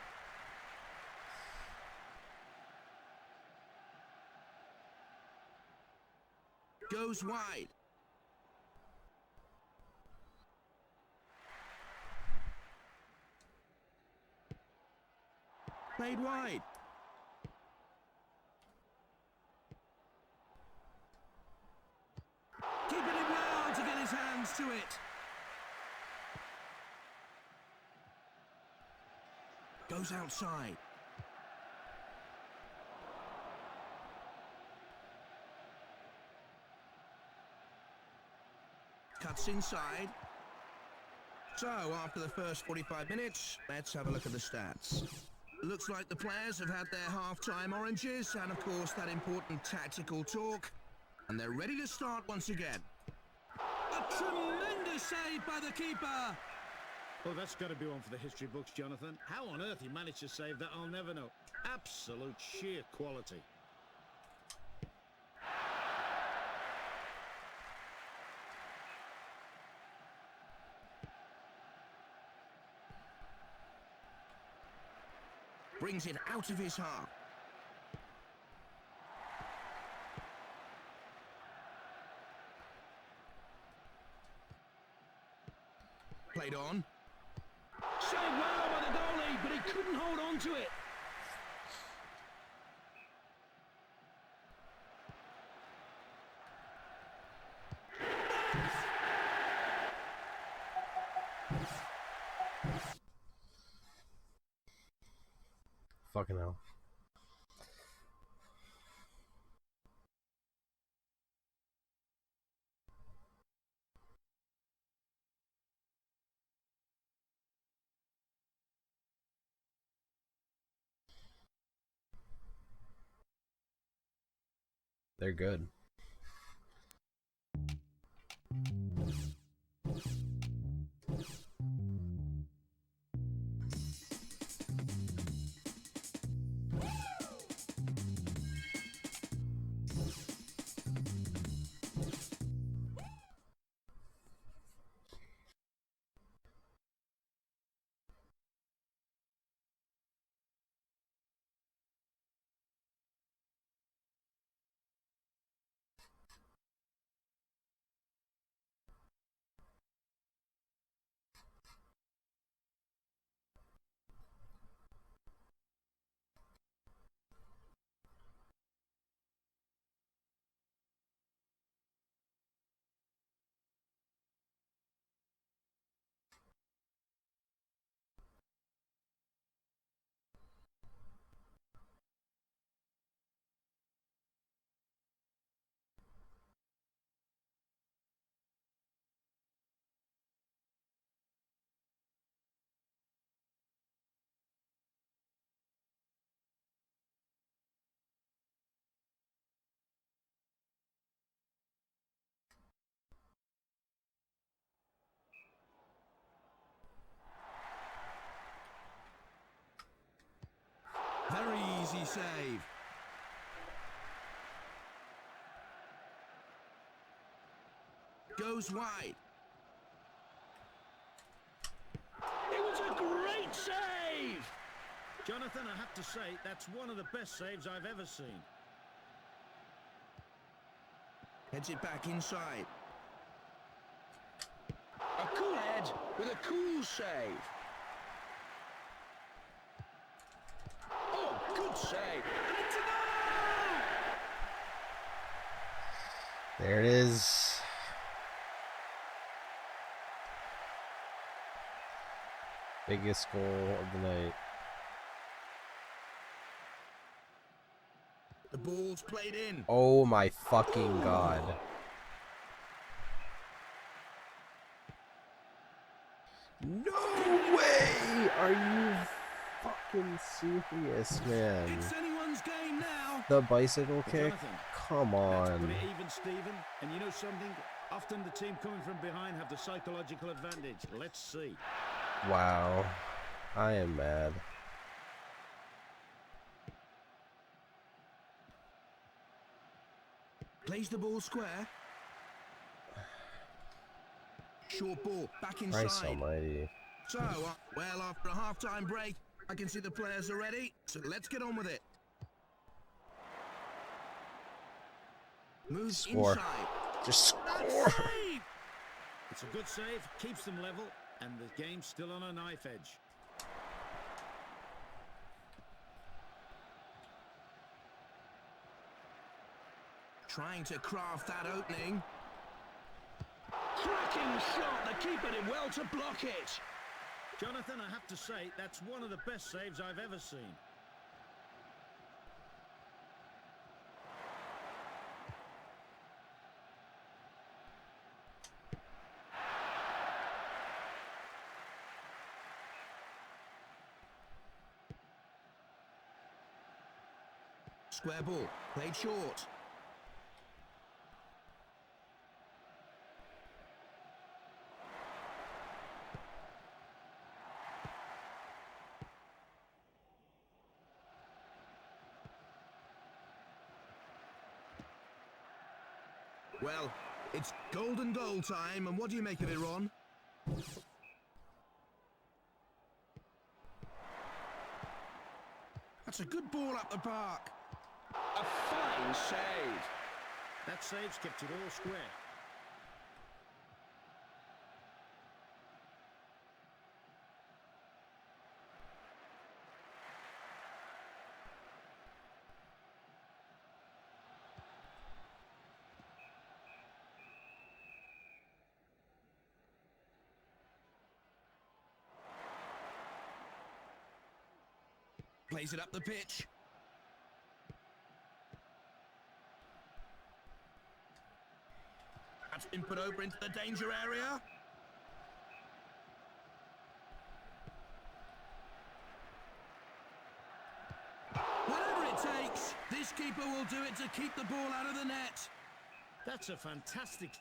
Goes wide. Played wide. Keeping it well to get his hands to it. Goes outside. Cuts inside. So, after the first 45 minutes, let's have a look at the stats. Looks like the players have had their half-time oranges and, of course, that important tactical talk. And they're ready to start once again. A tremendous save by the keeper. Oh, that's got to be one for the history books, Jonathan. How on earth he managed to save that, I'll never know. Absolute sheer quality. Brings it out of his half. Played on. Saved well by the goalie, but he couldn't hold on to it. Fucking hell. They're good. save. Goes wide. It was a great save! Jonathan, I have to say, that's one of the best saves I've ever seen. Heads it back inside. A cool head with a cool save. Oh, good save. And it's a goal! There it is. Biggest goal of the night. The ball's played in. Oh my fucking god. No way! Are you fucking serious, man? It's anyone's game now. The bicycle kick? Jonathan, Come That's on. put it even, Stephen. And you know something? Often the team coming from behind have the psychological advantage. Let's see. Wow. I am mad. Plays the ball square. Short ball, back inside. Christ almighty. So, well, after a half-time break, I can see the players are ready, so let's get on with it. Moves Score. inside. Just That's score! save! It's a good save, keeps them level, and the game's still on a knife edge. Trying to craft that opening. Cracking shot, the keeper did well to block it. Jonathan, I have to say, that's one of the best saves I've ever seen. Square ball, played short. Well, it's golden goal time, and what do you make of it, Ron? That's a good ball up the park. A fine save. That save's kept it all square. Plays it up the pitch. That's been put over into the danger area. Whatever it takes, this keeper will do it to keep the ball out of the net. That's a fantastic...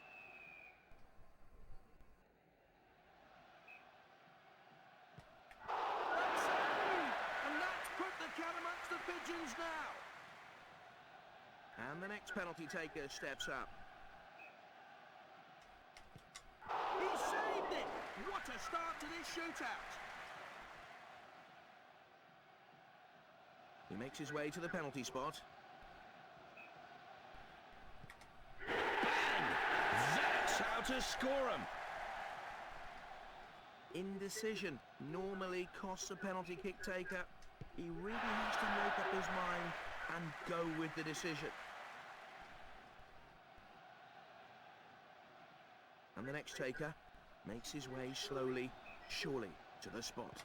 That's saved! And that's put the cat amongst the pigeons now. And the next penalty taker steps up. He saved it! What a start to this shootout! He makes his way to the penalty spot. Bang! That's how to score 'em! Indecision normally costs a penalty kick taker. He really has to make up his mind and go with the decision. And the next taker makes his way slowly, surely, to the spot.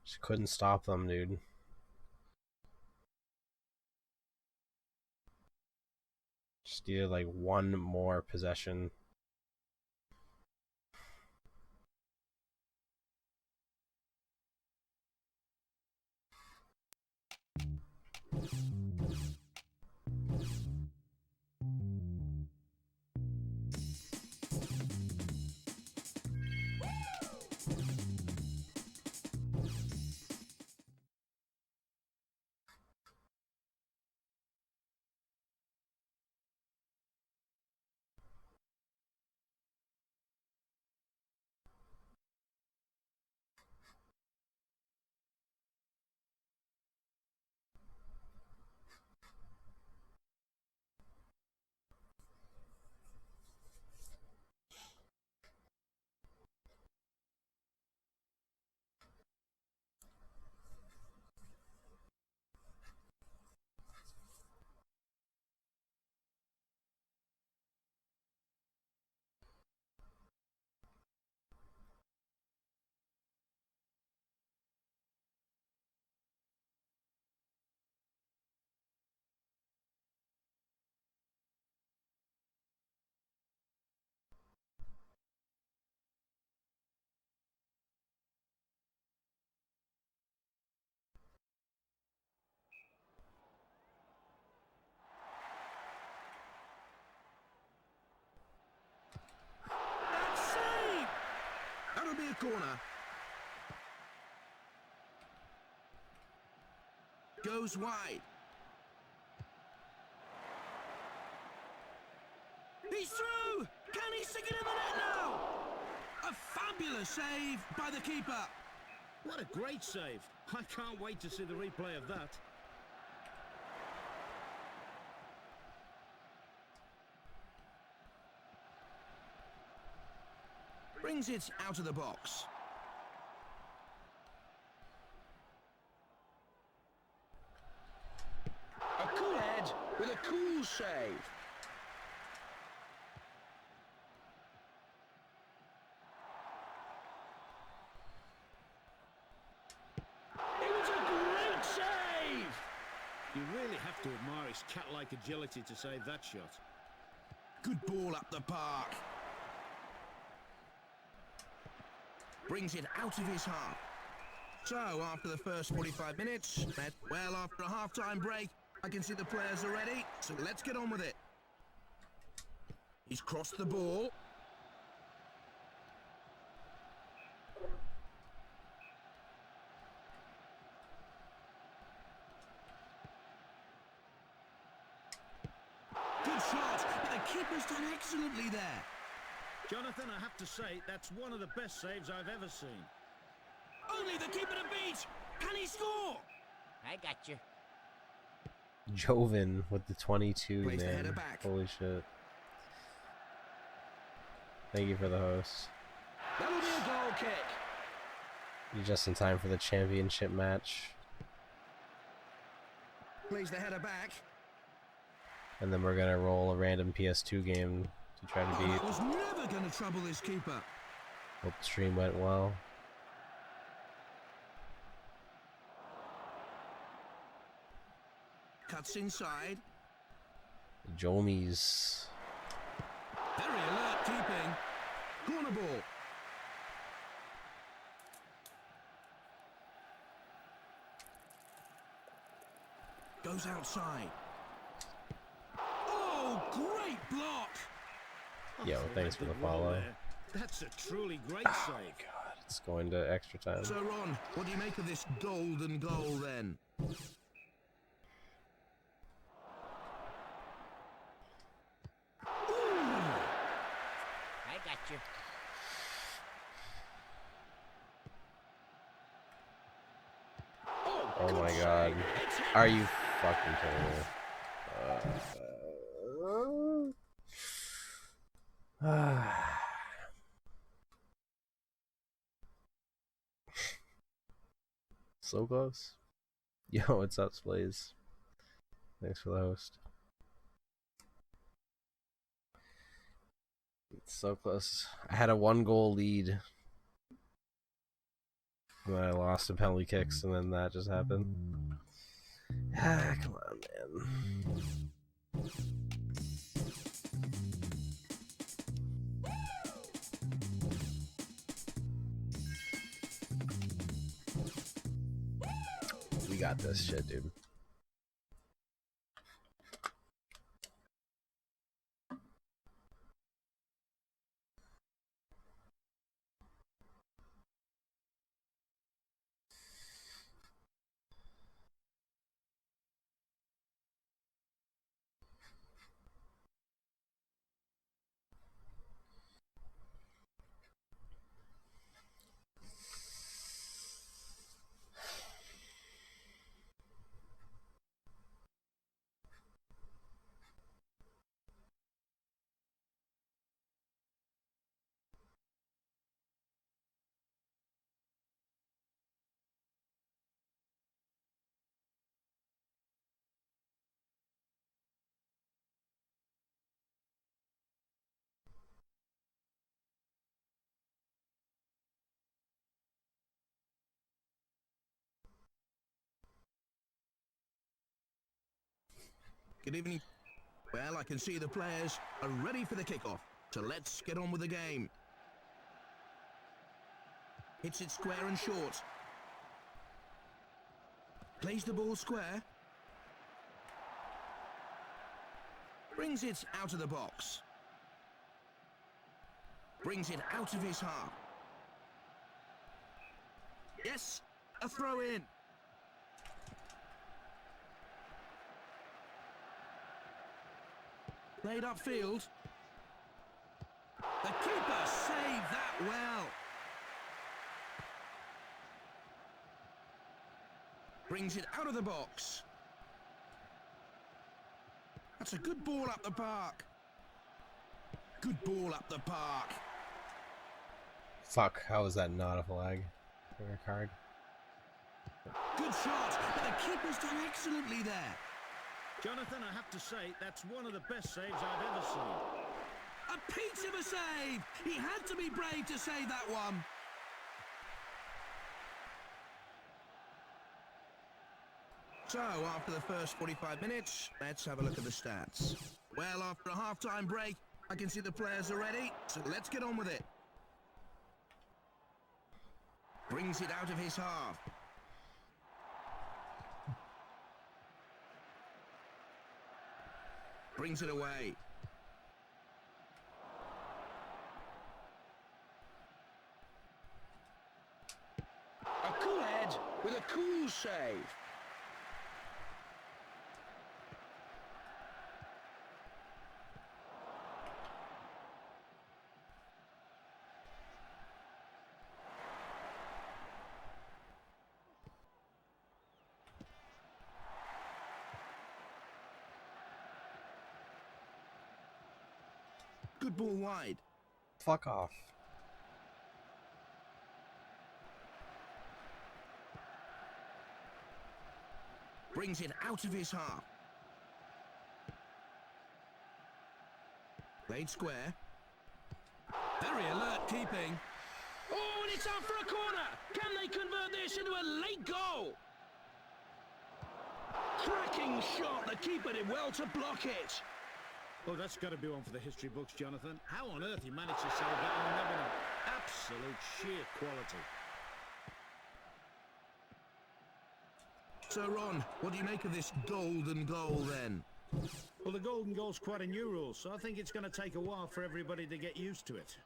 Just couldn't stop them, dude. Just needed like one more possession. corner. Goes wide. He's through! Can he stick it in the net now? A fabulous save by the keeper. What a great save. I can't wait to see the replay of that. Brings it out of the box. A cool head with a cool save. It was a great save! You really have to admire his cat-like agility to save that shot. Good ball up the park. Brings it out of his half. So, after the first 45 minutes, well, after a half-time break, I can see the players are ready, so let's get on with it. He's crossed the ball. Good shot, but the keeper's done excellently there. Jonathan, I have to say, that's one of the best saves I've ever seen. Only the keeper to beat! Can he score? I got you. Joven with the 22, Plays the man. header back. Holy shit. Thank you for the host. That'll be a goal kick. You're just in time for the championship match. Plays the header back. And then we're gonna roll a random PS2 game to try to Oh, beat. that was never going to trouble this keeper. Hope the stream went well. Cuts inside. Jomies. Very alert keeping. Corner ball. Goes outside. Oh, great block. Yo, Oh, thanks that for the did well follow. there. That's a truly great Oh save. my god, it's going to extra time. So, Ron, what do you make of this golden goal then? I got you. Oh my good god. save. It's hit. Are you fucking kidding me? So close. Yo, what's up, Blaze? Thanks for the host. It's so close. I had a 1-goal lead. And then I lost in penalty kicks, and then that just happened. Ah, come on, man. We got this shit, dude. Good evening. Well, I can see the players are ready for the kickoff. So let's get on with the game. Hits it square and short. Plays the ball square. Brings it out of the box. Brings it out of his half. Yes, a throw in. Played upfield. The keeper saved that well. Brings it out of the box. That's a good ball up the park. Good ball up the park. Fuck, how was that not a flag? Or a card? Good shot, but the keeper's done excellently there. Jonathan, I have to say, that's one of the best saves I've ever seen. A piece of a save! He had to be brave to save that one. So, after the first 45 minutes, let's have a look at the stats. Well, after a half-time break, I can see the players are ready, so let's get on with it. Brings it out of his half. Brings it away. A cool head with a cool save. Good ball wide. Fuck off. Brings it out of his half. Played square. Very alert keeping. Oh, and it's out for a corner. Can they convert this into a late goal? Cracking shot. The keeper did well to block it. Oh, that's got to be one for the history books, Jonathan. How on earth he managed to save that, I'll never know. Absolute sheer quality. So, Ron, what do you make of this golden goal, then? Well, the golden goal's quite a new rule, so I think it's going to take a while for everybody to get used to it.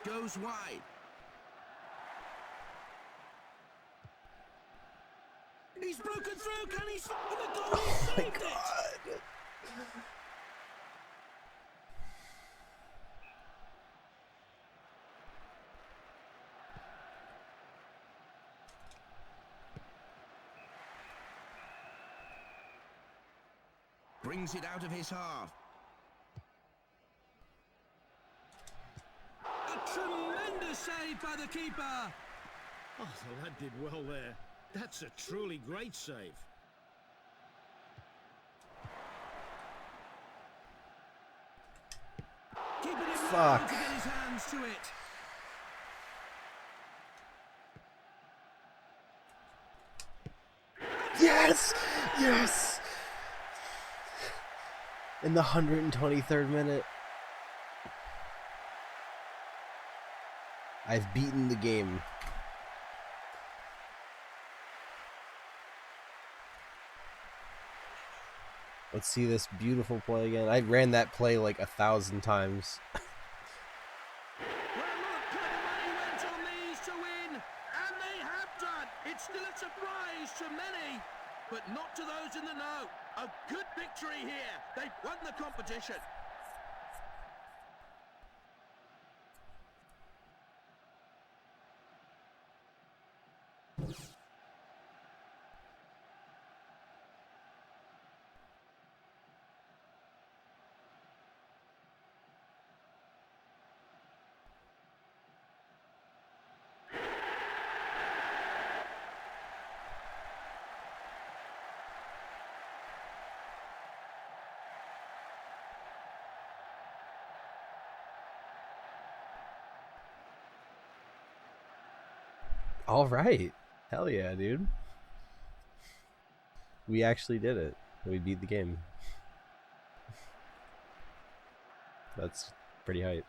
Goes wide. He's broken through. Can he score the goal? He saved it. Brings it out of his half. A tremendous save by the keeper. Oh, the lad did well there. That's a truly great save. Keeping it Fuck. to get his hands to it. Yes! Yes! In the 123rd minute. I've beaten the game. Let's see this beautiful play again. I ran that play like 1,000 times. Well, look, Clever Money went on these to win, and they have done. It's still a surprise to many, but not to those in the know. A good victory here. They've won the competition. All right. Hell yeah, dude. We actually did it. We beat the game. That's pretty hype.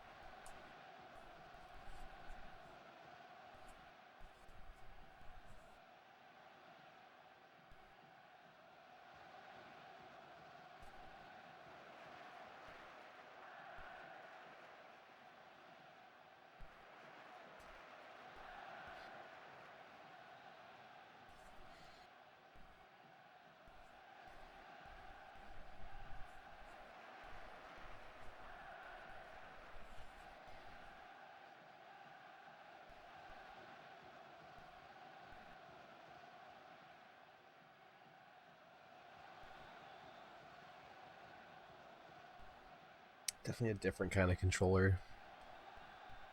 Definitely a different kind of controller.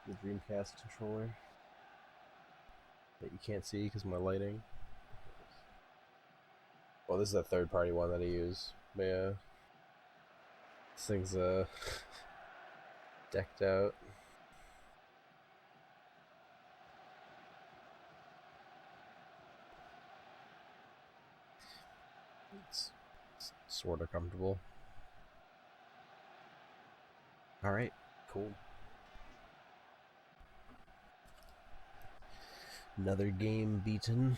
The Dreamcast controller that you can't see because of my lighting. Well, this is a third-party one that I use. But yeah, this thing's decked out. It's sort of comfortable. All right, cool. Another game beaten.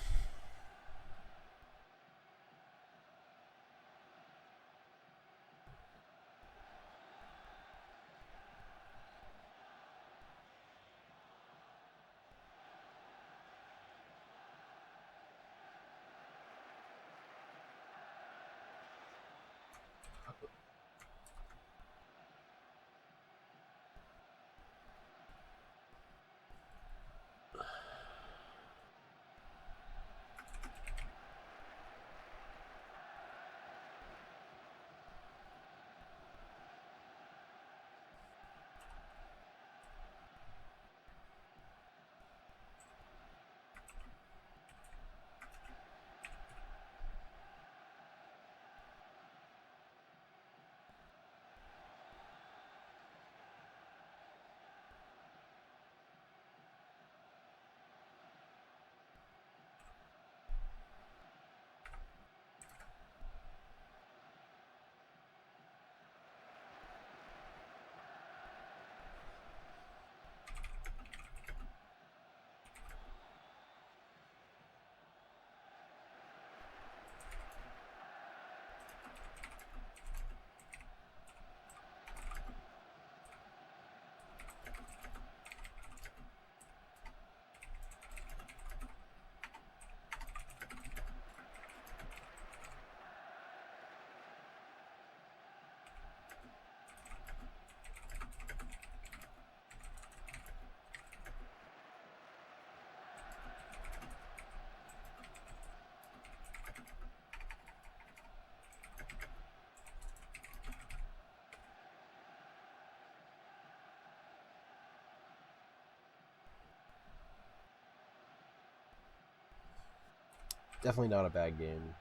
Definitely not a bad game.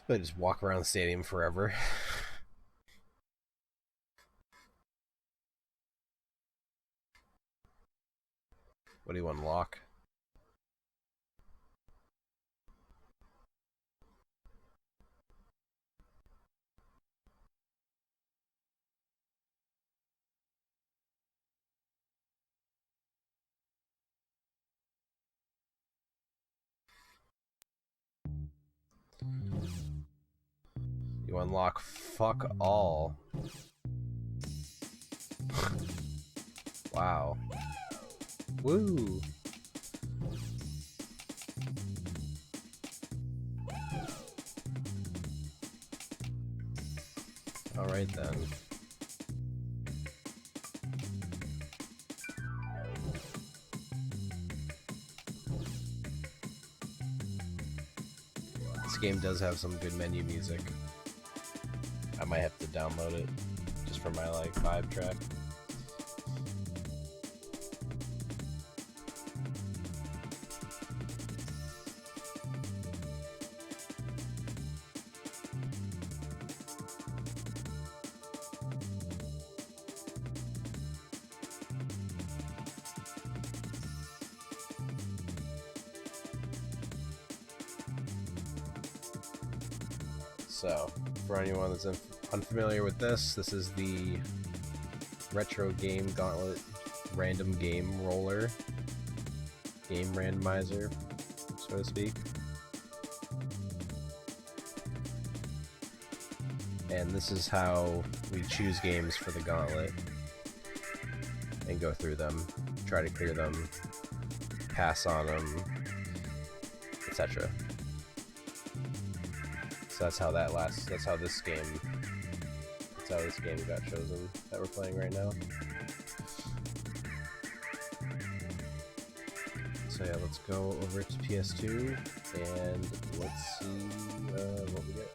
But just walk around the stadium forever. What do you unlock? You unlock fuck all. Wow. Woo. Alright then. This game does have some good menu music. I might have to download it just for my like vibe track. So, for anyone that's unfamiliar with this, this is the retro game Gauntlet random game roller, game randomizer, so to speak. And this is how we choose games for the Gauntlet. and go through them, try to clear them, pass on them, etc. So that's how that's how this game got chosen that we're playing right now. So yeah, let's go over to PS2 and let's see what we get.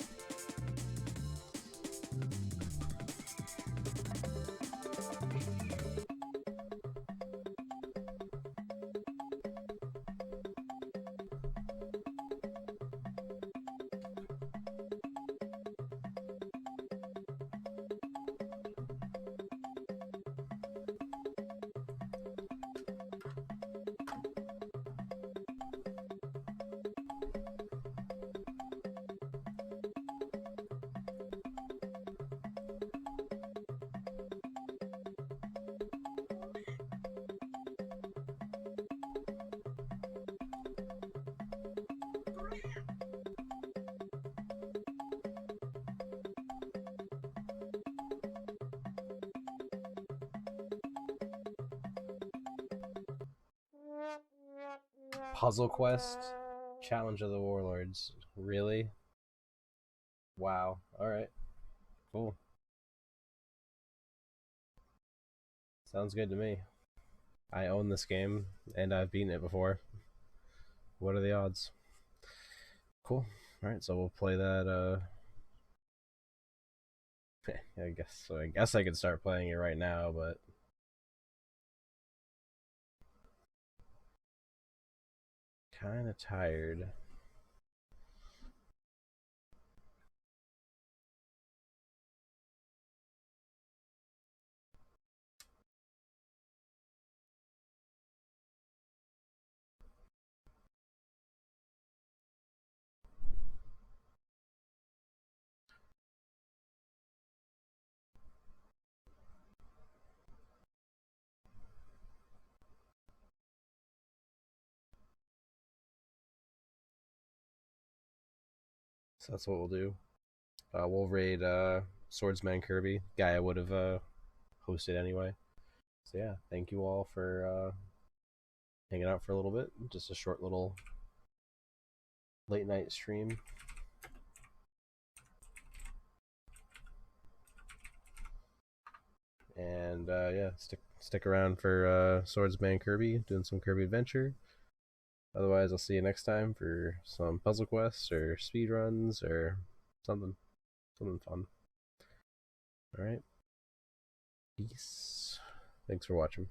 Puzzle Quest, Challenge of the Warlords. Really? Wow. Alright. Cool. Sounds good to me. I own this game, and I've beaten it before. What are the odds? Cool. Alright, so we'll play that, I guess I could start playing it right now, but kinda tired. So that's what we'll do. We'll raid Swordsman Kirby, guy I would have hosted anyway. So yeah, thank you all for hanging out for a little bit. Just a short little late night stream. And yeah, stick around for Swordsman Kirby, doing some Kirby Adventure. Otherwise, I'll see you next time for some puzzle quests or speed runs or something fun. All right, peace. Thanks for watching.